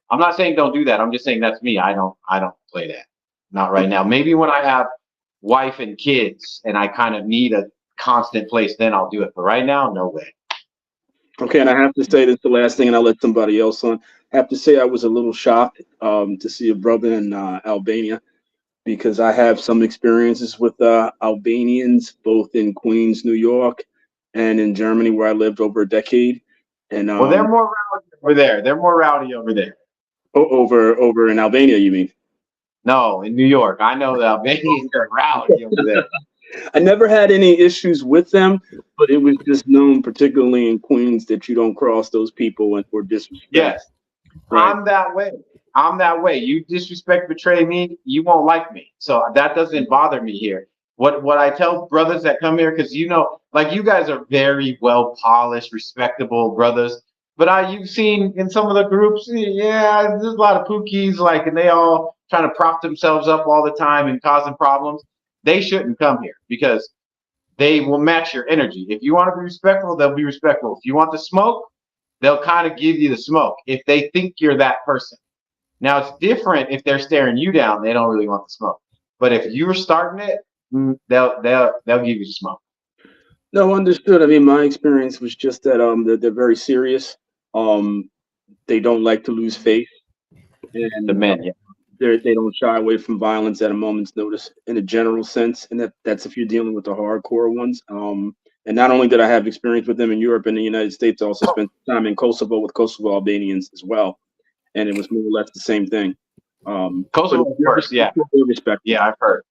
I'm not saying don't do that. I'm just saying that's me. I don't play that. Not right now. Maybe when I have wife and kids and I kind of need a constant place, then I'll do it. But right now, no way. Okay, and I have to say this the last thing, and I'll let somebody else on. I have to say I was a little shocked to see a brother in Albania, because I have some experiences with Albanians, both in Queens, New York, and in Germany, where I lived over a decade. And well, they're more rowdy over there. They're more rowdy over there. Over in Albania, you mean? No, in New York. I know the Albanians are rowdy over there. I never had any issues with them, but it was just known, particularly in Queens, that you don't cross those people or disrespect. Yes, right. I'm that way. I'm that way. You disrespect, betray me, you won't like me. So that doesn't bother me here. What I tell brothers that come here, because like you guys are very well polished, respectable brothers. But you've seen in some of the groups, yeah, there's a lot of pookies, like, and they all trying to prop themselves up all the time and causing problems. They shouldn't come here because they will match your energy. If you want to be respectful, they'll be respectful. If you want the smoke, they'll kind of give you the smoke if they think you're that person. Now, it's different if they're staring you down. They don't really want the smoke. But if you're starting it, they'll give you the smoke. No, understood. I mean, my experience was just that they're very serious. They don't like to lose face, and the men, yeah. They don't shy away from violence at a moment's notice in a general sense, and that's if you're dealing with the hardcore ones. And not only did I have experience with them in Europe and the United States, I also spent time in Kosovo with Kosovo Albanians as well, and it was more or less the same thing. Kosovo first, yeah. Yeah, I've heard.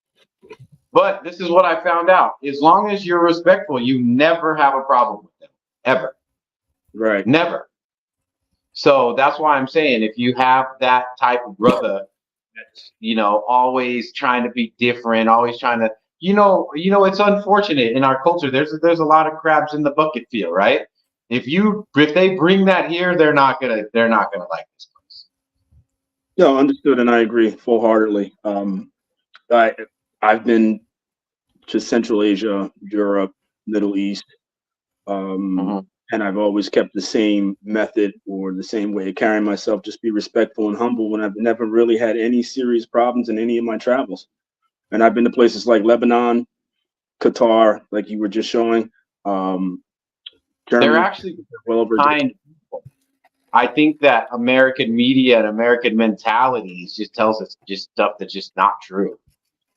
But this is what I found out. As long as you're respectful, you never have a problem with them, ever. Right. Never. So that's why I'm saying, if you have that type of brother that's, always trying to be different, always trying to, it's unfortunate in our culture. There's a lot of crabs in the bucket feel, right? If they bring that here, they're not gonna like this place. No, understood, and I agree full-heartedly. I've been to Central Asia, Europe, Middle East, and I've always kept the same method or the same way of carrying myself, just be respectful and humble, and I've never really had any serious problems in any of my travels. And I've been to places like Lebanon, Qatar, like you were just showing. Germany, they're actually kind people. I think that American media and American mentality just tells us just stuff that's just not true.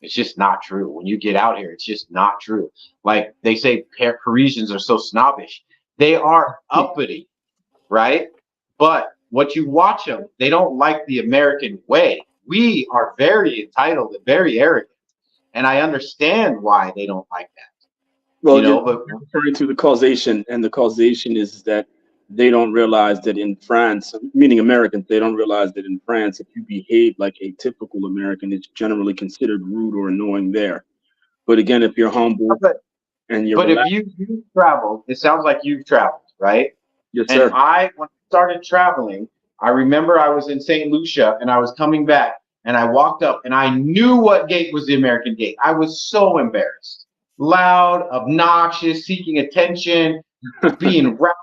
It's just not true. When you get out here, it's just not true. Like they say Parisians are so snobbish. They are uppity, right? But what you watch them, they don't like the American way. We are very entitled and very arrogant. And I understand why they don't like that. Well, but referring to the causation, and the causation is that they don't realize that in France, meaning Americans, they don't realize that in France, if you behave like a typical American, it's generally considered rude or annoying there. But again, if you're humble and you're relaxed, if you've traveled, it sounds like you've traveled, right? Yes, sir. And when I started traveling, I remember I was in St. Lucia and I was coming back and I walked up and I knew what gate was the American gate. I was so embarrassed, loud, obnoxious, seeking attention, being rowdy.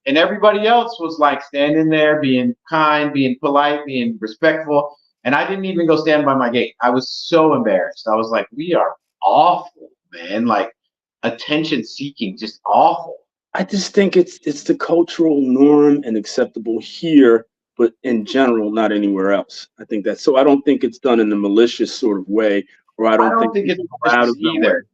And everybody else was like standing there, being kind, being polite, being respectful. And I didn't even go stand by my gate. I was so embarrassed. I was like, we are awful, man. Like attention seeking, just awful. I just think it's the cultural norm and acceptable here, but in general, not anywhere else. I think that's so. I don't think it's done in a malicious sort of way, or I don't think it's malicious either.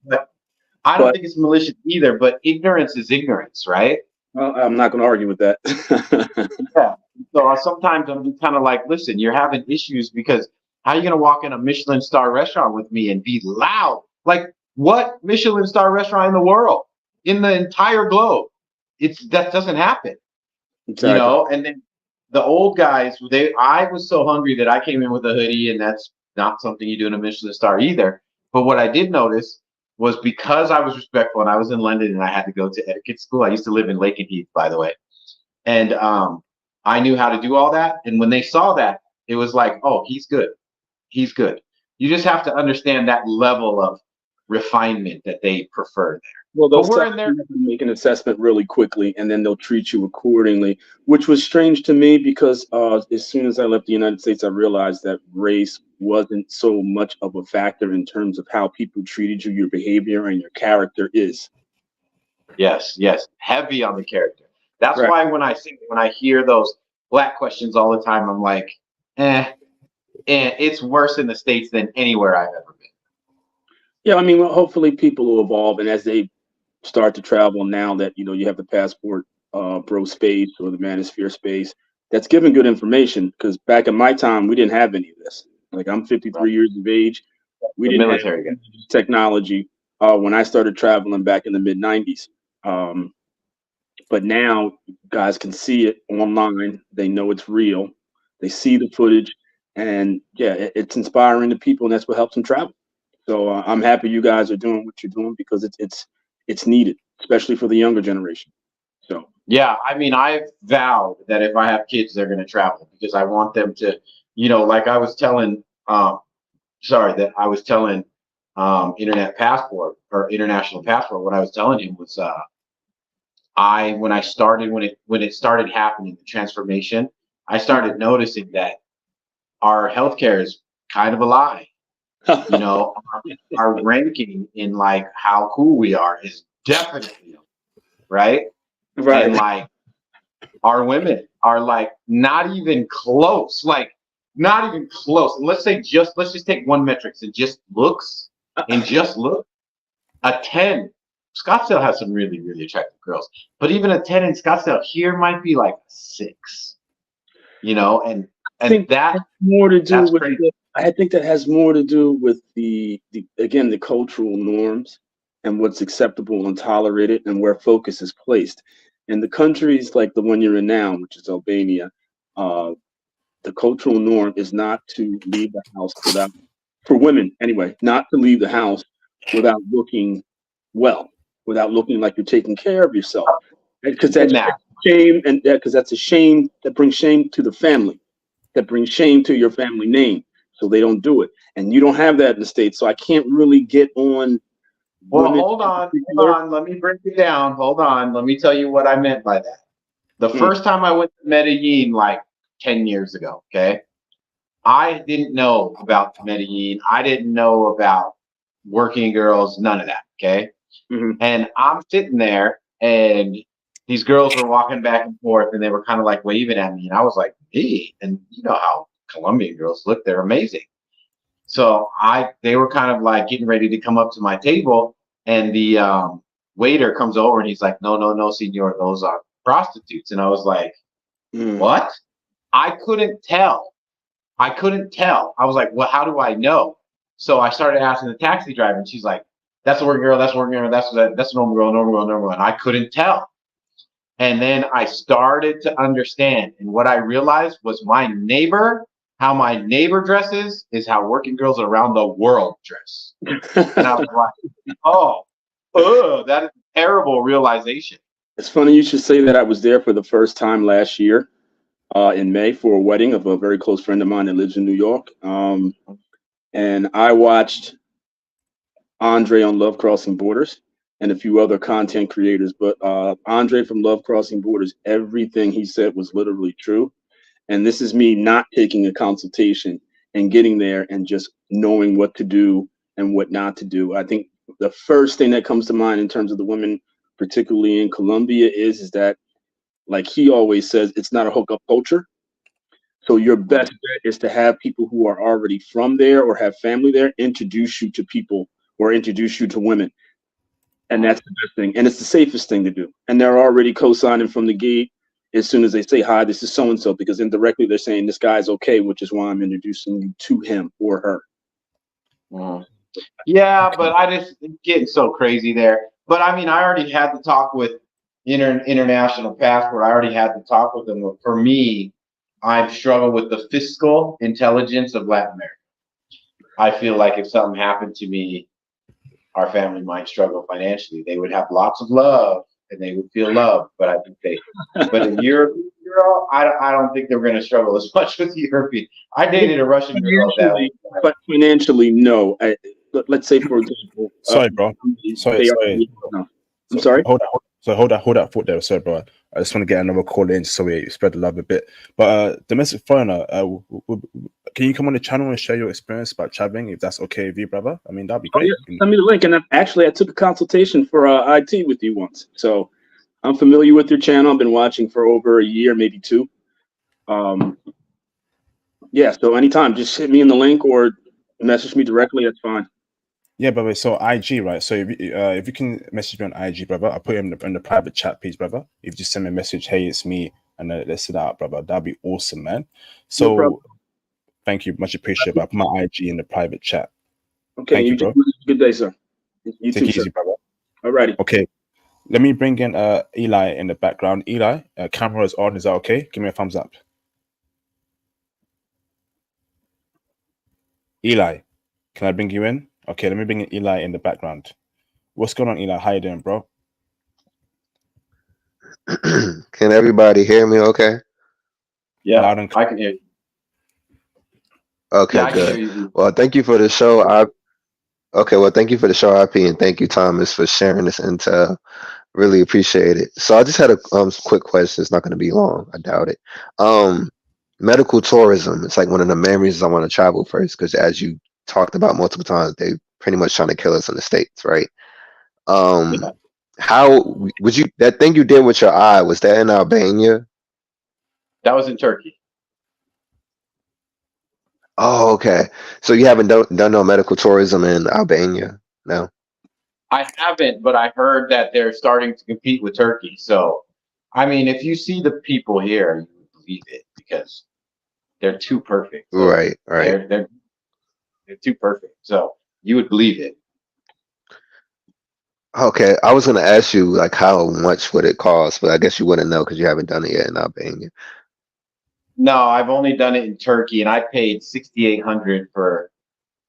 I don't think it's malicious either, but ignorance is ignorance, right? Well, I'm not going to argue with that. Yeah. So sometimes I'm just kind of like, listen, you're having issues because how are you going to walk in a Michelin star restaurant with me and be loud? Like what Michelin star restaurant in the world, in the entire globe? That doesn't happen, exactly. And then the old guys, I was so hungry that I came in with a hoodie, and that's not something you do in a Michelin star either. But what I did notice was because I was respectful and I was in London and I had to go to etiquette school. I used to live in Lakenheath, by the way. And I knew how to do all that. And when they saw that, it was like, oh, he's good. He's good. You just have to understand that level of refinement that they prefer there. Well, But they'll we're in there. make an assessment really quickly, and then they'll treat you accordingly, which was strange to me because as soon as I left the United States, I realized that race wasn't so much of a factor in terms of how people treated you, your behavior, and your character is. Yes, yes, heavy on the character. That's Right. why when I hear those black questions all the time, I'm like, it's worse in the States than anywhere I've ever been. Yeah, I mean, well, hopefully people will evolve, and as they start to travel now that you have the passport bro space or the manosphere space, that's giving good information, because back in my time we didn't have any of this. Like, I'm 53 years of age. We The didn't military have technology when I started traveling back in the mid 90s. But now guys can see it online. They know it's real. They see the footage, and yeah, it's inspiring to people, and that's what helps them travel. So I'm happy you guys are doing what you're doing, because it's needed, especially for the younger generation. So Yeah, I mean, I've vowed that if I have kids, they're going to travel, because I want them to, like I was telling, Internet Passport or International Passport. What I was telling him was, when it started happening, the transformation, I started noticing that our healthcare is kind of a lie. Our ranking in like how cool we are is definitely right. right. And like our women are like not even close, not even close. And let's just take one metric and just looks, a 10. Scottsdale has some really, really attractive girls, but even a 10 in Scottsdale here might be like 6, and I think that has more to do that's with crazy. I think that has more to do with the again, the cultural norms and what's acceptable and tolerated, and where focus is placed. In the countries like the one you're in now, which is Albania, the cultural norm is not to leave the house without, for women anyway, not to leave the house without looking well, without looking like you're taking care of yourself, because that's shame, and because that's a shame that brings shame to the family, that brings shame to your family name, so they don't do it. And you don't have that in the States, so I can't really get on. Well, hold on. Let me break it down. Hold on. Let me tell you what I meant by that. The first time I went to Medellin, like 10 years ago, okay, I didn't know about Medellin. I didn't know about working girls, none of that, okay? And I'm sitting there, and these girls were walking back and forth, and they were kind of like waving at me, and I was like, hey, and you know how Colombian girls look, they're amazing. So they were kind of like getting ready to come up to my table, and the waiter comes over and he's like, no, senor, those are prostitutes. And I was like, what? I couldn't tell. I was like, well, how do I know? So I started asking the taxi driver, and she's like, that's a working girl, that's a working girl, that's a normal girl. And I couldn't tell. And then I started to understand. And what I realized was how my neighbor dresses is how working girls around the world dress. And I was like, that is a terrible realization. It's funny you should say that. I was there for the first time last year in May for a wedding of a very close friend of mine that lives in New York. And I watched Andre on Love Crossing Borders and a few other content creators. But Andre from Love Crossing Borders, everything he said was literally true. And this is me not taking a consultation and getting there and just knowing what to do and what not to do. I think the first thing that comes to mind in terms of the women, particularly in Colombia, is that, like he always says, it's not a hookup culture. So your best bet is to have people who are already from there or have family there introduce you to people or introduce you to women. And that's the best thing. And it's the safest thing to do. And they're already co-signing from the gate as soon as they say, hi, this is so-and-so, because indirectly they're saying this guy's okay, which is why I'm introducing you to him or her. Yeah, but it's getting so crazy there. But I mean, I already had the talk with International Passport. I already had the talk with them. For me, I've struggled with the fiscal intelligence of Latin America. I feel like if something happened to me, our family might struggle financially. They would have lots of love and they would feel loved, but I think but a European girl, I don't think they're going to struggle as much with the European. I dated a Russian girl but financially, no. Let's say, for example, sorry, bro. Sorry. No. I'm sorry. Hold that thought there, sorry, bro. I just want to get another call in so we spread the love a bit. But domestic foreigner, can you come on the channel and share your experience about traveling, if that's okay with you, brother? I mean, that'd be great. Yeah, send me the link. And I took a consultation for IT with you once, so I'm familiar with your channel. I've been watching for over a year, maybe 2. Yeah. So anytime, just hit me in the link or message me directly. That's fine. Yeah, brother. So IG, right? So if you can message me on IG, brother, I'll put it in the private chat page, brother. If you just send me a message, hey, it's me, and let's sit out, brother. That'd be awesome, man. So No thank you, much appreciated. I'll put my IG in the private chat. Okay, thank you, bro. Good day, sir. You Take too, it easy, sir. brother. Alrighty. Okay. Let me bring in Eli in the background. Eli, camera is on. Is that okay? Give me a thumbs up. Eli, can I bring you in? Okay, let me bring in Eli in the background. What's going on, Eli? How you doing, bro? Can everybody hear me okay? Yeah, I can hear you. Okay, yeah, good. Well, thank you for the show. Thank you for the show, IP, and thank you, Thomas, for sharing this intel. Really appreciate it. So I just had a quick question. It's not going to be long. I doubt it. Medical tourism. It's like one of the main reasons I want to travel first, because as you talked about multiple times, they pretty much trying to kill us in the States, right? How would you, that thing you did with your eye, was that in Albania? That was in Turkey. Oh, okay. So you haven't done no medical tourism in Albania? No? I haven't, but I heard that they're starting to compete with Turkey. So, I mean, if you see the people here, you would believe it because they're too perfect. So Right. They're too perfect. So you would believe it. Okay, I was gonna ask you like how much would it cost, but I guess you wouldn't know because you haven't done it yet in Albania. No, I've only done it in Turkey, and I paid $6,800 for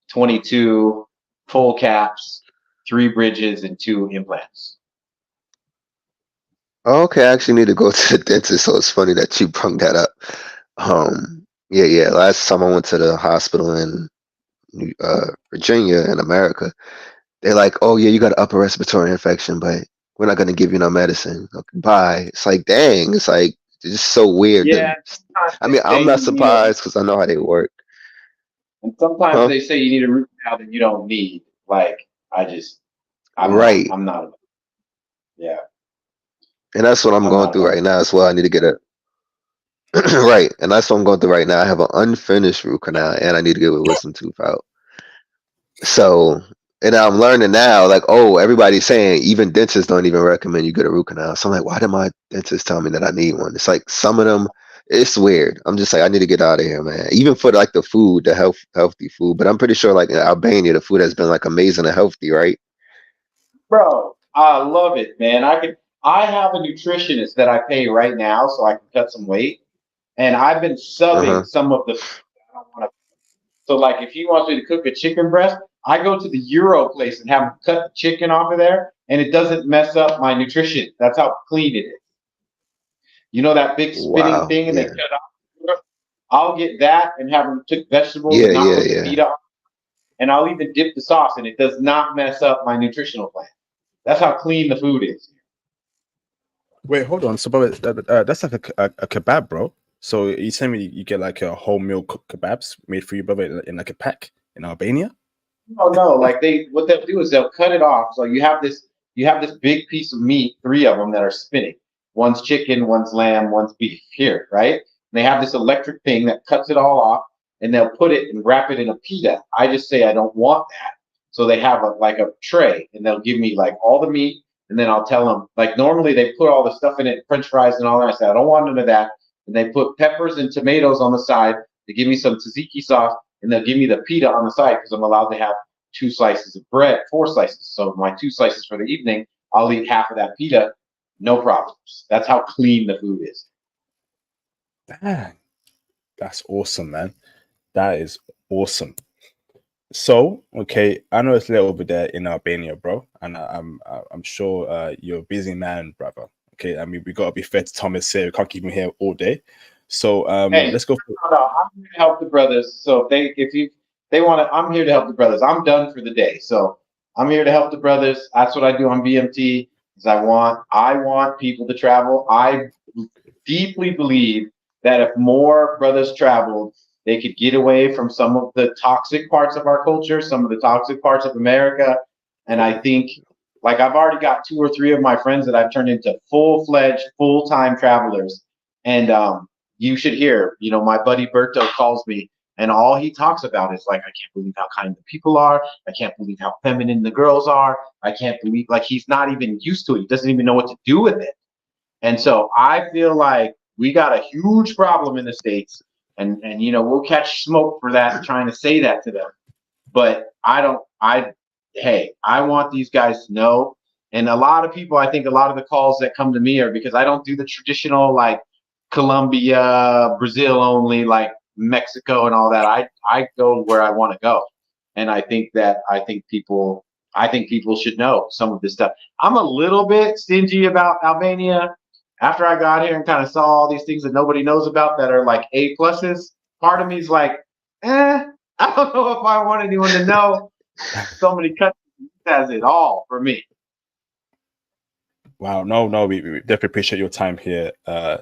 22 full caps, 3 bridges, and 2 implants. Okay, I actually need to go to the dentist, so it's funny that you brought that up. Yeah. Last time I went to the hospital in Virginia in America, they're like, "Oh yeah, you got an upper respiratory infection, but we're not gonna give you no medicine. Okay, bye." It's like, dang, it's like it's just so weird. Yeah, I mean, I'm not surprised because I know how they work. And sometimes they say you need a root canal that you don't need. Like, I'm right. not. Yeah. And that's what I'm going through right now as well. I need to get a right, and that's what I'm going through right now. I have an unfinished root canal, and I need to get a wisdom tooth out. So, and I'm learning now, like, oh, everybody's saying even dentists don't even recommend you get a root canal. So I'm like, why did my dentist tell me that I need one? It's like some of them, it's weird. I'm just like, I need to get out of here, man. Even for like the food, the healthy food. But I'm pretty sure like in Albania, the food has been like amazing and healthy, right? Bro, I love it, man. I have a nutritionist that I pay right now so I can cut some weight. And I've been subbing some of the I don't want to. So like if he wants me to cook a chicken breast, I go to the Euro place and have him cut the chicken off of there, and it doesn't mess up my nutrition. That's how clean it is. You know that big spinning thing, and they cut it off. I'll get that and have him cook vegetables and not put the meat on. And I'll even dip the sauce, and it does not mess up my nutritional plan. That's how clean the food is. Wait, hold on. So, brother, that's like a kebab, bro. So you telling me you get like a whole meal kebabs made for you, brother, in like a pack in Albania? No. Like what they'll do is they'll cut it off. So you have this big piece of meat, 3 of them that are spinning. One's chicken, one's lamb, one's beef here, right? And they have this electric thing that cuts it all off, and they'll put it and wrap it in a pita. I just say I don't want that. So they have a tray, and they'll give me like all the meat, and then I'll tell them, like normally they put all the stuff in it, French fries and all that. I say I don't want none of that. And they put peppers and tomatoes on the side. They give me some tzatziki sauce, and they'll give me the pita on the side because I'm allowed to have 2 slices of bread, 4 slices. So my 2 slices for the evening, I'll eat half of that pita, no problems. That's how clean the food is. Dang, that's awesome, man. That is awesome. So, okay, I know it's late over there in Albania, bro, and I'm sure you're a busy man, brother. Okay, I mean we gotta be fair to Thomas here. We can't keep him here all day. So Hey, let's go. no, I'm here to help the brothers. So if they want to, I'm here to help the brothers. I'm done for the day. So I'm here to help the brothers. That's what I do on BMT. Is I want people to travel. I deeply believe that if more brothers traveled, they could get away from some of the toxic parts of our culture, some of the toxic parts of America. And I think, like, I've already got 2 or 3 of my friends that I've turned into full-fledged, full-time travelers. And you should hear, my buddy Berto calls me, and all he talks about is like, I can't believe how kind the people are. I can't believe how feminine the girls are. I can't believe, like, he's not even used to it. He doesn't even know what to do with it. And so I feel like we got a huge problem in the States, and we'll catch smoke for that, trying to say that to them. But hey, I want these guys to know. And a lot of people, I think a lot of the calls that come to me are because I don't do the traditional, like, Colombia, Brazil only, like Mexico and all that. I go where I want to go. And I think people should know some of this stuff. I'm a little bit stingy about Albania. After I got here and kind of saw all these things that nobody knows about that are like A pluses, part of me is like, I don't know if I want anyone to know. So many countries has it all for me. Wow, no, we definitely appreciate your time here,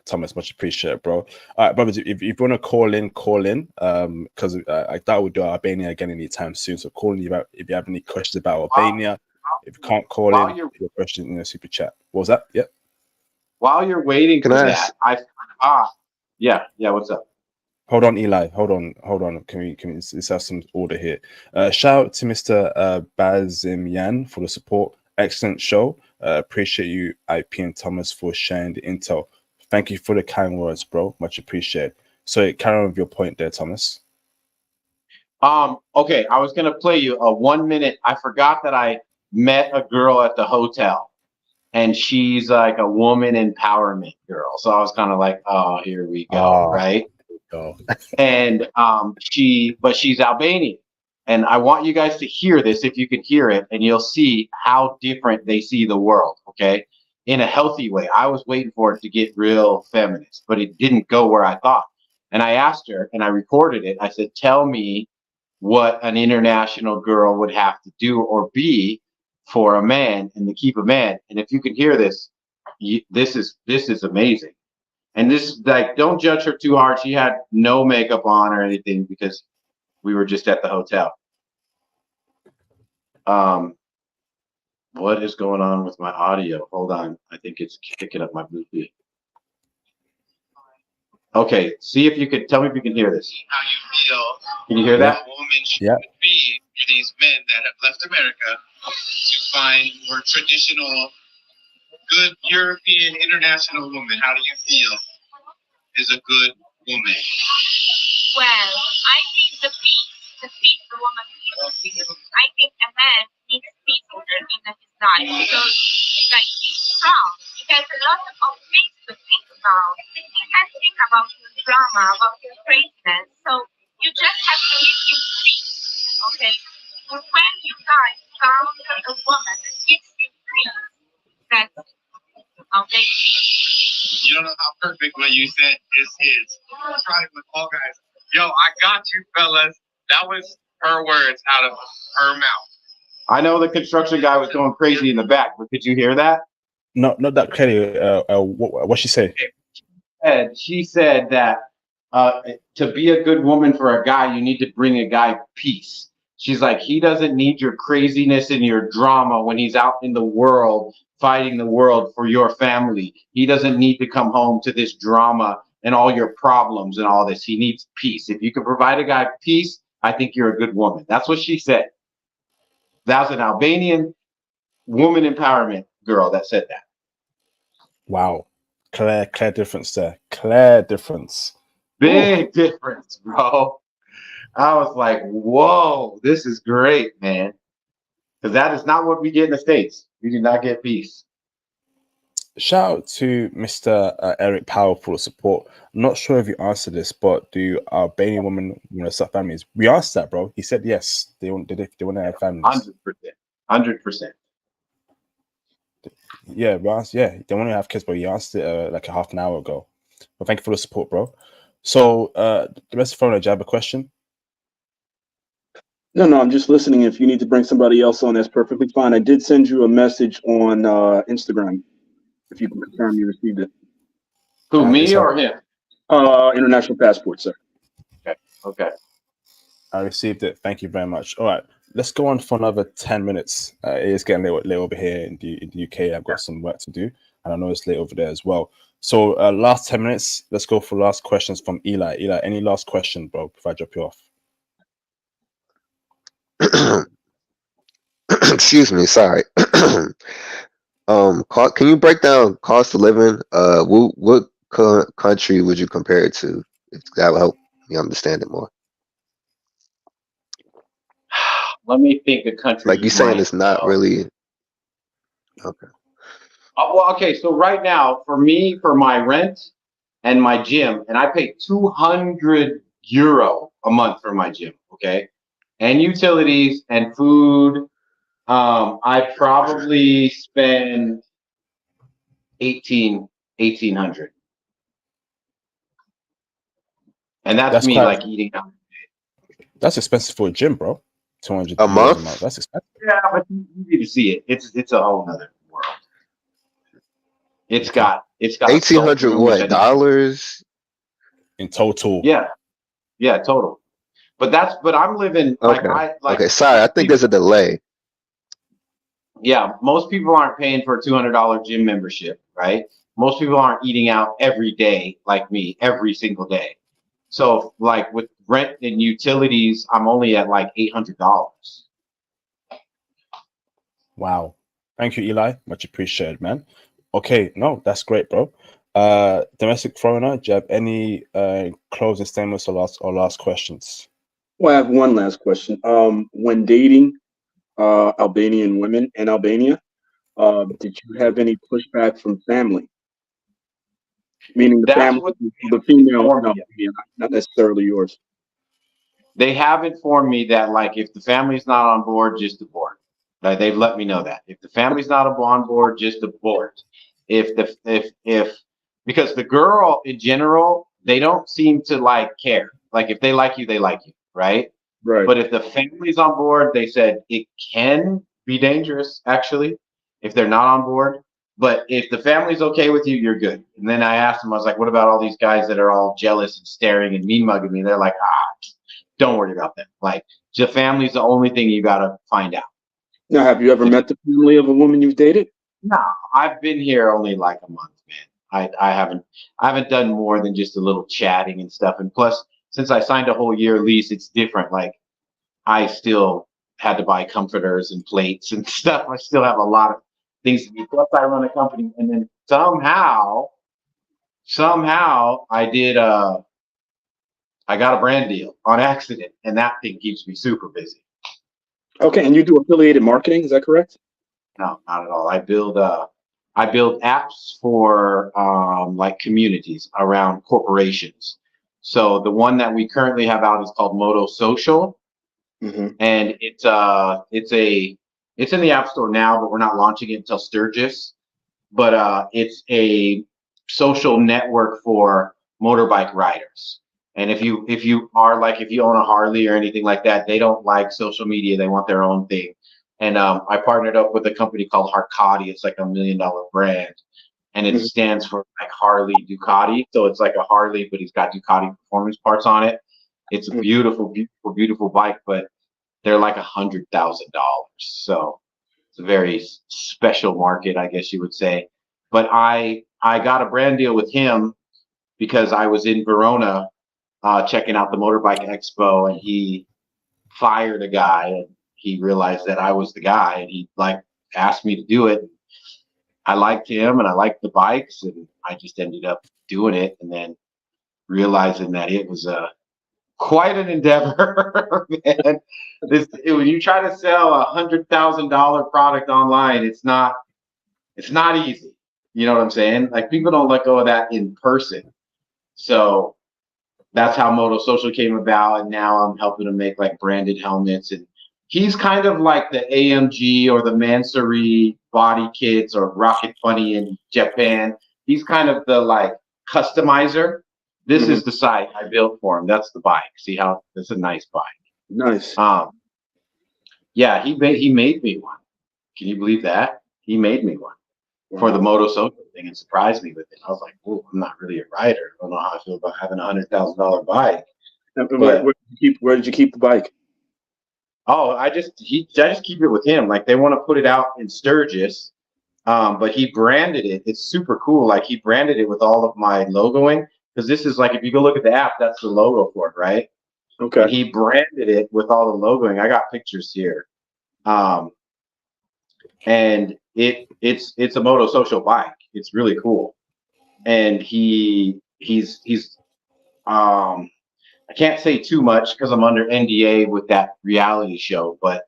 Thomas. Much appreciated, bro. All right, brothers, if you want to call in, because I doubt we'll do Albania again anytime soon. So call in if you have any questions about Albania. If you can't call in, your question in the super chat. What was that? Yep. While you're waiting for that, yeah, what's up? Hold on, Eli. Hold on. Can we let's have some order here. Shout out to Mr. Bazimian for the support. Excellent show. Appreciate you, IP and Thomas, for sharing the intel. Thank you for the kind words, bro. Much appreciated. So carry on with your point there, Thomas. Okay, I was gonna play you a 1 minute. I forgot that I met a girl at the hotel, and she's like a woman empowerment girl. So I was kind of like, oh, here we go, right? And she's Albanian. And I want you guys to hear this, if you can hear it, and you'll see how different they see the world, okay? In a healthy way. I was waiting for it to get real feminist, but it didn't go where I thought. And I asked her, and I recorded it. I said, tell me what an international girl would have to do or be for a man and to keep a man. And if you can hear this, this is amazing. And this, like, don't judge her too hard. She had no makeup on or anything because we were just at the hotel. What is going on with my audio? Hold on. I think it's picking up my Bluetooth. Okay, see if you could tell me if you can hear this. How you feel? Can you hear that? A woman should be for these men that have left America to find more traditional, good European international woman. How do you feel is a good woman? Well, I think the peace the woman needs. I think a man needs peace in his life. So, like, he's strong. He has a lot of things to think about. He can't think about his drama, about his craziness. So you just have to give him peace, okay? But when you guys found a woman that gives you peace, that's okay. You don't know how perfect what you said is. Try it with all guys. Yo, I got you, fellas. That was her words out of her mouth. I know the construction guy was going crazy in the back, but could you hear that? No, not that clearly. What she say? She said that to be a good woman for a guy, you need to bring a guy peace. She's like, he doesn't need your craziness and your drama when he's out in the world, fighting the world for your family. He doesn't need to come home to this drama and all your problems and all this. He needs peace. If you can provide a guy peace, I think you're a good woman. That's what she said. That was an Albanian woman empowerment girl that said that. Wow. Clear difference there. Clear difference. Big difference, bro. I was like, whoa, this is great, man. Because that is not what we get in the States. We do not get peace. shout out to Mr. Eric Powell for the support. I'm not sure if you answered this, but do Albanian women want to start families? We asked that, bro. He said yes. They want to have families. 100%. Yeah, we asked, yeah, they want to have kids, but he asked it like a half an hour ago. But thank you for the support, bro. So the rest of the phone, do you have a question? No, I'm just listening. If you need to bring somebody else on, that's perfectly fine. I did send you a message on Instagram. If you can confirm you received it. Who, me or him? International passport, sir. Okay. I received it. Thank you very much. All right, let's go on for another 10 minutes. It is getting late over here in the UK. I've got some work to do, and I know it's late over there as well. So last 10 minutes, let's go for last questions from Eli. Eli, any last question, bro, before I drop you off? Excuse me, sorry. Can you break down cost of living? What country would you compare it to? If that will help me understand it more. Let me think the country. Like you're saying, it's not really. Okay. Well, okay. So right now, for me, for my rent and my gym, and I pay €200 a month for my gym. Okay, and utilities and food. I probably spend 1,800, and that's me like eating out. That's expensive for a gym, bro. 200 a month. That's expensive. Yeah, but you need to see it. It's a whole nother world. It's got 1,800 what dollars in total? Yeah, total. But I'm living like okay. Sorry, I think there's a delay. Yeah, most people aren't paying for a $200 gym membership, right? Most people aren't eating out every day like me, every single day. So like with rent and utilities, I'm only at like $800. Wow. Thank you, Eli. Much appreciated, man. Okay, no, that's great, bro. Domestic foreigner, do you have any closing statements or last questions? Well, I have one last question. When dating Albanian women in Albania, did you have any pushback from family? Meaning the female, no, not necessarily yours. They have informed me that like if the family's not on board, just abort. Like they've let me know that if the family's not on board, just abort. Because the girl in general, they don't seem to like care. Like if they like you, right? Right. But if the family's on board, they said it can be dangerous actually if they're not on board. But if the family's okay with you, you're good. And then I asked them, I was like, what about all these guys that are all jealous and staring and mean mugging me? They're like, don't worry about them. Like the family's the only thing you got to find out. Now, have you ever met the family of a woman you've dated? No, I've been here only like a month, man. I haven't done more than just a little chatting and stuff. And plus, since I signed a whole year lease, it's different. Like I still had to buy comforters and plates and stuff. I still have a lot of things to do. Plus, I run a company, and then somehow, I did. I got a brand deal on accident, and that thing keeps me super busy. Okay, and you do affiliated marketing, is that correct? No, not at all. I build apps for like communities around corporations. So the one that we currently have out is called Moto Social, and it's in the App Store now, but we're not launching it until Sturgis. But it's a social network for motorbike riders. And if you own a Harley or anything like that, they don't like social media. They want their own thing. And I partnered up with a company called Harkati. It's like $1 million brand, and it stands for like Harley Ducati. So it's like a Harley, but it's got Ducati performance parts on it. It's a beautiful, beautiful, beautiful bike, but they're like $100,000. So it's a very special market, I guess you would say. But I got a brand deal with him because I was in Verona checking out the Motorbike Expo, and he fired a guy, and he realized that I was the guy, and he like asked me to do it. I liked him and I liked the bikes, and I just ended up doing it, and then realizing that it was quite an endeavor, man. When you try to sell $100,000 product online, it's not easy. You know what I'm saying? Like people don't let go of that in person. So that's how Moto Social came about, and now I'm helping him make like branded helmets. And he's kind of like the AMG or the Mansory body kits or Rocket Bunny in Japan. He's kind of the like customizer. This is the site I built for him. That's the bike. See how it's a nice bike. Nice. Yeah, he made me one. Can you believe that? He made me one for the Moto Social thing and surprised me with it. I was like, "Oh, I'm not really a rider. I don't know how I feel about having $100,000 bike." Where did you keep the bike? Oh, I just keep it with him. Like they want to put it out in Sturgis, but he branded it. It's super cool. Like he branded it with all of my logoing, because this is like, if you go look at the app, that's the logo for it, right? Okay. And he branded it with all the logoing. I got pictures here, and it's a Moto Social bike. It's really cool, and he's I can't say too much because I'm under NDA with that reality show, but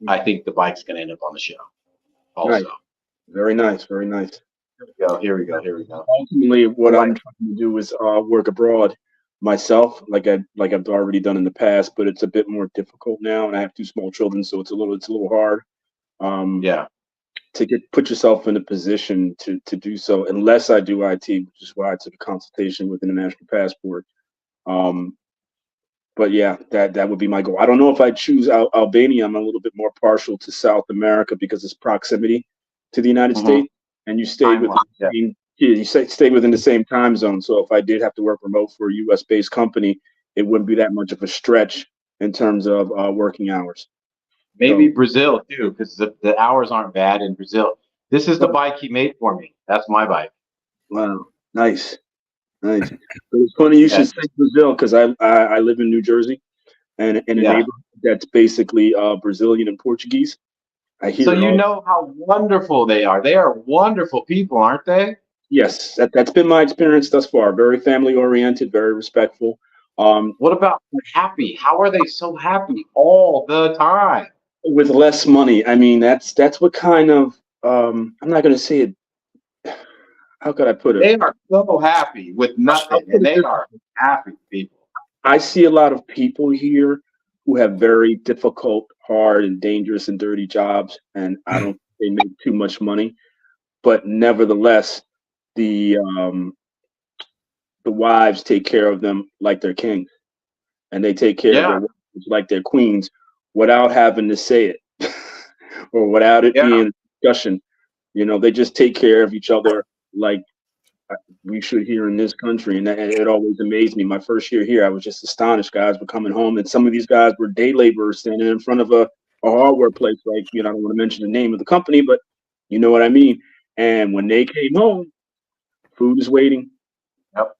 I think the bike's going to end up on the show also. Nice. Very nice. Very nice. Here we go. Ultimately, what I'm trying to do is work abroad myself, like I've already done in the past, but it's a bit more difficult now, and I have 2 small children, so it's a little hard. To put yourself in a position to do so, unless I do IT, which is why I took a consultation with International Passport. But yeah, that would be my goal. I don't know if I choose Albania. I'm a little bit more partial to South America because it's proximity to the United States, and you stay stay within the same time zone. So if I did have to work remote for a U.S. based company, it wouldn't be that much of a stretch in terms of working hours. Maybe Brazil too, because the hours aren't bad in Brazil. This is the bike he made for me. That's my bike. Wow, nice. Nice. But it's funny you should say Brazil, because I live in New Jersey, and in a neighborhood that's basically Brazilian and Portuguese. I hear. So you know how wonderful they are. They are wonderful people, aren't they? Yes, that's been my experience thus far. Very family oriented, very respectful. What about happy? How are they so happy all the time? With less money. I mean, that's what kind of I'm not going to say it. How could I put it? They are so happy with nothing, and they are happy people. I see a lot of people here who have very difficult, hard, and dangerous and dirty jobs, and I don't think they make too much money. But nevertheless, the wives take care of them like they're kings, and they take care of their wives like they're queens, without having to say it or without it being a discussion. You know, they just take care of each other like we should here in this country, and it always amazed me. My first year here, I was just astonished. Guys were coming home, and some of these guys were day laborers standing in front of a hardware place. Like, I don't want to mention the name of the company, but you know what I mean. And when they came home, food is waiting. Yep.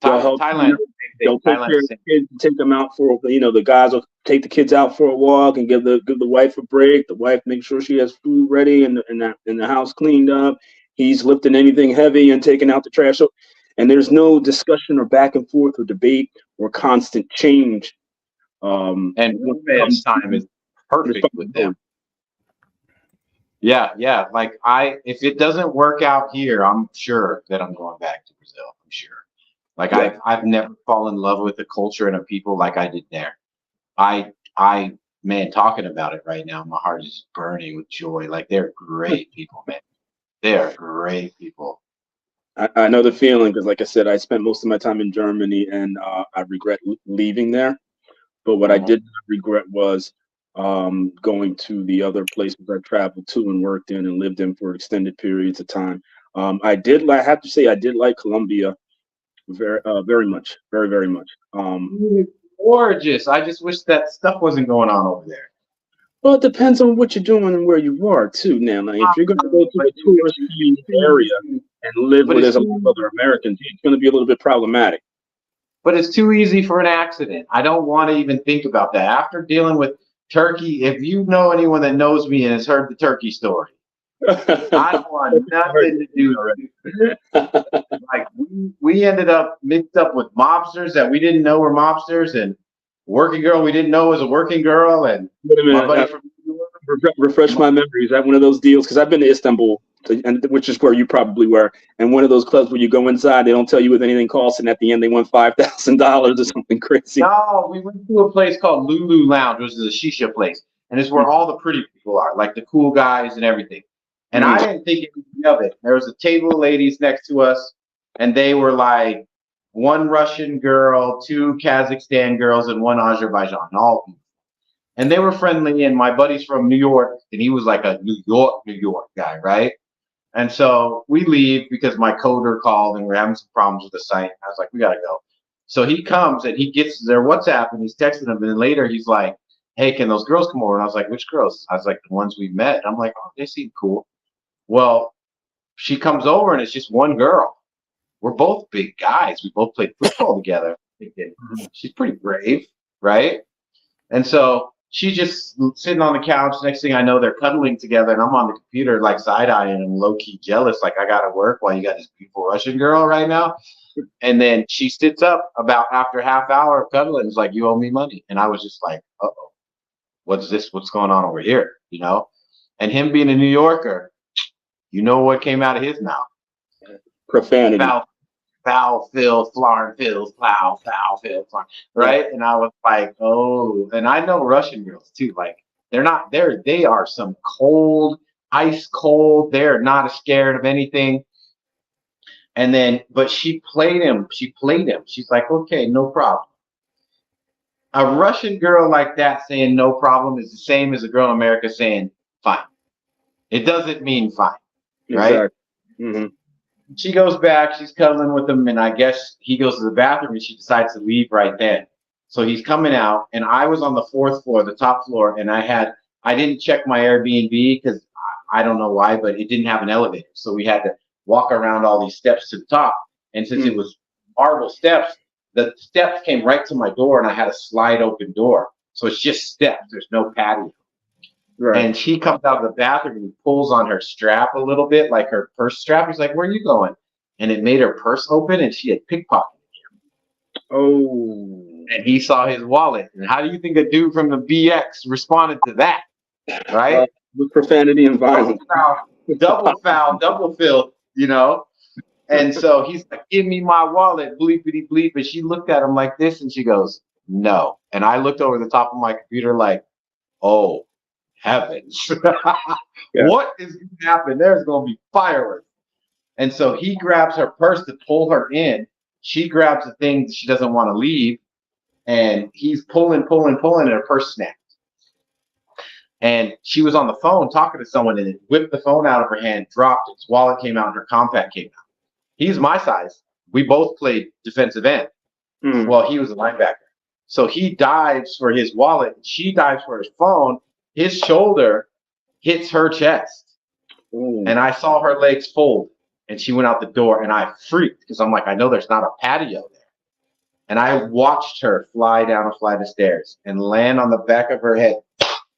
They'll take care of the kids, take them out for, the guys will take the kids out for a walk and give the wife a break. The wife makes sure she has food ready and the house cleaned up. He's lifting anything heavy and taking out the trash. And there's no discussion or back and forth or debate or constant change. And women's time is perfect with them. Yeah. Like if it doesn't work out here, I'm sure that I'm going back to Brazil. I'm sure. Like I've never fallen in love with the culture and the people like I did there. Man, talking about it right now, my heart is burning with joy. Like they're great people, man. They are great people. I know the feeling because, like I said, I spent most of my time in Germany, and I regret leaving there. But what I did not regret was going to the other places I traveled to and worked in and lived in for extended periods of time. I have to say, I did like Colombia very much, very, very much. Gorgeous. I just wish that stuff wasn't going on over there. Well, it depends on what you're doing and where you are too. Now, like, if you're going to go to a tourist area and live where there's a lot of other Americans, it's going to be a little bit problematic. But it's too easy for an accident. I don't want to even think about that. After dealing with Turkey, if you know anyone that knows me and has heard the Turkey story, I don't want nothing to do with it. Like we ended up mixed up with mobsters that we didn't know were mobsters, and working girl we didn't know was a working girl. And wait a minute, refresh my memory. Is that one of those deals? Because I've been to Istanbul So, and which is where you probably were. And one of those clubs where you go inside, they don't tell you what anything costs, and at the end they won $5,000 or something crazy. No, we went to a place called Lulu Lounge, which is a shisha place, and it's where all the pretty people are, like the cool guys and everything. And I didn't think anything of it. There was a table of ladies next to us, and they were like one Russian girl, two Kazakhstan girls, and one Azerbaijan, all people. And they were friendly, and my buddy's from New York, and he was like a New York guy, right? And so we leave because my coder called and we're having some problems with the site. I was like, we gotta go. So he comes and he gets their WhatsApp and he's texting them. And then later he's like, hey, can those girls come over? And I was like, which girls? I was like, the ones we met. And I'm like, oh, they seem cool. Well, she comes over and it's just one girl. We're both big guys. We both played football together. She's pretty brave, right? And so she's just sitting on the couch. Next thing I know, they're cuddling together, and I'm on the computer like side-eyeing and low-key jealous, like I gotta work while you got this beautiful Russian girl right now. And then she sits up about after half hour of cuddling and is like, you owe me money. And I was just like, uh-oh, what's this? What's going on over here? You know? And him being a New Yorker, you know what came out of his mouth? Profanity. Foul, Phil, Flarn, Phil, foul, Phil, Flarn, right? And I was like, oh, and I know Russian girls too. Like they are some cold, ice cold. They're not scared of anything. And then, but she played him. She's like, okay, no problem. A Russian girl like that saying no problem is the same as a girl in America saying fine. It doesn't mean fine, right? Exactly. Mm-hmm. She goes back, she's cuddling with him, and I guess he goes to the bathroom and she decides to leave right then. So he's coming out, and I was on the fourth floor, the top floor, and I didn't check my Airbnb because I don't know why, but it didn't have an elevator. So we had to walk around all these steps to the top. And since it was marble steps, the steps came right to my door, and I had a slide open door. So it's just steps, there's no patio. Right. And she comes out of the bathroom and he pulls on her strap a little bit, like her purse strap. He's like, where are you going? And it made her purse open and she had pickpocketed him. Oh. And he saw his wallet. And how do you think a dude from the BX responded to that? Right? With profanity and violence. Double foul, double fill, you know? And so he's like, give me my wallet, bleepity bleep. And she looked at him like this and she goes, no. And I looked over the top of my computer like, oh. Heavens. What is going to happen? There's going to be fireworks. And so he grabs her purse to pull her in. She grabs the thing that she doesn't want to leave. And he's pulling, and her purse snapped. And she was on the phone talking to someone and it whipped the phone out of her hand, dropped, its wallet came out, and her compact came out. He's my size. We both played defensive end. Well, he was a linebacker. So he dives for his wallet. She dives for his phone. His shoulder hits her chest. And I saw her legs fold and she went out the door and I freaked because I'm like, I know there's not a patio there. And I watched her fly down a flight of stairs and land on the back of her head,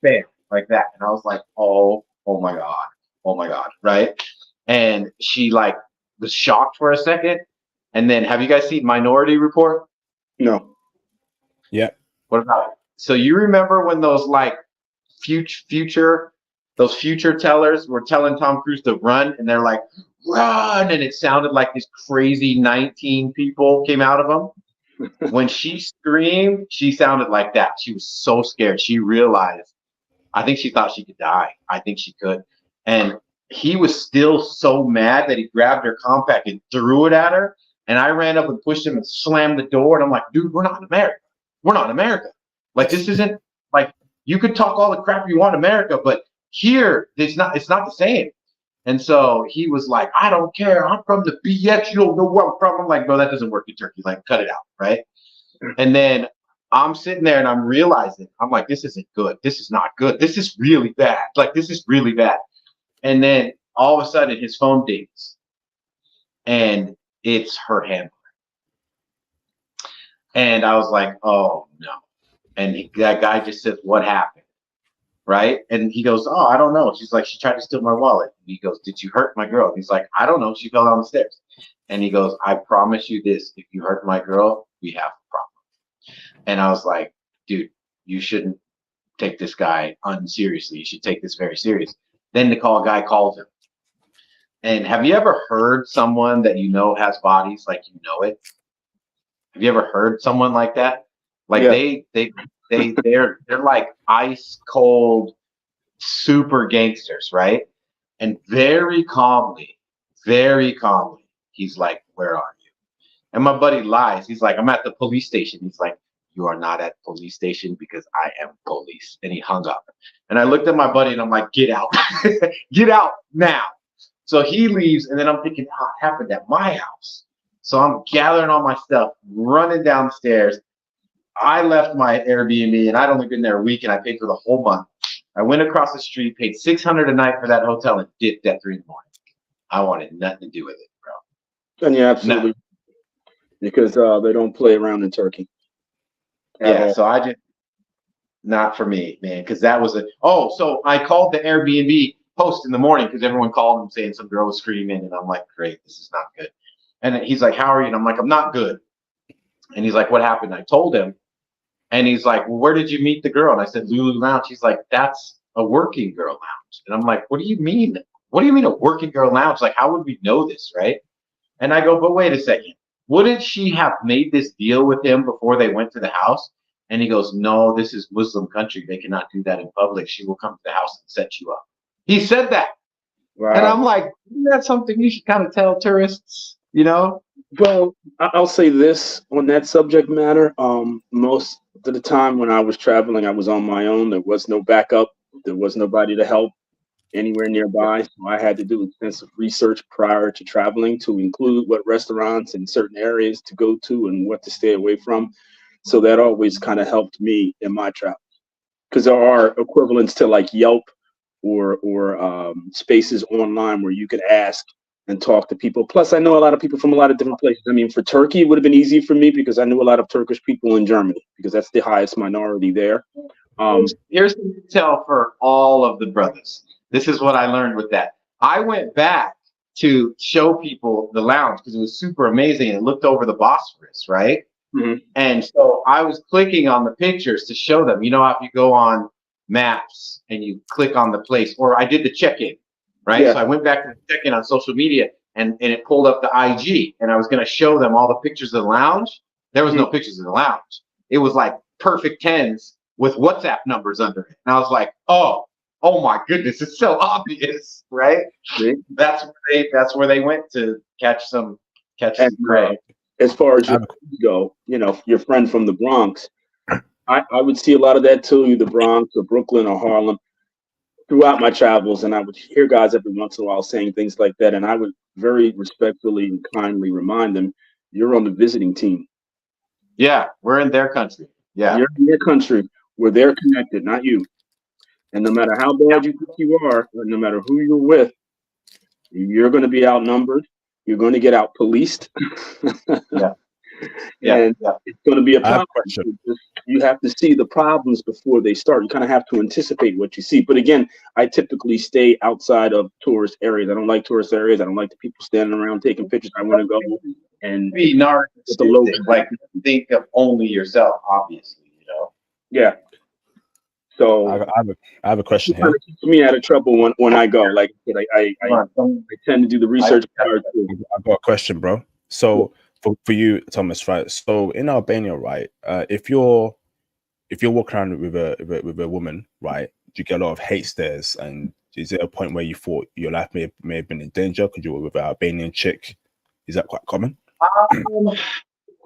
bam, like that. And I was like, oh my God, right? And she like was shocked for a second. And then have you guys seen Minority Report? No. Yeah. What about it? So you remember when those like future tellers were telling Tom Cruise to run and they're like, run, and it sounded like these crazy 19 people came out of them. When she screamed, she sounded like that. She was so scared. She realized, I think she thought she could die. I think she could. And he was still so mad that he grabbed her compact and threw it at her. And I ran up and pushed him and slammed the door. And I'm like, dude, we're not in America. We're not in America. Like, this isn't like, you could talk all the crap you want in America, but here it's not the same. And so he was like, I don't care. I'm from the BX. You don't know where I'm from. I'm like, bro, that doesn't work in Turkey. Like, cut it out, right? And then I'm sitting there and I'm realizing, I'm like, this isn't good. This is not good. This is really bad. Like, this is really bad. And then all of a sudden his phone dings and it's her handler. And I was like, oh no. And that guy just says, what happened? Right? And he goes, oh, I don't know. She's like, she tried to steal my wallet. And he goes, did you hurt my girl? And he's like, I don't know. She fell down the stairs. And he goes, I promise you this. If you hurt my girl, we have a problem. And I was like, dude, you shouldn't take this guy unseriously. You should take this very serious. Then the guy calls him. And have you ever heard someone that you know has bodies like you know it? Have you ever heard someone like that? Like Yeah. they're like ice cold super gangsters, right? And very calmly, he's like, "Where are you?" And my buddy lies. He's like, "I'm at the police station." He's like, "You are not at the police station because I am police." And he hung up. And I looked at my buddy and I'm like, "Get out. Get out now." So he leaves, and then I'm thinking, "Oh, it happened at my house." So I'm gathering all my stuff, running downstairs. I left my Airbnb, and I'd only been there a week, and I paid for the whole month. I went across the street, paid $600 a night for that hotel, and dipped at 3 in the morning. I wanted nothing to do with it, bro. And yeah, absolutely. Because they don't play around in Turkey. Yeah, so I just, not for me, man, because that was so I called the Airbnb host in the morning because everyone called him saying some girl was screaming, and I'm like, great, this is not good. And he's like, "How are you?" And I'm like, "I'm not good." And he's like, "What happened?" I told him, and he's like, "Well, where did you meet the girl?" And I said, "Lulu Lounge." He's like, "That's a working girl lounge." And I'm like, "What do you mean? What do you mean a working girl lounge? Like, how would we know this, right?" And I go, "But wait a second. Wouldn't she have made this deal with him before they went to the house?" And he goes, "No, this is Muslim country. They cannot do that in public. She will come to the house and set you up." He said that. Wow. And I'm like, isn't that something you should kind of tell tourists, you know? Well, I'll say this on that subject matter. Most of the time when I was traveling, I was on my own. There was no backup. There was nobody to help anywhere nearby. So I had to do extensive research prior to traveling to include what restaurants in certain areas to go to and what to stay away from. So that always kind of helped me in my travels. Because there are equivalents to like Yelp or spaces online where you could ask and talk to people. Plus, I know a lot of people from a lot of different places. I mean, for Turkey, it would have been easy for me because I knew a lot of Turkish people in Germany because that's the highest minority there. Here's the tell for all of the brothers. This is what I learned with that. I went back to show people the lounge because it was super amazing and it looked over the Bosphorus, right? Mm-hmm. And so I was clicking on the pictures to show them. You know, if you go on maps and you click on the place, or I did the check-in, right? Yeah. So I went back to the check-in on social media and it pulled up the IG, and I was going to show them all the pictures of the lounge. There was no pictures of the lounge. It was like perfect tens with WhatsApp numbers under it. And I was like, oh my goodness, it's so obvious, right? That's where they went to catch some prey. As far as your go, you know, your friend from the Bronx, I would see a lot of that too, either Bronx or Brooklyn or Harlem throughout my travels. And I would hear guys every once in a while saying things like that. And I would very respectfully and kindly remind them, you're on the visiting team. Yeah, we're in their country. Yeah. You're in their country where they're connected, not you. And no matter how bad you think you are, or no matter who you're with, you're going to be outnumbered. You're going to get out policed. And it's going to be a problem. You have to see the problems before they start. You kind of have to anticipate what you see. But again, I typically stay outside of tourist areas. I don't like tourist areas. I don't like the people standing around taking pictures. I want to go and be narcissistic, like think of only yourself, obviously, you know. Yeah. So I have a question here. It keeps me out of trouble when I go. Like I tend to do the research. I've got a question, bro. So for you, Thomas, right? So in Albania, right? If you're walking around with a woman, right? Do you get a lot of hate stares? And is there a point where you thought your life may have been in danger because you were with an Albanian chick? Is that quite common?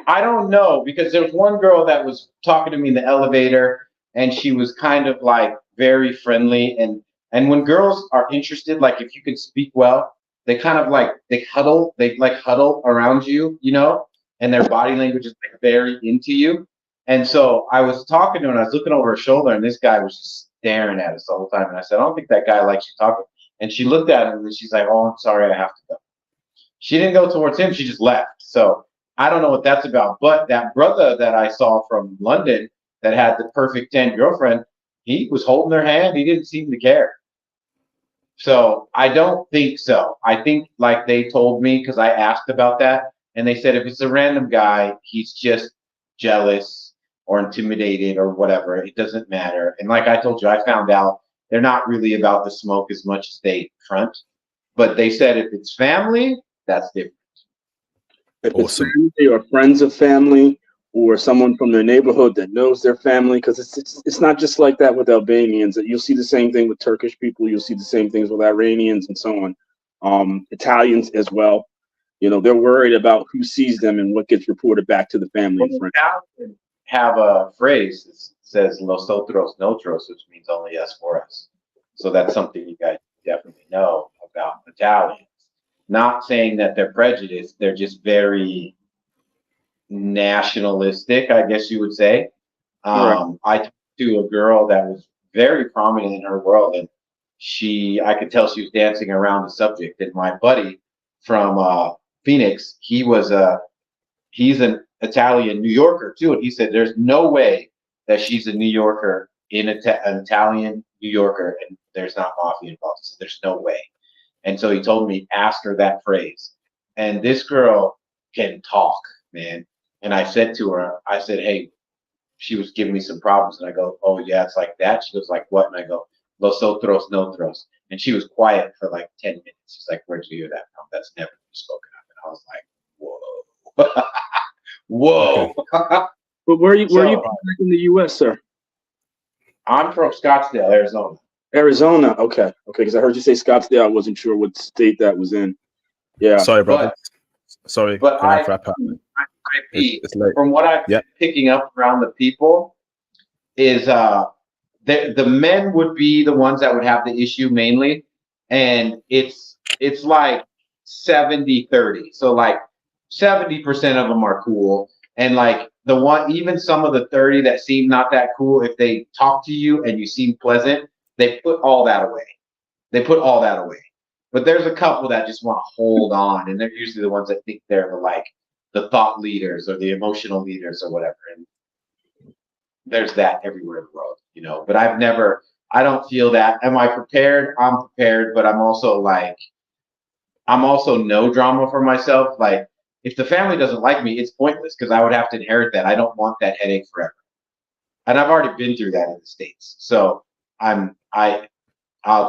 I don't know, because there was one girl that was talking to me in the elevator, and she was kind of like very friendly. And when girls are interested, like if you can speak well, they kind of like huddle around you, you know, and their body language is like very into you. And so I was talking to her and I was looking over her shoulder, and this guy was just staring at us the whole time. And I said, I don't think that guy likes you talking. And she looked at him and she's like, oh, I'm sorry, I have to go. She didn't go towards him. She just left. So I don't know what that's about. But that brother that I saw from London that had the perfect 10 girlfriend, he was holding her hand. He didn't seem to care. So I don't think so. I think like they told me, because I asked about that, and they said if it's a random guy, he's just jealous or intimidated or whatever. It doesn't matter. And like I told you, I found out they're not really about the smoke as much as they front. But they said if it's family, that's different. If Awesome. it's family or friends of family or someone from their neighborhood that knows their family, because it's not just like that with Albanians. You'll see the same thing with Turkish people. You'll see the same things with Iranians and so on. Italians as well. You know, they're worried about who sees them and what gets reported back to the family and friends. Italians have a phrase that says "Los otros nosotros," which means only us for us. So that's something you guys definitely know about Italians. Not saying that they're prejudiced; they're just very nationalistic, I guess you would say. Right. I talked to a girl that was very prominent in her world, and I could tell she was dancing around the subject. And my buddy from Phoenix, he's an Italian New Yorker too, and he said there's no way that she's a New Yorker an Italian New Yorker, and there's not mafia involved. So there's no way. And so he told me, ask her that phrase. And this girl can talk, man. And I said to her, I said, hey, she was giving me some problems. And I go, oh, yeah, it's like that. She was like, what? And I go, los otros nosotros. And she was quiet for like 10 minutes. She's like, where'd you hear that from? That's never been spoken of. And I was like, whoa. Whoa. But where are you back in the U.S., sir? I'm from Scottsdale, Arizona. Arizona. Okay. Because I heard you say Scottsdale. I wasn't sure what state that was in. Yeah. Sorry, brother. Sorry. But wrap up. It's from what I've been picking up around the people is the men would be the ones that would have the issue mainly, and it's like 70-30. So like 70% of them are cool, and like even some of the 30 that seem not that cool, if they talk to you and you seem pleasant, they put all that away. But there's a couple that just want to hold on, and they're usually the ones that think they're the thought leaders or the emotional leaders or whatever. And there's that everywhere in the world, you know. But I don't feel that. Am I prepared? I'm prepared, but I'm also no drama for myself. Like, if the family doesn't like me, it's pointless because I would have to inherit that. I don't want that headache forever. And I've already been through that in the States. So I'll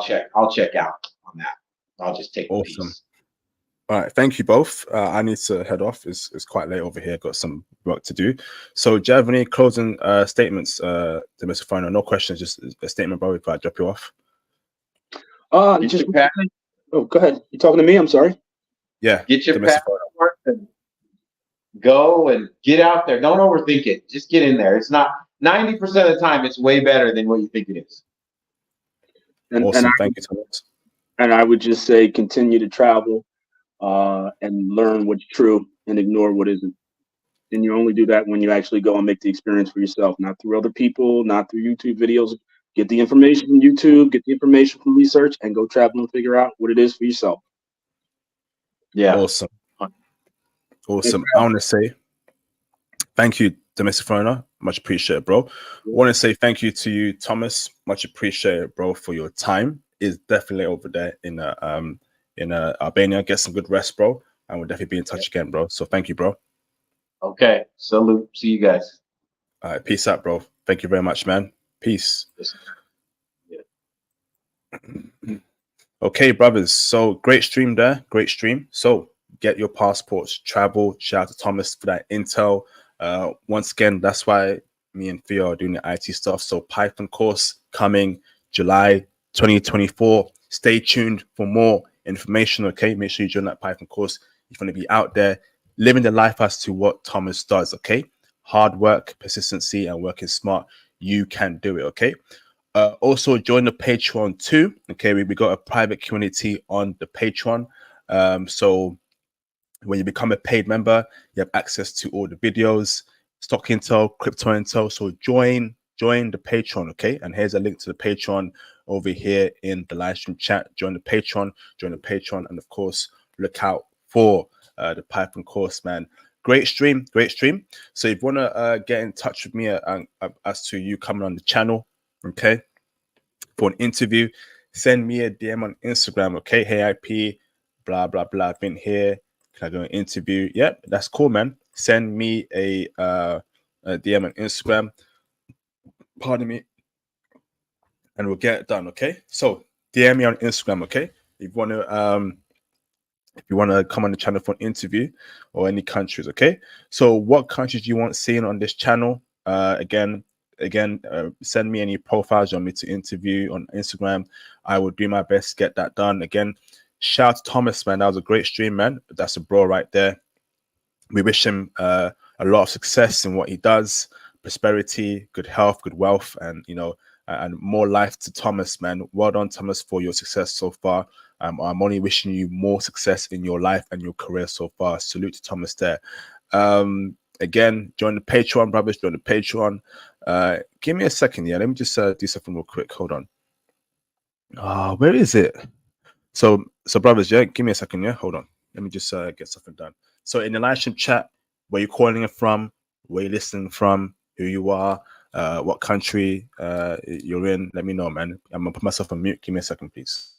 check out on that. I'll just take the piece. All right, thank you both. I need to head off. It's quite late over here. Got some work to do. So, do you have any closing statements, to Mr. Finer? No questions, just a statement, bro. If I drop you off. Oh, go ahead. You talking to me? I'm sorry. Yeah. Get your passport and go and get out there. Don't overthink it. Just get in there. It's not 90% of the time. It's way better than what you think it is. Awesome. Thank you, Thomas. And I would just say, continue to travel. And learn what's true and ignore what isn't. And you only do that when you actually go and make the experience for yourself, not through other people, not through YouTube videos. Get the information from YouTube, get the information from research, and go travel and figure out what it is for yourself. Yeah. Awesome. I want to say thank you to Mr. Foreigner. Much appreciated, bro. I want to say thank you to you, Thomas. Much appreciated, bro, for your time. It's definitely over there in Albania. Get some good rest, bro, and we'll definitely be in touch again, bro. So thank you, bro. Okay, salute. See you guys. All right, peace out, bro. Thank you very much, man. Peace. Okay, brothers. So great stream there. Great stream. So get your passports, travel. Shout out to Thomas for that intel. Once again, that's why me and Theo are doing the IT stuff. So Python course coming July 2024. Stay tuned for more information. Okay, make sure you join that Python course. You're going to be out there living the life as to what Thomas does. Okay, hard work, persistency, and working smart. You can do it. Okay. Also join the Patreon too. Okay, we got a private community on the Patreon. So when you become a paid member, you have access to all the videos, stock intel, crypto intel. So join the Patreon. Okay, and here's a link to the Patreon over here in the live stream chat. Join the Patreon, and of course look out for the Python course, man. Great stream. So if you want to get in touch with me as to you coming on the channel, okay, for an interview, send me a DM on Instagram. Okay, hey IP, blah blah blah, I've been here, can I do an interview? Yep, that's cool, man. Send me a DM on Instagram, pardon me, and we'll get it done. Okay, so DM me on Instagram. Okay, if you want to come on the channel for an interview, or any countries. Okay, so what countries do you want seen on this channel? Again, send me any profiles you want me to interview on Instagram. I will do my best to get that done. Again, shout out to Thomas, man. That was a great stream, man. That's a bro right there. We wish him a lot of success in what he does, prosperity, good health, good wealth, and and more life to Thomas, man. Well done, Thomas, for your success so far. I'm only wishing you more success in your life and your career so far. Salute to Thomas there. Again, join the Patreon, brothers. Join the Patreon. Give me a second, yeah. Let me just do something real quick. Hold on. Where is it? So brothers, yeah. Give me a second, yeah. Hold on. Let me just get something done. So in the live stream chat, where you're calling it from, where you're listening from, who you are, what country you're in, let me know, man. I'm gonna put myself on mute. Give me a second, please.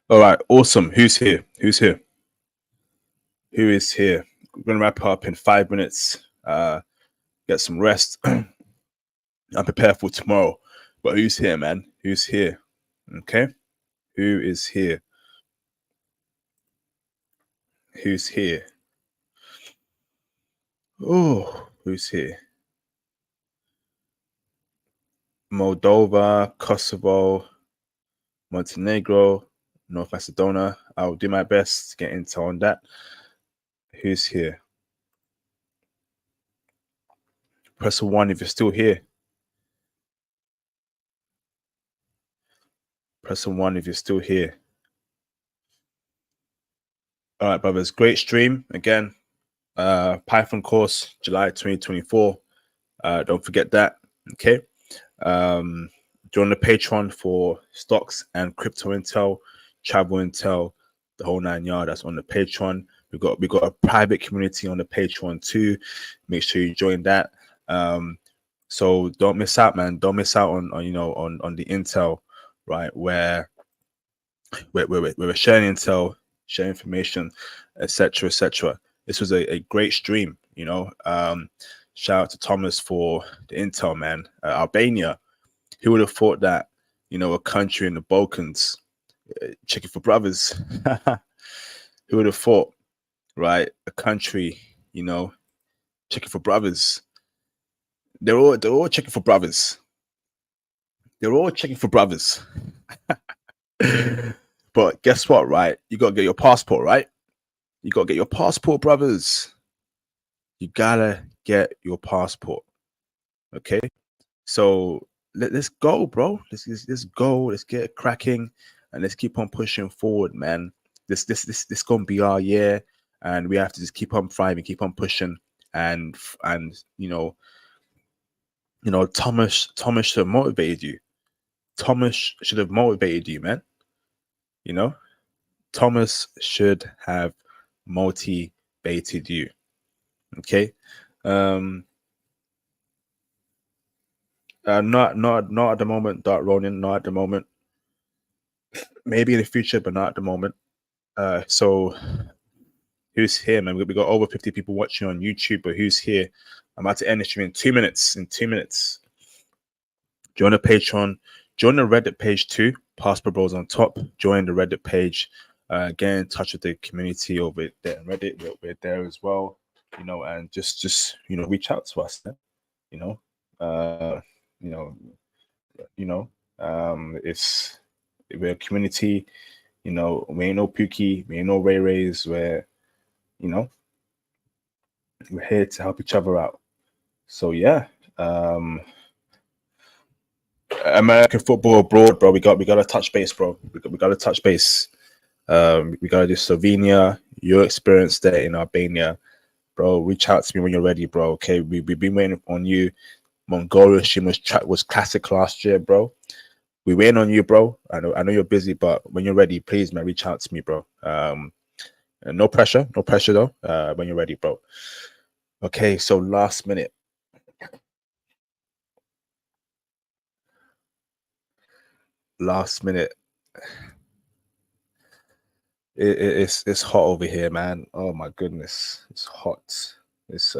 All right, awesome. Who's here? Who's here? Who is here? We're gonna wrap up in 5 minutes. Get some rest. I'm prepared for tomorrow. But who's here, man? Who's here? Okay. Who is here? Who's here? Oh, who's here? Moldova, Kosovo, Montenegro, North Macedonia. I'll do my best to get intel on that. Who's here? Press 1 if you're still here. Press 1 if you're still here. All right, brothers. Great stream again. Python course, July 2024. Don't forget that. Okay. Join the Patreon for stocks and crypto intel, travel intel, the whole 9 yards. That's on the Patreon. We got a private community on the Patreon too. Make sure you join that. So don't miss out, man. Don't miss out on the intel, right? Where we're sharing intel, sharing information, etc., etc. This was a great stream, shout out to Thomas for the intel, man. Albania, who would have thought that, a country in the Balkans, checking for brothers. Who would have thought, right? A country, checking for brothers. They're all checking for brothers. They're all checking for brothers. But guess what, right? You got to get your passport, right? You got to get your passport, brothers. You gotta get your passport. Okay? So let's go, bro. Let's go. Let's get it cracking, and let's keep on pushing forward, man. This gonna be our year, and we have to just keep on thriving, keep on pushing, and Thomas should have motivated you. Thomas should have motivated you, man. Thomas should have motivated you. Okay. Not at the moment, Dark Ronin, not at the moment. Maybe in the future, but not at the moment. So who's here, man? We got over 50 people watching on YouTube, but who's here? I'm about to end the stream in 2 minutes. In 2 minutes. Join the Patreon, join the Reddit page too. Passport Bros on top. Join the Reddit page. Get in touch with the community over there on Reddit. We're there as well, and just reach out to us. It's we're a community. We ain't no Pookie, we ain't no Ray Rays. We're here to help each other out. So yeah. American football abroad, bro. We got to touch base, bro. We got to touch base. We got to do Slovenia. Your experience there in Albania, bro. Reach out to me when you're ready, bro. Okay, we've been waiting on you. Mongolia stream was classic last year, bro. We waiting on you, bro. I know you're busy, but when you're ready, please, man, reach out to me, bro. And no pressure though. When you're ready, bro. Okay, so last minute. It's hot over here, man. Oh my goodness, it's hot. It's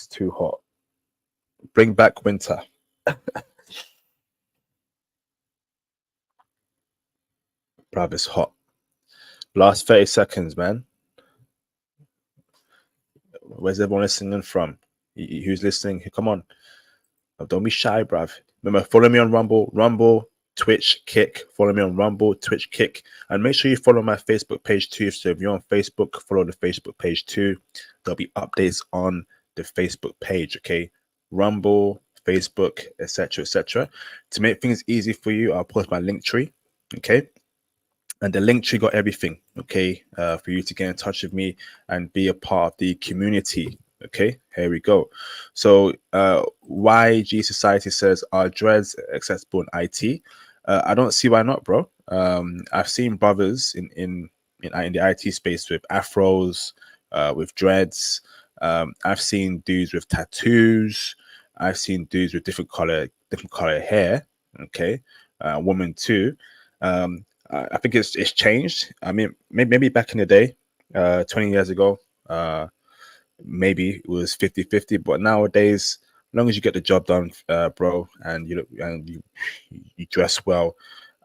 too hot. Bring back winter. Bruv, it's hot. Last 30 seconds, man. Where's everyone listening from? Who's listening? Come on. Don't be shy, bruv. Remember, follow me on Rumble, Twitch, Kick. Follow me on Rumble, Twitch, Kick. And make sure you follow my Facebook page too. So if you're on Facebook, follow the Facebook page too. There'll be updates on the Facebook page, okay? Rumble, Facebook, etc., etc. To make things easy for you, I'll post my link tree, okay? And the link tree got everything, okay, for you to get in touch with me and be a part of the community. Okay, here we go. So YG Society says, are dreads accessible in IT? I don't see why not, bro. I've seen brothers in the IT space with afros, with dreads. I've seen dudes with tattoos. I've seen dudes with different color hair. Okay, women too. I think it's changed. I mean, maybe back in the day, 20 years ago, maybe it was 50-50, but nowadays, as long as you get the job done, bro, and you dress well,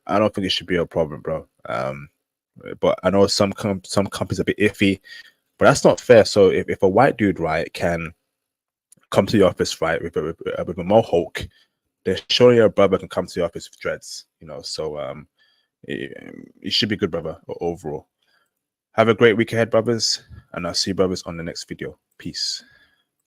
I don't think it should be a problem, bro. But I know some companies are a bit iffy, but that's not fair. So if a white dude, right, can come to the office, right, with a mohawk, then surely your brother can come to the office with dreads, So it should be good, brother, overall. Have a great week ahead, brothers, and I'll see you brothers on the next video. Peace.